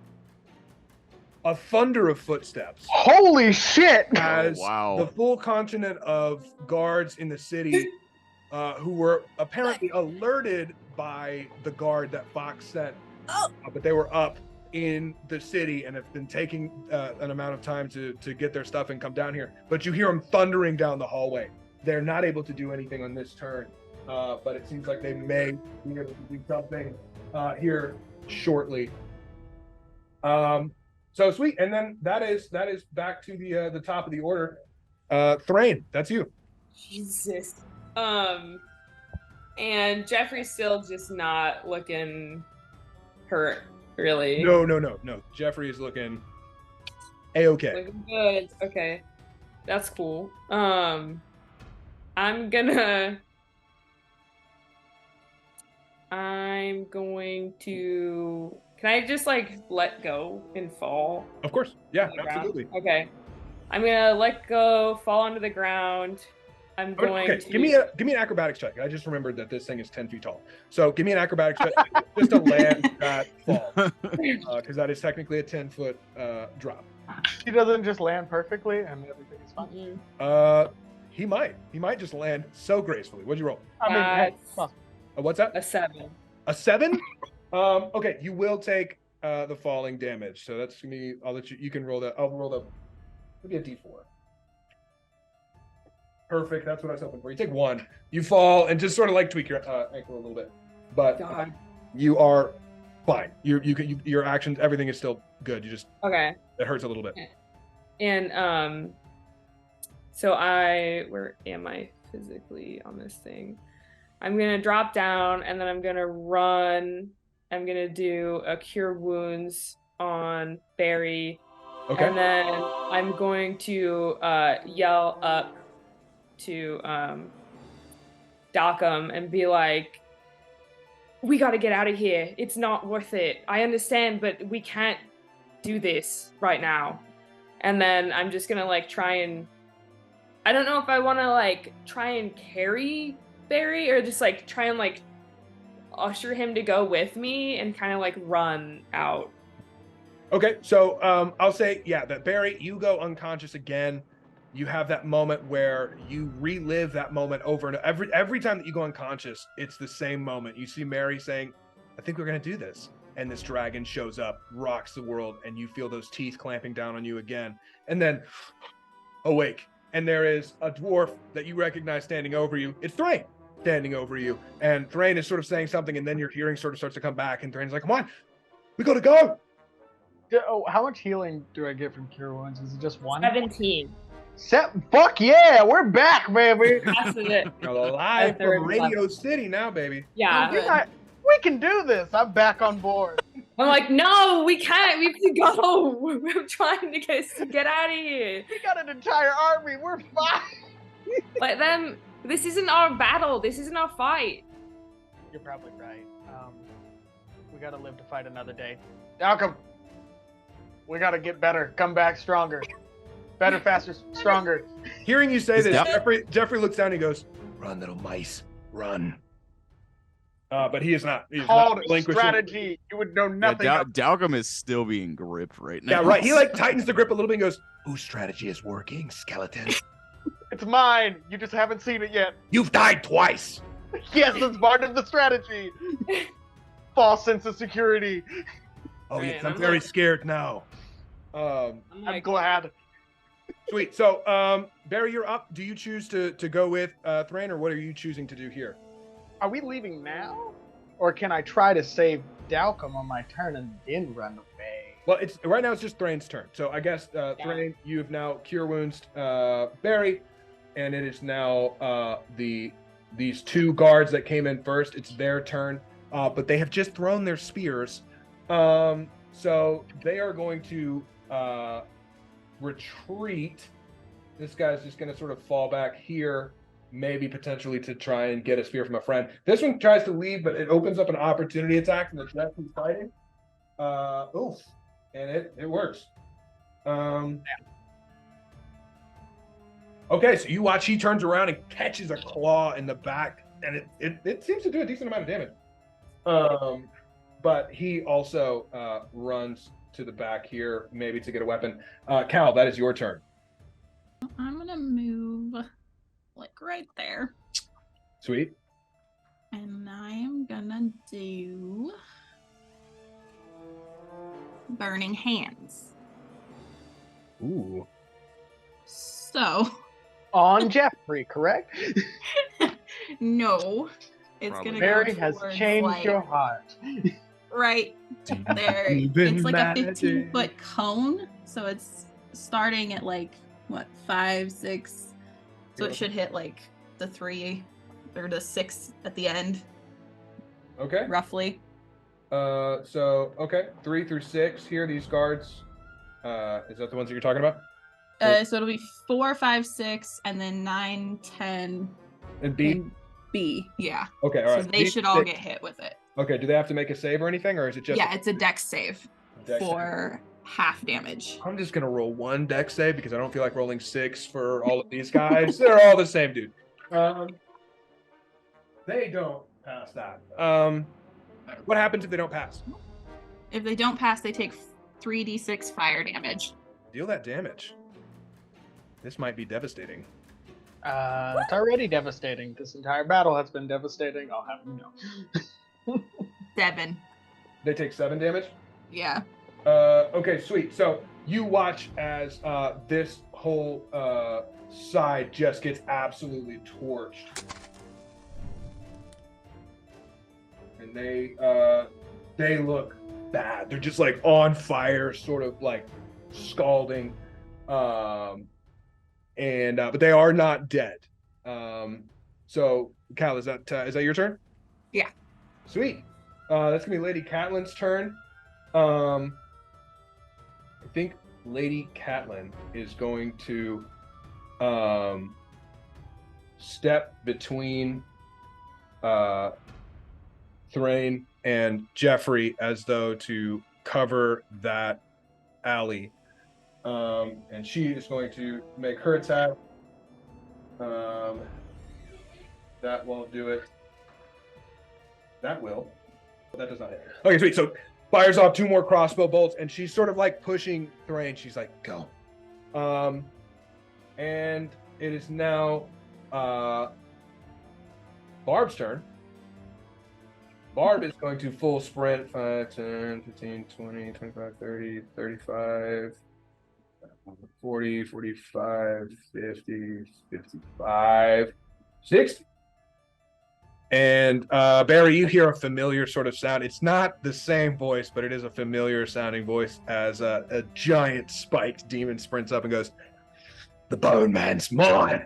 a thunder of footsteps. Holy shit! As wow. the full contingent of guards in the city who were apparently alerted by the guard that Fox sent, Oh. but they were up in the city and have been taking an amount of time to get their stuff and come down here. But you hear them thundering down the hallway. They're not able to do anything on this turn, but it seems like they may be able to do something here shortly. So sweet, and then that is back to the top of the order. Thrain, that's you. Jesus. And Jeffrey's still just not looking hurt, really. No. Jeffrey is looking a-okay. Looking good. Okay. That's cool. I'm going to. Can I just like let go and fall? Of course. Yeah, on the ground? absolutely. Okay. I'm gonna let go, fall onto the ground. I'm going Okay, to give me an acrobatics check. I just remembered that this thing is 10 feet tall. So give me an acrobatics check just to land that fall, because that is technically a 10-foot drop. He doesn't just land perfectly and everything is fine. He might just land so gracefully. What'd you roll? I mean, hey, come on. What's that? a 7. A 7? Okay, you will take the falling damage. So that's gonna be. I'll let you. You can roll that. I'll roll the. Maybe a D4. Perfect. That's what I was hoping for. You take 1. You fall and just sort of like tweak your ankle a little bit, but God. you are fine. Your actions, everything is still good. You just Okay. it hurts a little bit. And so where am I physically on this thing? I'm gonna drop down and then I'm gonna run. I'm gonna do a cure wounds on Barry. Okay. And then I'm going to yell up to Dockham and be like, we got to get out of here. It's not worth it. I understand, but we can't do this right now. And then I'm just going to like try and, I don't know if I want to like try and carry Barry or just like try and like usher him to go with me and kind of like run out. Okay, so I'll say, yeah, that Barry, you go unconscious again. You have that moment where you relive that moment over and every time that you go unconscious, it's the same moment. You see Mary saying, I think we're gonna do this. And this dragon shows up, rocks the world, and you feel those teeth clamping down on you again. And then awake. And there is a dwarf that you recognize standing over you. It's Thrain standing over you. And Thrain is sort of saying something, and then your hearing sort of starts to come back, and Thrain's like, come on, we gotta go. Oh, how much healing do I get from cure wounds? Is it just 1? 17. Fuck yeah, we're back, baby. That's it. You're alive Third from Radio City now, baby. Yeah. We can do this. I'm back on board. I'm like, no, we can't. We have to go. We're trying to get out of here. We got an entire army. We're fine. Let them. This isn't our battle. This isn't our fight. You're probably right. We gotta live to fight another day. Malcolm, we gotta get better. Come back stronger. Better, faster, stronger. Hearing you say Is this, that- Jeffrey looks down and he goes, run, little mice, run. But he is not. He is Called not relinquishing. strategy. You would know Yeah, nothing. Dalcum is still being gripped right now. Yeah, right. He like tightens the grip a little bit and goes, whose strategy is working, skeleton? It's mine. You just haven't seen it yet. You've died twice. Yes, it's part of the strategy. False sense of security. Oh, Man, yes, I'm I'm very like- scared now. I'm I'm like, glad. Sweet. So, Barry, you're up. Do you choose to go with Thrain, or what are you choosing to do here? Are we leaving now? Or can I try to save Dalcom on my turn and then run away? Well, it's right now. It's just Thrain's turn. So I guess Thrain, you have now cure wounds Barry, and it is now these 2 guards that came in first. It's their turn, but they have just thrown their spears, so they are going to retreat. This guy's just going to sort of fall back here, maybe potentially to try and get a spear from a friend. This one tries to leave, but it opens up an opportunity attack from the jet who's fighting. Oof. And it works. Okay, so you watch, he turns around and catches a claw in the back, and it seems to do a decent amount of damage. But he also runs to the back here, maybe to get a weapon. Cal, that is your turn. I'm gonna move like right there. Sweet. And I am gonna do Burning Hands. Ooh. So, On Jeffrey, correct? no. It's Probably gonna Mary go has towards, changed like, your heart. right there. Even It's like a magic. 15-foot cone, so it's starting at like what 5, 6. So Yeah. it should hit like the 3 or the 6 at the end, Okay. roughly. So okay, 3 through 6 here. These guards. Is that the ones that you're talking about? So it'll be 4, 5, 6, and then 9, 10, And B. and B. Yeah. Okay. All So right. they These should all six- get hit with it. Okay. Do they have to make a save or anything, or is it just? Yeah, it's a dex save Dex save? for half damage. I'm just gonna roll 1 dex save because I don't feel like rolling 6 for all of these guys. They're all the same, dude. They don't pass that. What happens if they don't pass? If they don't pass, they take 3d6 fire damage. Deal that damage. This might be devastating. It's already devastating. This entire battle has been devastating. I'll have you know. 7. They take 7 damage. Yeah. Okay, sweet. So you watch as this whole side just gets absolutely torched, and they look bad. They're just like on fire, sort of like scalding, and but they are not dead. So Cal, is that your turn? Yeah. Sweet. That's gonna be Lady Catelyn's turn. I think Lady Catelyn is going to step between Thrain and Jeffrey as though to cover that alley. And she is going to make her attack. That won't do it. That will. That does not hit. Okay, sweet. So fires off 2 more crossbow bolts, and she's sort of like pushing Thrain. She's like, go. And it is now Barb's turn. Barb is going to full sprint 5, 10, 15, 20, 25, 30, 35, 40, 45, 50, 55, 60. And Barry, you hear a familiar sort of sound. It's not the same voice, but it is a familiar sounding voice as a giant spiked demon sprints up and goes, "The Bone Man's mine."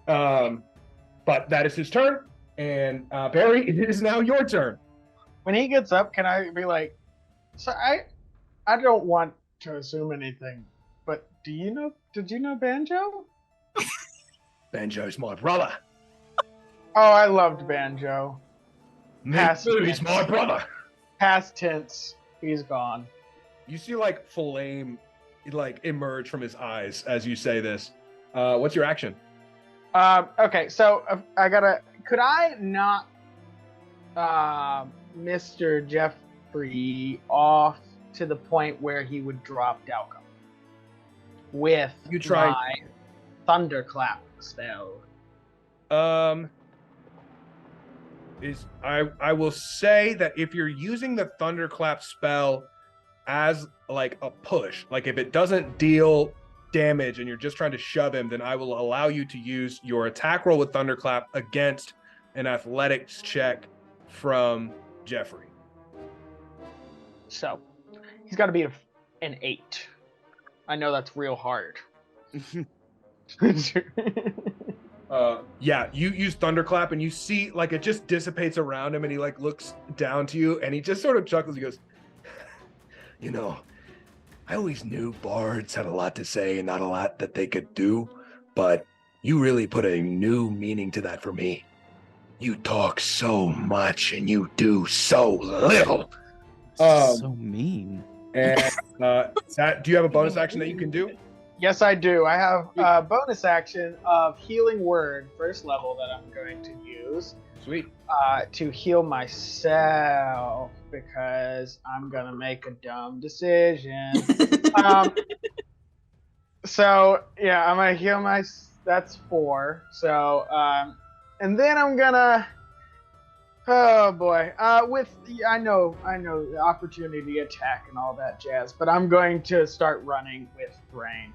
But that is his turn. And Barry, it is now your turn. When he gets up, can I be like, so I don't want to assume anything, but did you know Banjo? Banjo's my brother. Oh, I loved Banjo. Past He's my brother. Past tense, he's gone. You see like flame like emerge from his eyes as you say this. What's your action? Okay, so could I not Mr. Jeffrey off to the point where he would drop Dalcom with You try. my thunderclap spell? I will say that if you're using the thunderclap spell as like a push, like if it doesn't deal damage and you're just trying to shove him, then I will allow you to use your attack roll with thunderclap against an athletics check from Jeffrey. So he's got to be an 8. I know that's real hard. Yeah, you use thunderclap and you see like it just dissipates around him and he like looks down to you and he just sort of chuckles. He goes, "You know, I always knew bards had a lot to say and not a lot that they could do, but you really put a new meaning to that for me. You talk so much and you do so little." So mean. And do you have a bonus action that you can do? Yes, I do. I have a bonus action of Healing Word, first level, that I'm going to use Sweet. to heal myself because I'm going to make a dumb decision. So, yeah, I'm going to heal that's 4. So, and then I'm going to Oh boy. I know the opportunity attack and all that jazz, but I'm going to start running with Brain.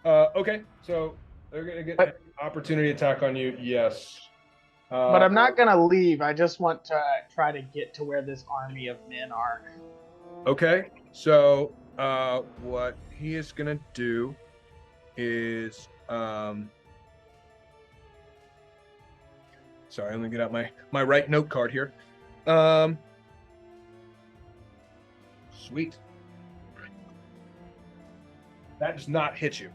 Okay, so they're gonna get an opportunity attack on you. Yes. But I'm not gonna leave. I just want to try to get to where this army of men are. Okay, so what he is gonna do is sorry, let me get out my right note card here. Sweet. That does not hit you.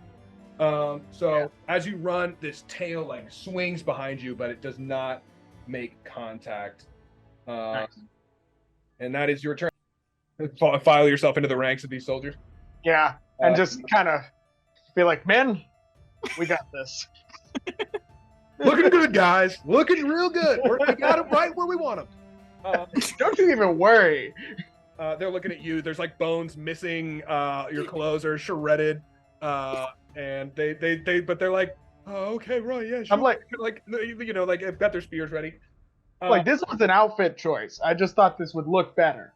So as you run, this tail like swings behind you, but it does not make contact. Nice. And that is your turn. File yourself into the ranks of these soldiers. Yeah, and just kind of be like, men, we got this. Looking good, guys. Looking real good. We got them right where we want them. Don't you even worry. They're looking at you. There's like bones missing. Your clothes are shredded. And but they're like, oh, okay, right, yeah, sure. I'm like, they've got their spears ready. Like this was an outfit choice. I just thought this would look better.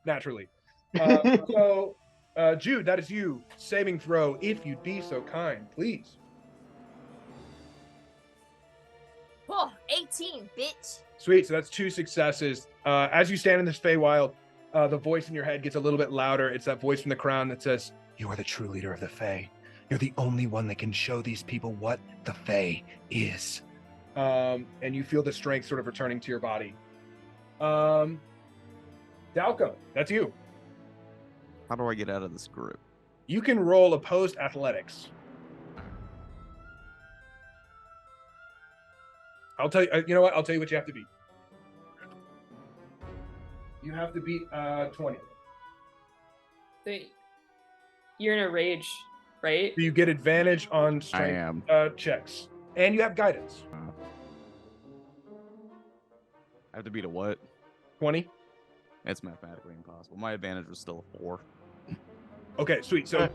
Naturally. So, Jude, that is you. Saving throw, if you'd be so kind, please. Oh, 18, bitch. Sweet. So that's 2 successes. As you stand in this Feywild, the voice in your head gets a little bit louder. It's that voice from the crown that says, "You are the true leader of the Fey. You're the only one that can show these people what the Fey is." And you feel the strength sort of returning to your body. Dalco, that's you. How do I get out of this group? You can roll opposed athletics. I'll tell you. You know what? I'll tell you what you have to beat. You have to beat 20. You're in a rage, right? So you get advantage on strength checks, and you have guidance. I have to beat a what? 20. That's mathematically impossible. My advantage was still a 4. Okay, sweet. So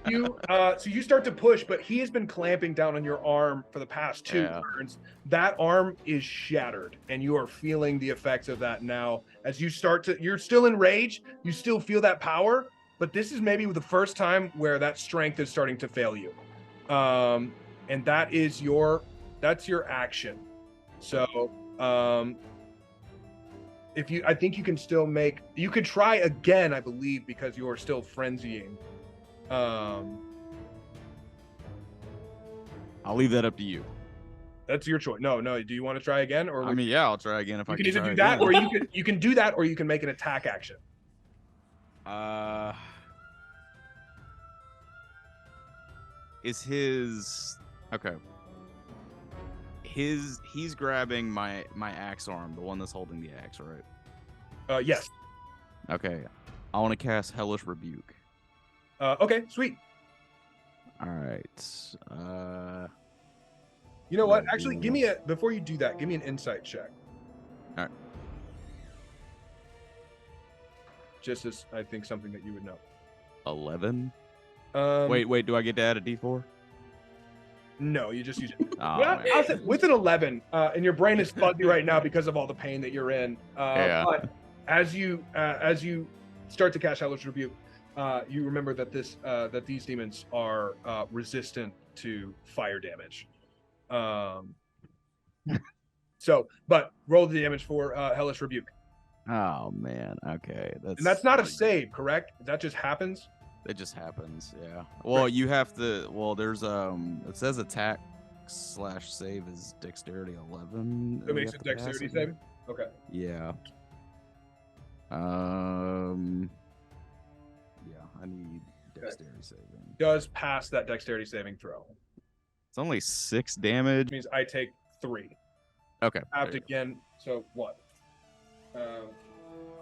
you start to push, but he has been clamping down on your arm for the past 2 turns. That arm is shattered, and you are feeling the effects of that now. As you start to, you're still in rage. You still feel that power, but this is maybe the first time where that strength is starting to fail you. And that's your action. So I think you can still you could try again, I believe, because you're still frenzying. I'll leave that up to you. That's your choice. No. Do you want to try again, or I'll try again if I can. You can either do that, or you can do that, or you can make an attack action. Is his okay? He's grabbing my axe arm, the one that's holding the axe, right? Yes. Okay. I want to cast Hellish Rebuke. Okay, sweet. All right. You know what? Actually, before you do that, give me an insight check. All right. Just as I think something that you would know. 11. Wait. Do I get to add a D4? No, you just use it. Oh, I'll say with an 11, and your brain is fuzzy right now because of all the pain that you're in. But as you start to cast Hellish Rebuke, you remember that these demons are resistant to fire damage. But roll the damage for Hellish Rebuke. Oh man, okay. That's not a save, correct? That just happens. It just happens, yeah. Well, you have to. Well, there's it says attack / save is dexterity 11. It makes a dexterity save. Okay. Yeah. Yeah, I need dexterity saving. Does pass that dexterity saving throw. It's only 6 damage. Which means I take 3. Okay. Halved again. So what?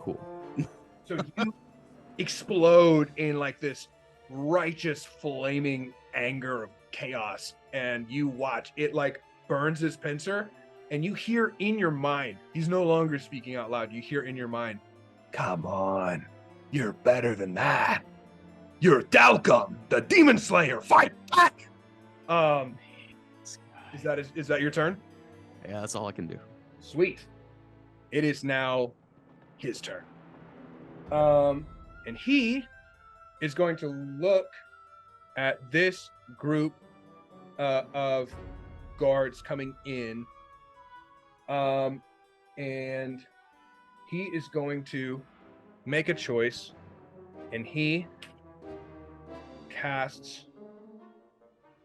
Cool. So you explode in like this righteous flaming anger of chaos, and you watch it like burns his pincer, and you hear in your mind, he's no longer speaking out loud, you hear in your mind, "Come on, you're better than that. You're Dalcum, the demon slayer. Fight back." Is that your turn? Yeah, that's all I can do. Sweet. it is now his turn. And he is going to look at this group of guards coming in. And he is going to make a choice, and he casts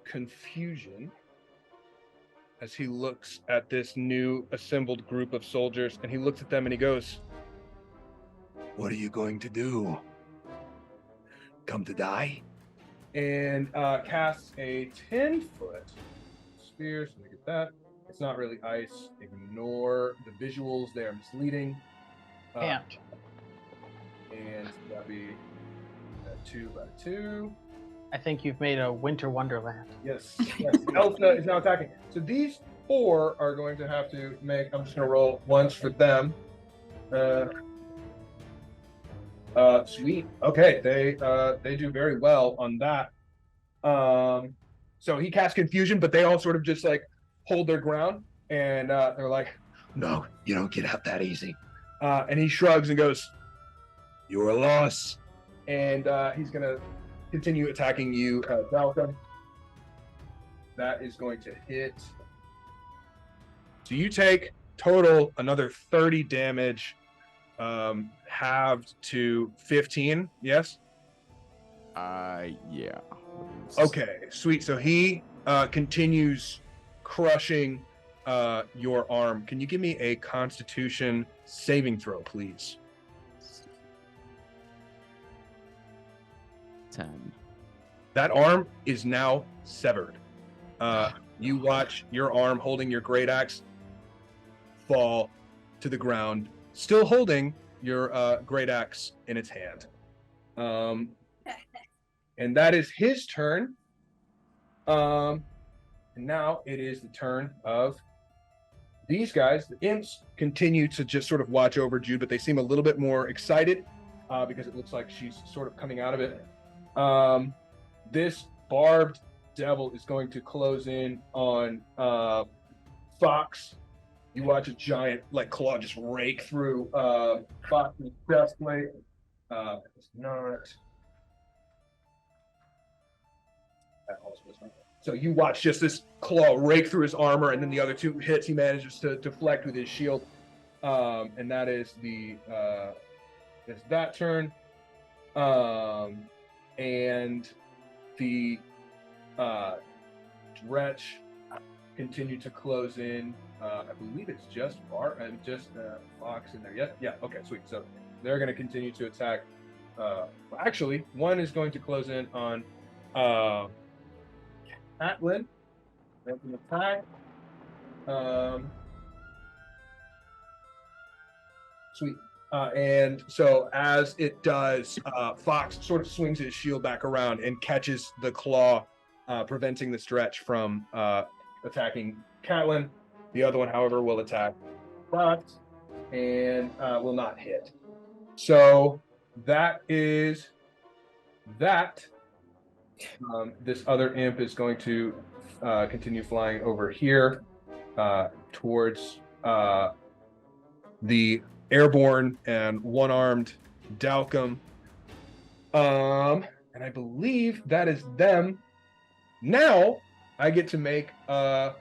confusion as he looks at this new assembled group of soldiers, and he looks at them and he goes, "What are you going to do? Come to die?" And casts a 10-foot sphere. So look at that. It's not really ice. Ignore the visuals. They are misleading. Can't. And that'd be 2x2. I think you've made a winter wonderland. Yes. Elsa is now attacking. So these 4 are going to have to make. I'm just going to roll once for them. Sweet. Okay, they do very well on that. So he casts confusion, but they all sort of just like hold their ground, and they're like, "No, you don't get out that easy." And he shrugs and goes, "You're a loss." And he's gonna continue attacking you, Dalcum. That is going to hit. So you take total another 30 damage, halved to 15. Yes. Yeah. Okay, sweet. So he continues crushing your arm. Can you give me a Constitution saving throw, please? 10. That arm is now severed. You watch your arm holding your great axe fall to the ground, still holding your great axe in its hand. And that is his turn. And now it is the turn of these guys. The imps continue to just sort of watch over Jude, but they seem a little bit more excited because it looks like she's sort of coming out of it. This barbed devil is going to close in on Fox. You watch a giant like claw just rake through Fox's breastplate. It's not. That also is not. So you watch just this claw rake through his armor, and then the other 2 hits he manages to deflect with his shield. And that is that turn. And the Dretch continue to close in. I believe it's just Fox in there. Yeah. Okay, sweet. So they're going to continue to attack. Actually, one is going to close in on Atlin. That's an attack. Sweet. And so as it does, Fox sort of swings his shield back around and catches the claw, preventing the Stretch from attacking Catlin. The other one, however, will attack Fox and will not hit. So that is that. This other imp is going to continue flying over here towards the airborne and one-armed Dalcum. And I believe that is them. Now I get to make a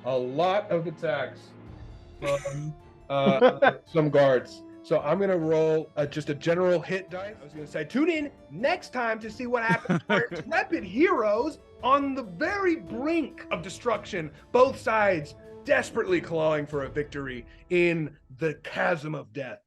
lot of attacks from some guards. So I'm going to roll just a general hit dice. I was going to say, tune in next time to see what happens to our intrepid heroes on the very brink of destruction, both sides desperately clawing for a victory in the chasm of death.